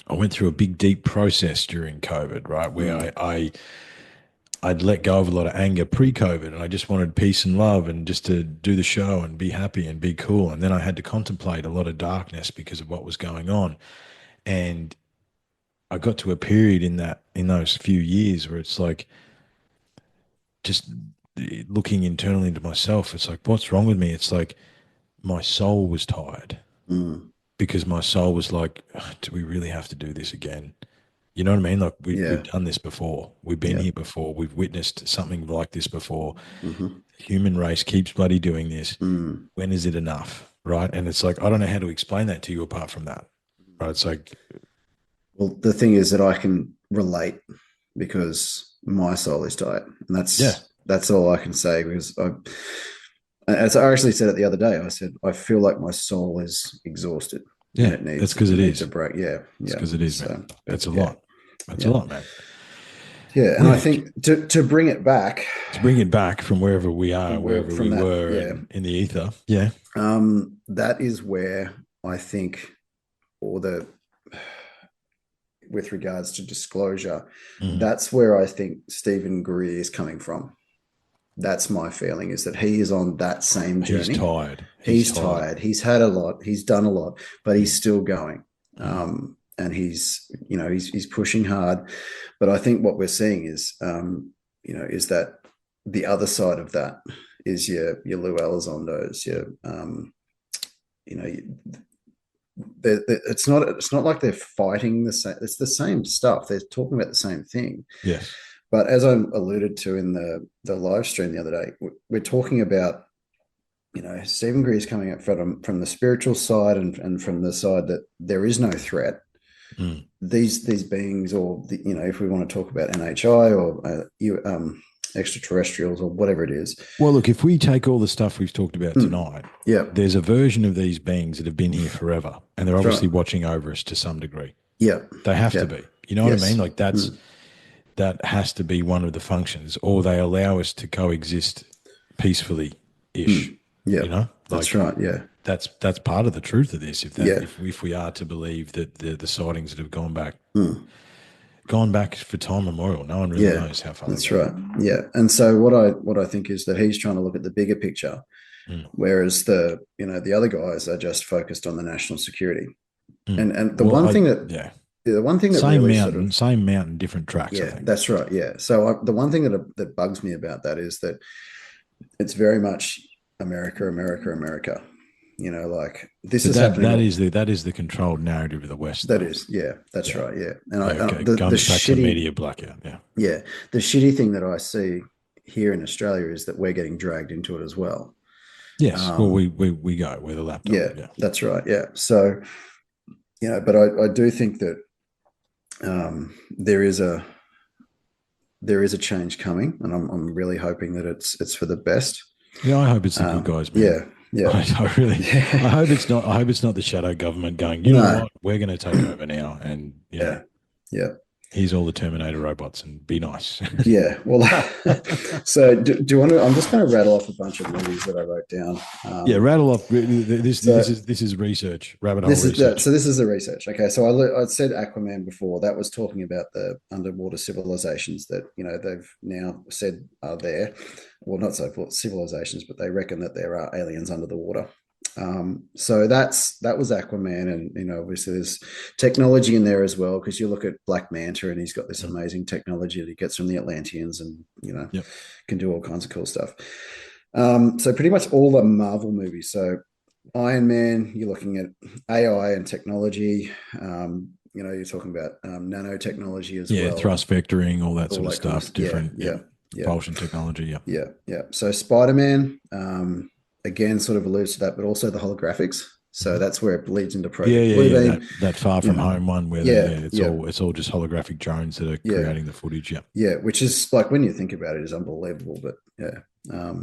I went through a big, deep process during COVID, right, where Mm. I'd let go of a lot of anger pre-COVID, and I just wanted peace and love, and just to do the show and be happy and be cool. And then I had to contemplate a lot of darkness because of what was going on. And I got to a period in those few years where it's like just looking internally into myself. It's like, what's wrong with me? It's like my soul was tired Mm. because my soul was like, do we really have to do this again? You know what I mean? Like we've Yeah. done this before. We've been Yeah. here before. We've witnessed something like this before. Mhm. The human race keeps bloody doing this. Mm. When is it enough? Right. And it's like, I don't know how to explain that to you apart from that. Right. It's like, Well, the thing is that I can relate because my soul is tight, and yeah, that's all I can say. Because as I actually said it the other day, I said I feel like my soul is exhausted and yeah, that's because it it needs a is. break. Yeah, It's yeah. because it is, man. So, but That's a yeah, lot. That's a yeah, lot, man. yeah. And I Yeah. think to bring it back To bring it back from wherever we are, wherever from we that, were yeah, in the ether. Yeah. that is where I think all the with regards to disclosure, Hmm. that's where I think Stephen Greer is coming from. That's my feeling, is that he is on that same He's journey. tired. He's He's tired. tired. He's had a lot. He's done a lot, but he's Mm, still going. mm. And he's pushing hard. But I think what we're seeing is, is that the other side of that is your Lou Elizondos, you know, it's not like they're fighting the same. It's the same stuff. They're talking about the same thing. Yes. But as I alluded to in the live stream the other day, we're talking about, Stephen Greer is coming up from the spiritual side, and from the side that there is no threat. Mm. These beings, or if we want to talk about NHI, or extraterrestrials, or whatever it is. Well, look, if we take all the stuff we've talked about Mm, tonight, yeah, there's a version of these beings that have been here forever, and they're that's right. obviously watching over us to some degree. Yeah, They have to yeah, be. You know what I mean? yes, Like that has to be one of the functions, or they allow us to coexist peacefully ish. yeah, You know? that's Like right. Yeah, that's part of the truth of this. If that yeah. if we are to believe that the sightings that have Mm. gone back for time memorial, no one really Yeah, knows how far they that's go back. right. Yeah. And so what I think is that he's trying to look at the bigger picture, Mm, whereas the other guys are just focused on the national security. mm. And Well, yeah. the one thing that Same really sort mountain, of, same mountain, different tracks, I yeah, think. that's right. Yeah. So the one thing that bugs me about that is that it's very much America, America, America. Like this But is that happening. that is the controlled narrative of the West, That though. is, yeah, that's Yeah. right. Yeah. And Yeah. I It the comes back to shitty, media blackout. Yeah. yeah, the shitty thing that I see here in Australia is that we're getting dragged into it as well. Yes. Well, Um, we go. We're the lapdog. yeah, Yeah. that's right. Yeah. So, but I do think that there is a change coming, and I'm really hoping that it's for the best. Yeah. I hope it's the good guys, man. Yeah, yeah, I really, I yeah. hope it's not. I hope it's not the shadow government going. You know No, what? We're going to take over now, and yeah, yeah. Here's all the Terminator robots and be nice. Yeah. Well, so do you want to? I'm just going to rattle off a bunch of movies that I wrote down. Yeah, rattle off. This So this is research, rabbit hole so research. this is the research. Okay, so I said Aquaman before. That was talking about the underwater civilizations that they've now said are there. Well, not so civilizations, but they reckon that there are aliens under the water. So that was Aquaman, and obviously there's technology in there as well, because you look at Black Manta and he's got this Mm. amazing technology that he gets from the Atlanteans, and Yep. can do all kinds of cool stuff. So pretty much all the Marvel movies. So Iron Man, you're looking at AI and technology. You're talking about nanotechnology as Yeah, well, thrust vectoring, all that all sort of that kind of stuff. Different, yeah, yeah, propulsion technology. Yeah, yeah, yeah. So Spider Man, again, sort of alludes to that, but also the holographics. So hmm that's where it bleeds into yeah, Project yeah, yeah. Bluebeam. That far You from know, home one where yeah, yeah, it's all just holographic drones that are yeah, creating the footage. Yeah, yeah. Which is like, when you think about it, is unbelievable. But yeah,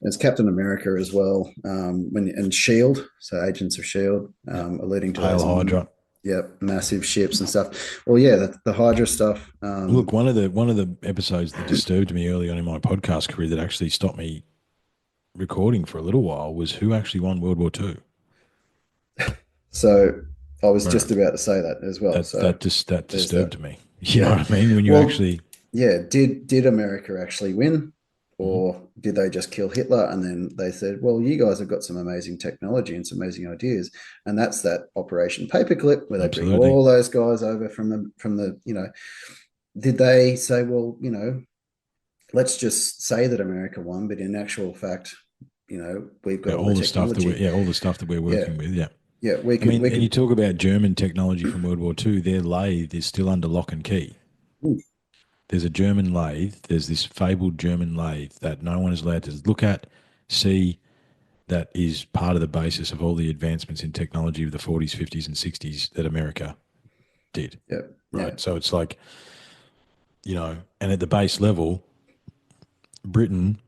it's Captain America as well. And Shield, so Agents of Shield, yeah. alluding to Hail those, Hydra. yeah, massive ships and stuff. Well, yeah, the Hydra stuff. Look, one of the episodes that disturbed me early on in my podcast career that actually stopped me recording for a little while was who actually won World War Two. So I was Right. just about to say that as well. So That there's that. disturbed me. You know Yeah. what I mean? When you Well, actually, yeah. Did America actually win, Mhm. or did they just kill Hitler? And then they said, "Well, you guys have got some amazing technology and some amazing ideas," and that's that Operation Paperclip, where they bring Absolutely, all those guys over from the. Did they say, well, let's just say that America won, but in actual fact, we've got yeah, all the all the stuff that we technology. yeah all the stuff that we're Yeah, working with. Yeah, yeah. We I could, mean, we and you could. talk about German technology from World War Two. Their lathe is still under lock and key. There's a German lathe. There's this fabled German lathe that no one is allowed to look at, see. That is part of the basis of all the advancements in technology of the 40s, 50s, and 60s that America did. Yeah, yeah. Right. So it's like, and at the base level, Britain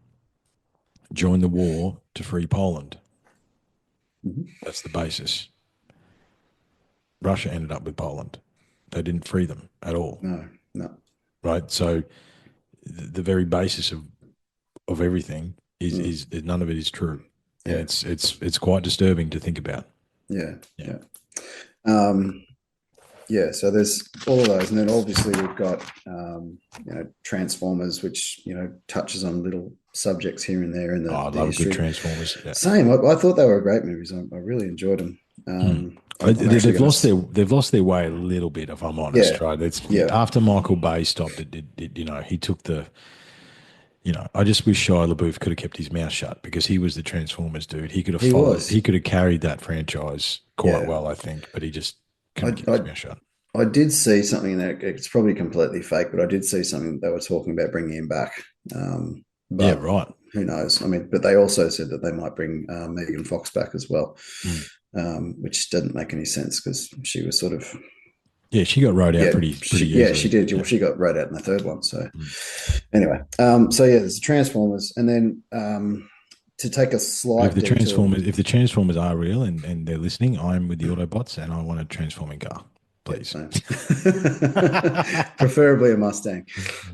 joined the war to free Poland. Mhm. That's the basis. Russia ended up with Poland. They didn't free them at all. No, no. Right. So the very basis of everything Mm. is none of it is true. And Yeah, it's quite disturbing to think about. yeah, Yeah. yeah. Um, yeah, so there's all of those, and then obviously we've got Transformers, which touches on little subjects here and there in Oh, I the love a good history. Transformers. Yeah. Same, I thought they were great movies. I really enjoyed them. Mm. I'm actually They've going lost to, they've lost their way a little bit, if I'm honest. yeah, Right? It's yeah. after Michael Bay stopped it. He took the. I just wish Shia LaBeouf could have kept his mouth shut because he was the Transformers dude. He could have He followed. He was, could have carried that franchise quite yeah. well, I think, but he just I, couldn't keep his I mouth shut. I did see something that it's probably completely fake, but I did see something they were talking about bringing him back. Yeah, But right. who knows? I mean, but they also said that they might bring Megan Fox back as well, Mm. which doesn't make any sense because she was sort of, Yeah, she got rode out yeah, pretty she easily. did. Yeah. Well, she got right out in the third one. So Mm. anyway, so yeah, there's the Transformers, and then to take a But slight detour. If the Transformers are real and they're listening, I'm with the Autobots and I want a transforming car, Yeah, please. same. Preferably a Mustang.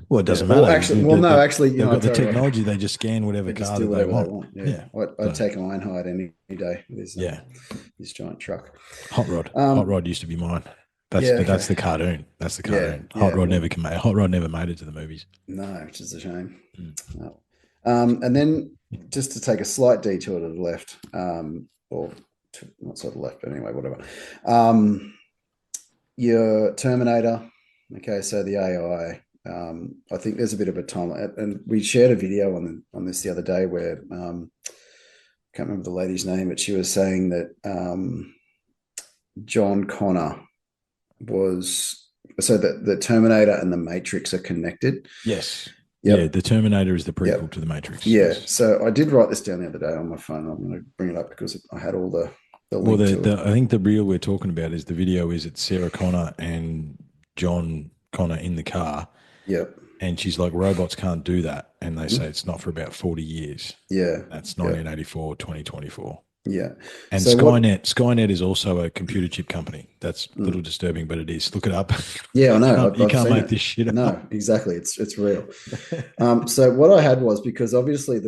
Well, it Yeah. doesn't Well, matter. actually, well, no, actually, They've I'll got the tell you what. technology. They just scan whatever They just car do that they whatever they want. want. Yeah, Yeah. I'd So take Ironhide any day with yeah, his giant truck. Hot Rod. Hot Um, Rod used to be mine. yeah, That's okay, the cartoon. That's the yeah, cartoon. yeah. Well, Hot Rod never made it to the movies. no, which is a shame. Mm. No. And then just to take a slight detour to the left, or not so to the left, but anyway, whatever. Um, your Terminator. Okay, so the AI. I think there's a bit of a time, and we shared a video on this the other day where can't remember the lady's name, but she was saying that John Connor was so that the Terminator and the Matrix are connected. Yes. Yeah, Yep. the Terminator is the prequel Yep. to the Matrix. Yeah. Yes. So I did write this down the other day on my phone. I'm going to bring it up because I had all the Well, link to it. I think the reel we're talking about is the video is it's Sarah Connor and John Connor in the car, Yep. and she's like, robots can't do that, and they say Mhm. it's not for about 40 years. Yeah. That's Yeah. 1984, 2024. Yeah. And So what? Skynet is also a computer chip company. That's a little Mm, disturbing, but it is. Look it up. yeah, I you know. can't I've, you I've can't seen make it. this shit No, up. exactly. It's real. So what I had was because obviously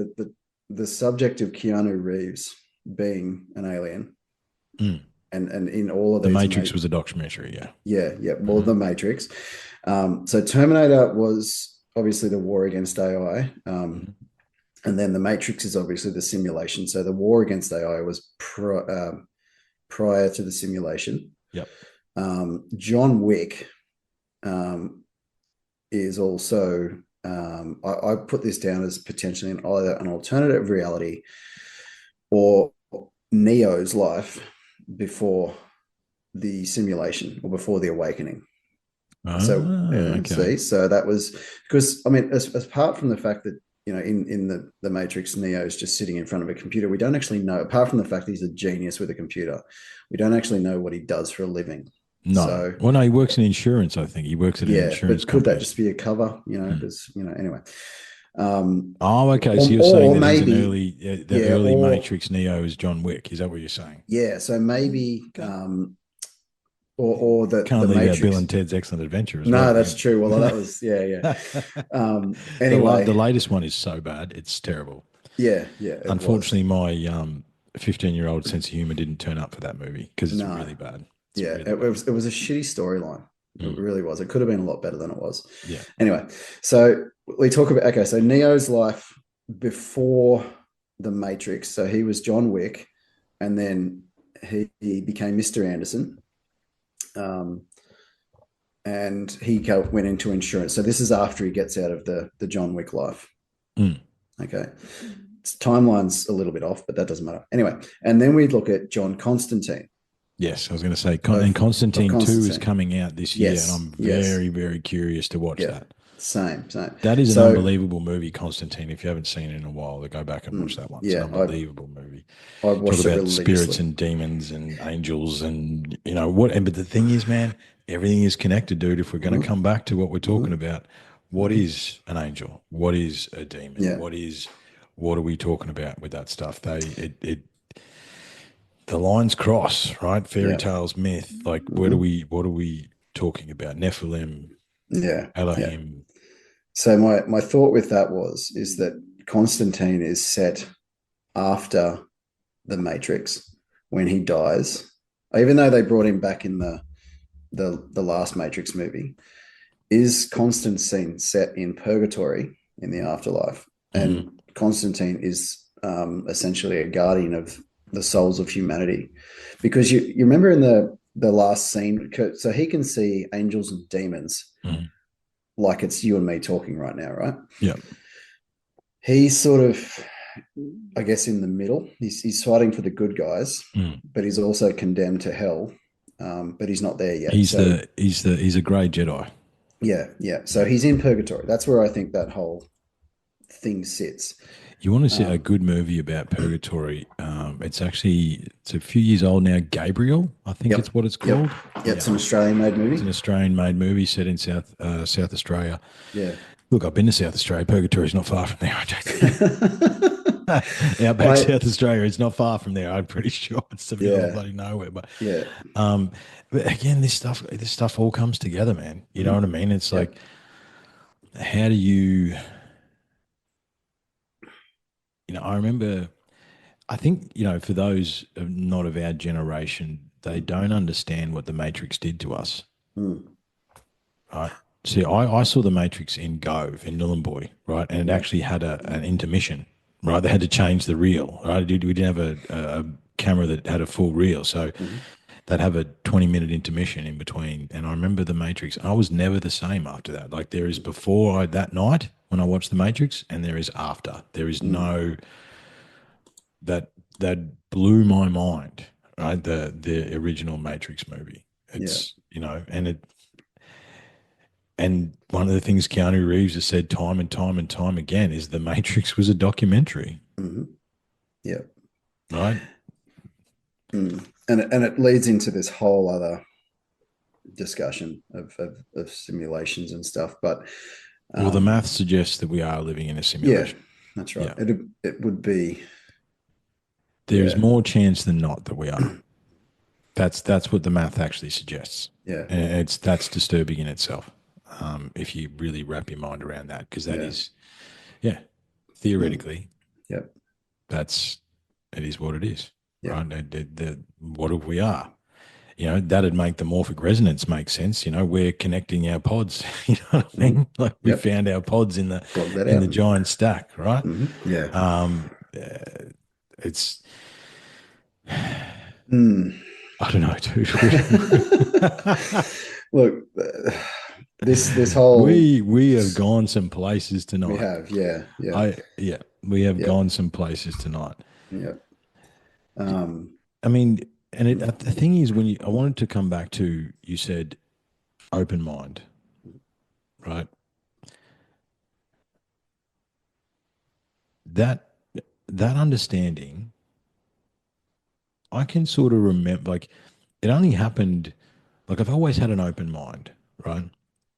the subject of Keanu Reeves being an alien, Mm. and in all of The these, Matrix was a documentary. Yeah. yeah, more Hmm. the Matrix. So Terminator was obviously the war against AI, and then the Matrix is obviously the simulation. So the war against AI was prior to the simulation. Yep. John Wick um, is also. I put this down as potentially either an alternative reality or Neo's life before the simulation or before the awakening. So Ah, yeah, okay. see, so that was because I mean, as apart from the fact that in the Matrix, Neo is just sitting in front of a computer. We don't actually know, apart from the fact that he's a genius with a computer, we don't actually know what he does for a living. No. So Well, no, he works in insurance, I think. He works at an yeah, insurance but could that company. just be a cover? Hmm. Because anyway, um, Oh, okay. So you're saying or that he's an maybe early, the yeah, early or Matrix Neo is John Wick. Is that what you're saying? yeah, so maybe Okay. or the Can't leave out Bill and Matrix. Ted's Excellent Adventure as No, well. that's Yeah. true. Well, that was yeah. The Anyway, latest one is so bad, it's terrible. yeah, it was. Unfortunately, my 15-year-old sense of humor didn't turn up for that movie because it's No, really bad. It's yeah, really bad. it was a shitty storyline. It Mm. really was. It could have been a lot better than it was. Yeah. Anyway, so we talk about okay. So Neo's life before the Matrix. So he was John Wick, and then he became Mr. Anderson, um, and he went into insurance. So this is after he gets out of the John Wick life. Mm. Okay, timeline's a little bit off, but that doesn't matter. Anyway, and then we look at John Constantine Yes, I was going to say, and of Constantine 2 is Constantine. coming out this year, and Yes, I'm yes, very, very curious to watch yeah, that. same. That is an So, unbelievable movie, Constantine. If you haven't seen it in a while, to go back and watch that one. It's an yeah, unbelievable movie. I Talk watched it about spirits religiously. and demons and angels and what. And but the thing is, man, everything is connected, dude. If we're going to Mm-hmm, come back to what we're talking mm-hmm, about, what mm-hmm. is an angel? What is a demon? Yeah, What are we talking about with that stuff? The lines cross, right? Fairy yeah, tales, myth. Like, mm-hmm, what are we talking about? Nephilim, yeah. Elohim. So my thought with that is that Constantine is set after the Matrix when he dies, even though they brought him back in the last Matrix movie. Is Constantine set in purgatory in the afterlife? Mm-hmm. And Constantine is essentially a guardian of the souls of humanity, because you remember in the last scene, so he can see angels and demons Mm-hmm. like it's you and me talking right now, right? Yeah. He's sort of, I guess, in the middle. He's fighting for the good guys, Mm. but he's also condemned to hell. But he's not there yet. So He's a great Jedi. yeah. So Yeah. he's in purgatory. That's where I think that whole thing sits. You want to see a Um, good movie about purgatory? It's a few years old now. Gabriel, I think yep, it's what it's yep, called. yep. It's Yeah, an Australian-made it's an movie. Australian-made movie set in South Australia. Yeah. Look, I've been to South Australia. Purgatory's not far from there. I don't think. Outback I South Australia, it's not far from there. I'm pretty sure it's the middle of yeah, bloody nowhere. But yeah. um, but again, this stuff all comes together, man. You know what I Mm, mean? It's like, yep. how do you? I remember. I think, for those not of our generation, they don't understand what the Matrix did to us, Mm, right? See, I saw the Matrix in Gove, in Nhulunbuy, right? And it yep. actually had an intermission, right? They had to change the reel, right? We didn't have a camera that had a full reel. So Mm, they'd have a 20-minute intermission in between. And I remember the Matrix. I was never the same after that. Like, there is that night when I watched the Matrix, and there is after. There is mm, no that blew my mind. Right, the original Matrix movie. yeah. It's and one of the things Keanu Reeves has said time and time and time again is the Matrix was a documentary. Mm, yeah. Right. And it leads into this whole other discussion of simulations and stuff. But Well, the um, math suggests that we are living in a yeah, simulation. that's right. Yeah. It would be There's Yeah. more chance than not that we are. That's what the math actually suggests, Yeah. and that's disturbing in itself. If you really wrap your mind around that, because that Yeah. is, yeah, Mm. theoretically, Yep. that's it is what it is, Yep. right? What if we are? That'd make the morphic resonance make sense. We're connecting our pods. You know what I Mm. mean? Like we Yep. found our pods in the Plug that in out. the giant stack, right? Yeah. Um, uh, it's Mm. I don't know, dude. Look, this whole We have gone some places we tonight. have, yeah, yeah, Yeah, we have yep, gone some places tonight. yep. Um, I mean, and mm, the thing is, I wanted to come back to, you said open mind, right? That that understanding, I can sort of remember, like it only happened, like I've always had an open mind, right?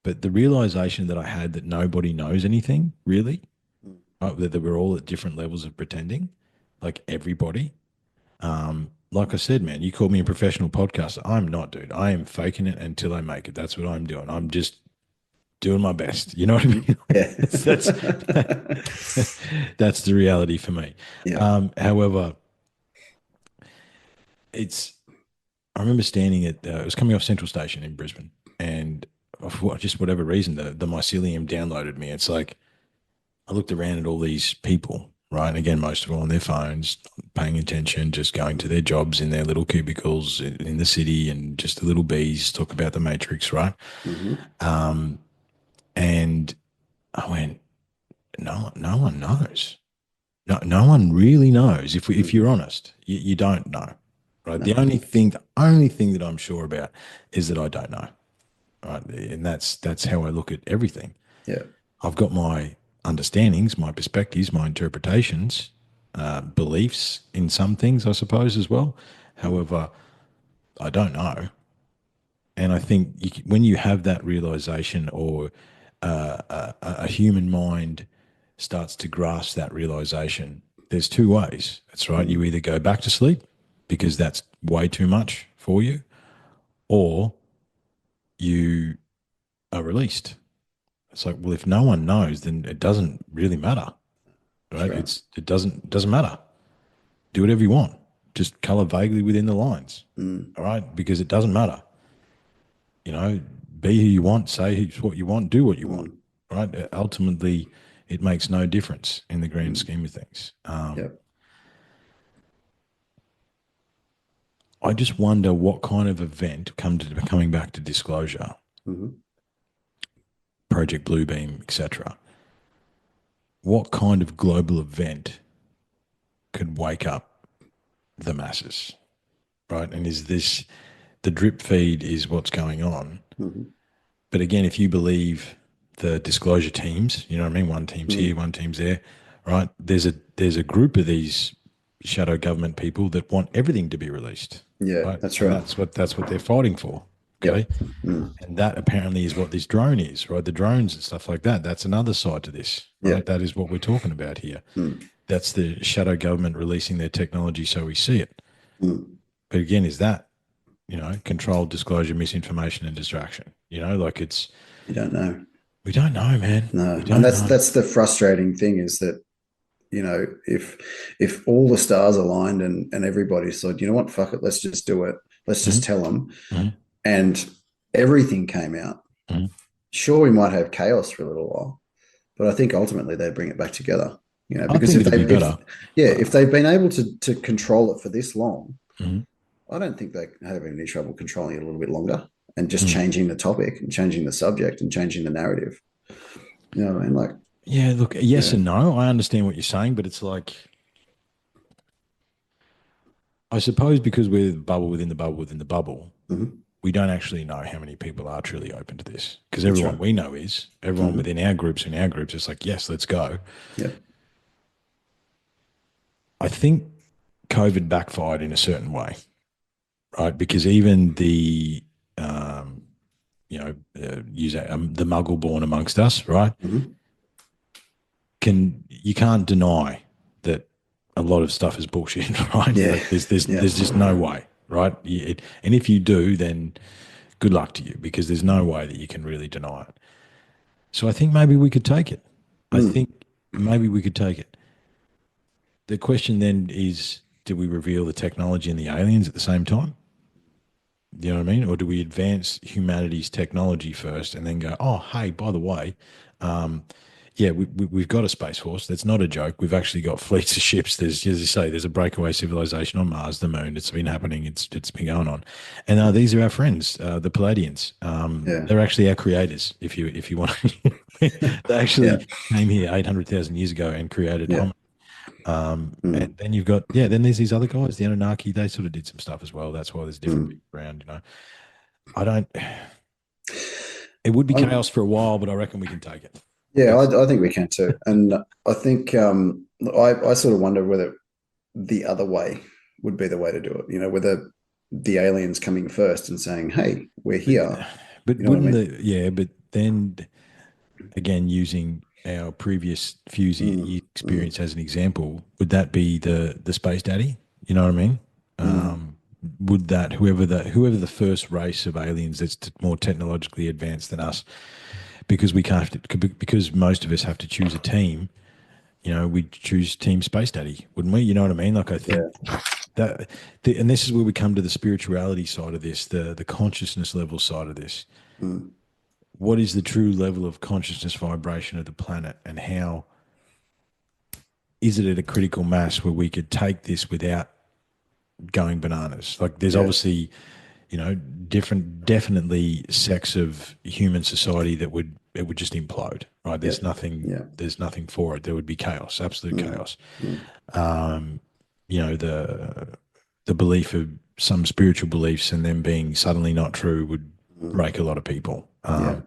But the realization that I had that nobody knows anything really, right? That we're all at different levels of pretending, like everybody. Like I said, man, you called me a professional podcaster. I'm not, dude. I am faking it until I make it. That's what I'm doing. I'm just doing my best. You know what I mhm, mean? yeah, that's that's the reality for me. yeah, However, it's I remember standing at it was coming off Central Station in Brisbane, and for just whatever reason, the mycelium downloaded me. It's like I looked around at all these people, right? And again, most of them on their phones, not paying attention, just going to their jobs in their little cubicles in the city, and just the little bees talk about the Matrix, right? hmm And I went, no one knows. No one really knows. If you're hmm honest, you don't know, right? no, The only thing that I'm sure about is that I don't know, right? And that's how I look at everything. yeah, I've got my understandings, my perspectives, my interpretations, beliefs in some things, I suppose, as well. mm, However, I don't know. And I think when you have that realization, or a human mind starts to grasp that realization, there's two ways. That's right. You mm, either go back to sleep because mm, that's way too much for you, or you are released. It's like, well, if no one knows, then it doesn't really matter, that's right? right. It doesn't matter. Do whatever you want. Just color vaguely within the lines. Mm, All right, because it doesn't matter. Be who you want, say what you want, do what you want. mm, Right? Ultimately, it makes no difference in the grand mm, scheme of things. yep, I just wonder what kind of event, coming back to disclosure, hmm Project Bluebeam, etc. What kind of global event could wake up the masses, right? And is this the drip feed is what's going on? hmm But again, if you believe the disclosure teams, you know what I mean? One team's here, mm, one team's there, right? There's a group of these shadow government people that want everything to be released, yeah, right? that's And right. that's what they're fighting for. Okay. Yep, mm, And that apparently is what this drone is, right? The drones and stuff like that. That's another side to this, right? yep, That is what we're talking about here. mm, That's the shadow government releasing their technology so we see it. mm. But again, is that, controlled disclosure, misinformation, and distraction? Like You don't know. we don't know, man. No, We and don't that's know. that's the frustrating thing is that if all the stars aligned and everybody said, you know what, fuck it, let's just do it, let's just Mhm, tell them, mhm, and everything came out. mhm. Sure, we might have chaos for a little while, but I think ultimately they bring it back together. I Because think if it'd they be if better. yeah, Uh, if they've been able to control it for this long, mhm, I don't think they have any trouble controlling it a little bit longer and just mhm. changing the topic and changing the subject and changing the narrative. You know what I mean? Like, Yeah, look, yes yeah, and no. I understand what you're saying, but it's like, I suppose because we're the bubble within the bubble within the bubble, mhm, we don't actually know how many people are truly open to this. Because that's everyone right. we know is, everyone Hmm within our groups, it's like, yes, let's go. Yeah. I think COVID backfired in a certain way, right? Because even um, the muggle born amongst us, right? hmm You can't deny that a lot of stuff is bullshit, right? Yeah. Like there's Yeah. there's just no way, right? And if you do, then good luck to you because there's no way that you can really deny it. So I think maybe we could take it. I Mm. think maybe we could take it. The question then is, do we reveal the technology and the aliens at the same time? You know what I mean? Or do we advance humanity's technology first and then go, oh, hey, by the way, um, yeah, we've got a space force. That's not a joke. We've actually got fleets of ships. There's, as you say, there's a breakaway civilization on Mars, the moon. It's been happening. It's been going on, and these are our friends, the Palladians. Yeah. They're actually our creators. If you want, they Yeah. actually came here 800,000 years ago and created Yeah. Homo. And Mm. then you've got, yeah, then there's these other guys, the Anunnaki. They sort of did some stuff as well. That's why there's different Mm. people around. I don't. It would be I'm, chaos for a while, but I reckon we can take it. yeah, That's I think we can too. And I think I sort of wonder whether the other way would be the way to do it. Whether the aliens coming first and saying, "Hey, we're but here." but You know what I wouldn't mean? the yeah? But then again, using our previous few Mm. Mm. experience as an example, would that be the space daddy? You know what I mean? Mm. Um, would that whoever the first race of aliens that's more technologically advanced than us, because we can't have to, because most of us have to choose a team. We'd choose Team Space Daddy, wouldn't we? You know what I mean? Like I think Yeah. that, and this is where we come to the spirituality side of this, the consciousness level side of this. Mm. What is the true level of consciousness vibration of the planet, and how is it at a critical mass where we could take this without going bananas? Like there's Yeah. obviously, definitely sects of human society that it would just implode, right? Yeah. Yeah. There's nothing for it. There would be chaos, absolute Mm. chaos. Mm. Um, the belief of some spiritual beliefs and them being suddenly not true would Mm. break a lot of people. Yeah.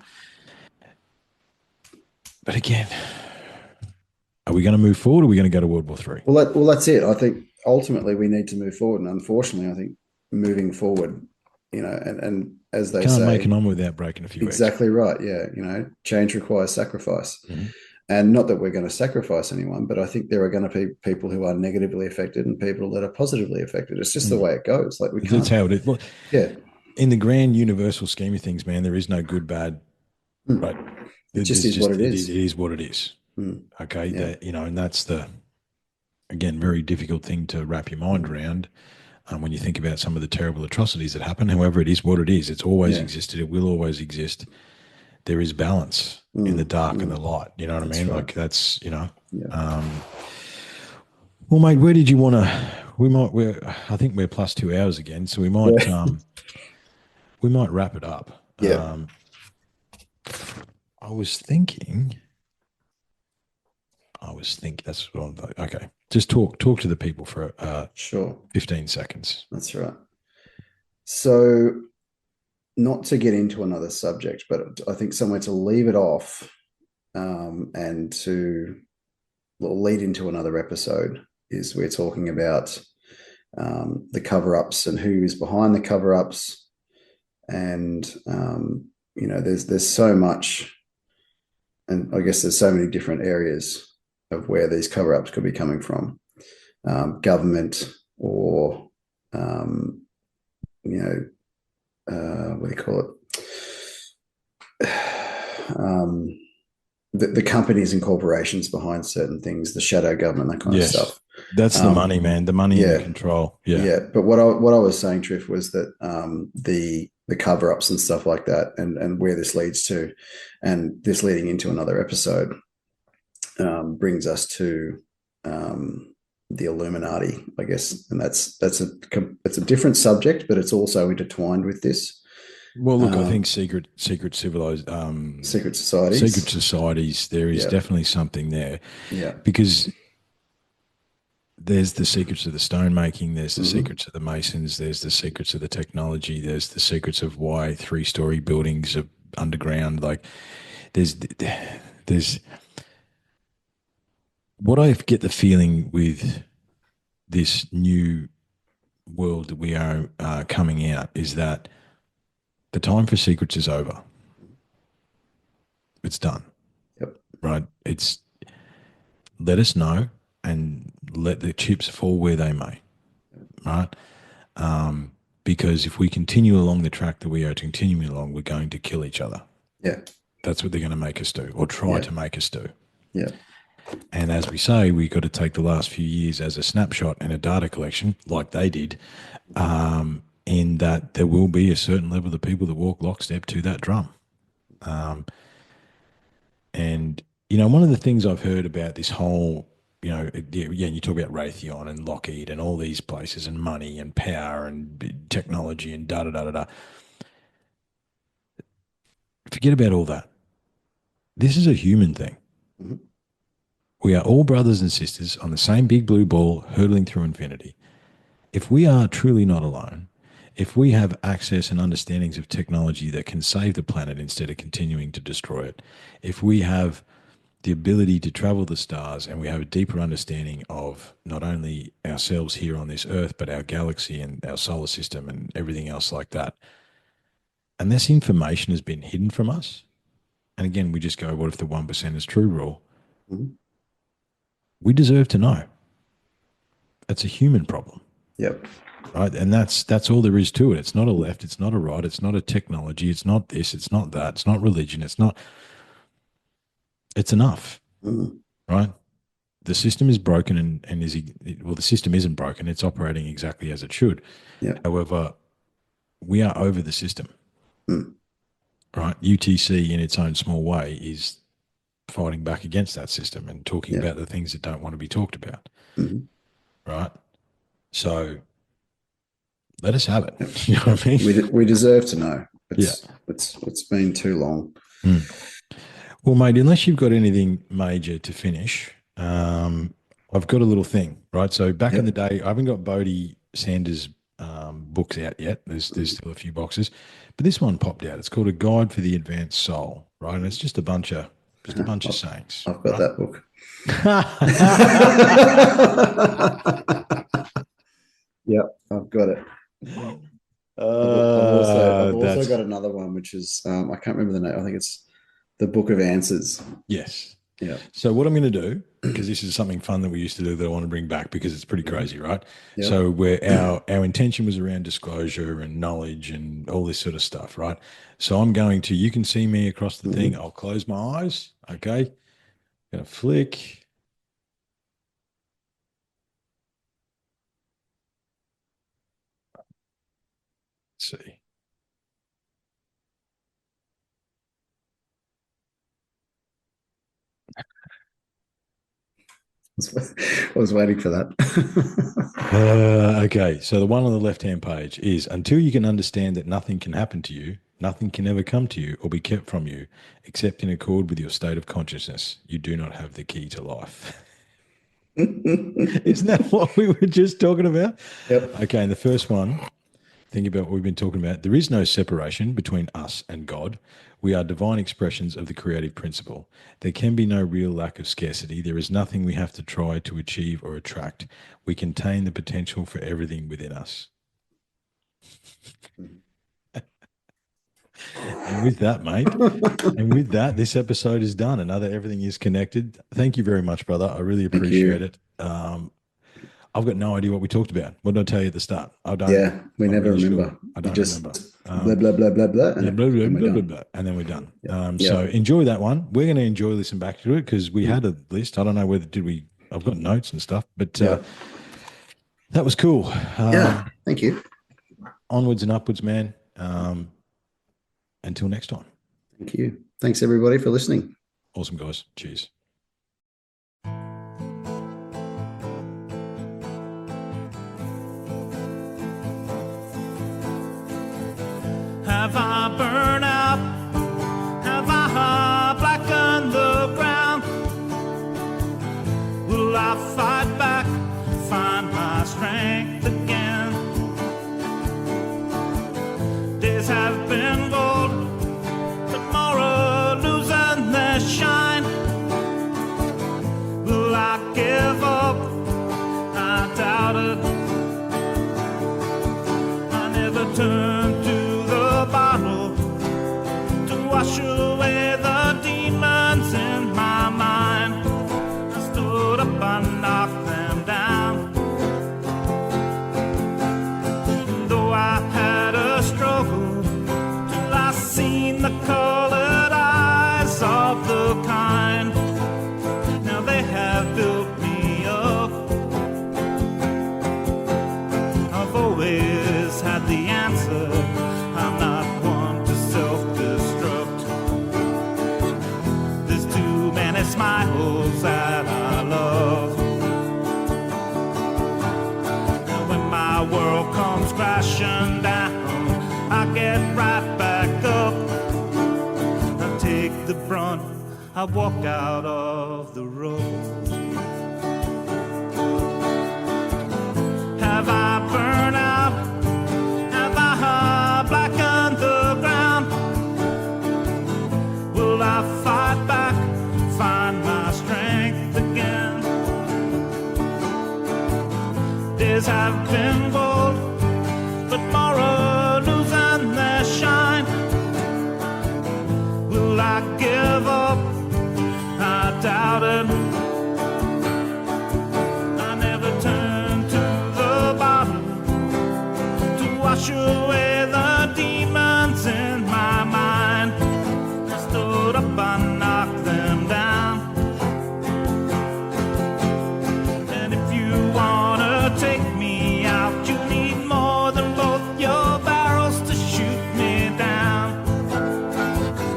But again, are we going to move forward or are we going to go to World War Three? Well, that's it. I think ultimately we need to move forward, and unfortunately, I think moving forward, and as You they can't make an say, omelet without breaking a few eggs. exactly right. Yeah, change requires sacrifice. Mhm. And not that we're going to sacrifice anyone, but I think there are going to be people who are negatively affected and people that are positively affected. It's just the Mm. way it goes. Like we That's can't, how it is. Well, yeah. in the grand universal scheme of things, man, there is no good, bad, Mm. right? It just There's is what just it it is. is what it is. Mm. Okay, Yeah. and that's the, again, very difficult thing to wrap your mind Mm. around. When you think about some of the terrible atrocities that happen. However, it is what it is. It's always Yeah. existed. It will always exist. There is balance in the Mm. dark and the Mm. light. You know what I That's mean? right. Like that's. Yeah. Well, mate, where did you want to? We might. I think we're plus 2 hours again, so we might. Yeah. We might wrap it up. Yeah. I was thinking. That's what I'm. Okay, just talk to the people for Sure. 15 seconds. That's right. So, not to get into another subject, but I think somewhere to leave it off and to lead into another episode is we're talking about the cover-ups and who is behind the cover-ups, and there's so much, and I guess there's so many different areas of where these cover-ups could be coming from, government or um, you know what do you call it? The companies and corporations behind certain things, the shadow government, that kind of Yes, stuff. that's the money, Um, man. The money and the yeah, control. Yeah. yeah. But what I was saying, Triff, was that the cover ups and stuff like that, and where this leads to, and this leading into another episode, brings us to the Illuminati, I guess, and it's a different subject, but it's also intertwined with this. Well, look, I think Um, secret civilized Secret secret societies. societies. There is Yeah, definitely something there yeah. because there's the secrets of the stone making. There's the Mm-hmm. secrets of the masons. There's the secrets of the technology. There's the secrets of why three-story buildings are underground. Like there's what I get the feeling with this new world that we are coming out is that the time for secrets is over. It's done, Yep. right? It's let us know and let the chips fall where they may, right? Because if we continue along the track that we are continuing along, we're going to kill each other. Yeah. That's what they're going to make us do, or try to make us do. Yeah. And as we say, we've got to take the last few years as a snapshot and a data collection, like they did, in that there will be a certain level of people that walk lockstep to that drum. And, one of the things I've heard about this whole, you talk about Raytheon and Lockheed and all these places and money and power and technology and da-da-da-da-da. Forget about all that. This is a human thing. Mm-hmm. We are all brothers and sisters on the same big blue ball hurtling through infinity. If we are truly not alone, if we have access and understandings of technology that can save the planet instead of continuing to destroy it, if we have the ability to travel the stars and we have a deeper understanding of not only ourselves here on this earth, but our galaxy and our solar system and everything else like that, and this information has been hidden from us, and again, we just go, what if the 1% is true rule? Mm-hmm. We deserve to know. That's a human problem. Yep. Right. And that's all there is to it. It's not a left, it's not a right, it's not a technology, it's not this, it's not that, it's not religion, it's enough. Mm-hmm. Right? The system is broken and the system isn't broken, it's operating exactly as it should. Yeah. However, we are over the system. Mm. Right? UTC in its own small way is fighting back against that system and talking about the things that don't want to be talked about. Mm-hmm. Right? So let us have it. You know what I mean? We deserve to know. It's been too long. Well, mate, unless you've got anything major to finish, I've got a little thing, right? So back in the day, I haven't got Bodie Sanders' books out yet. There's still a few boxes, but this one popped out. It's called A Guide for the Advanced Soul, right? And it's just a bunch of sayings. I've got that book. Yep, I've got it. I've also got another one, which is I can't remember the name. I think it's The Book of Answers. Yes. Yeah. So what I'm going to do, because this is something fun that we used to do that I want to bring back because it's pretty crazy, right? Yep. So where our intention was around disclosure and knowledge and all this sort of stuff, right? So I'm going to, you can see me across the thing. I'll close my eyes. Okay. I'm going to flick. Let's see. I was waiting for that. Okay, so the one on the left-hand page is, until you can understand that nothing can happen to you, nothing can ever come to you or be kept from you, except in accord with your state of consciousness, you do not have the key to life. Isn't that what we were just talking about? Yep. Okay, and the first one, think about what we've been talking about. There is no separation between us and God. We are divine expressions of the creative principle. There can be no real lack of scarcity. There is nothing we have to try to achieve or attract. We contain the potential for everything within us. And with that, mate, and with that, this episode is done. Another Everything is Connected. Thank you very much, brother. I really appreciate it. I've got no idea what we talked about. What did I tell you at the start? I don't. Yeah, we never really remember. Sure. I don't remember. Blah, blah, blah, blah, blah. And, blah, blah, blah, blah, blah, and then we're done. So enjoy that one. We're going to enjoy listening back to it because we had a list. I don't know whether I've got notes and stuff, but that was cool. Thank you. Onwards and upwards, man. Until next time. Thank you. Thanks, everybody, for listening. Awesome, guys. Cheers. Have I burned out? Have I blackened the ground? Will I fight back, find my strength again? Days have been gold, tomorrow losing their shine. Will I give up? I doubt it. I never turn to bottle to wash away the demons in my mind. I stood up and knocked them down. crashing down, I get right back up. I take the brunt, I walk out of the road. Have I burned out? Have I blackened the ground? Will I fight back, find my strength again? Days have been gold, but more are losing their shine. Will I give up? I doubt it. I never turn to the bottom to wash away the demons in my mind. I stood up and knocked them down. And if you wanna take me out, you need more than both your barrels to shoot me down.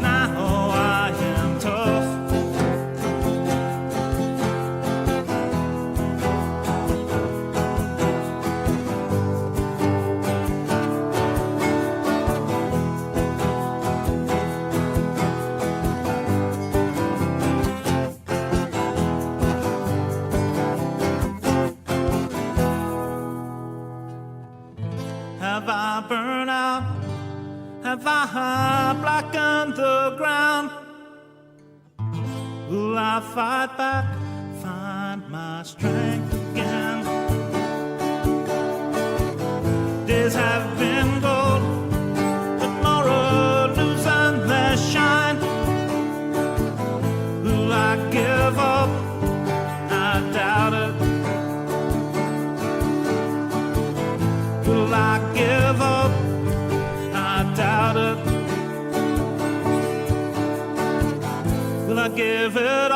Now I am tough. Have I burned out? Have I blackened the ground? Will I fight back, find my strength again? Days have been gold, but more are losing their shine. Will I give up? I doubt it. Will I give up? I doubt it. Will I give it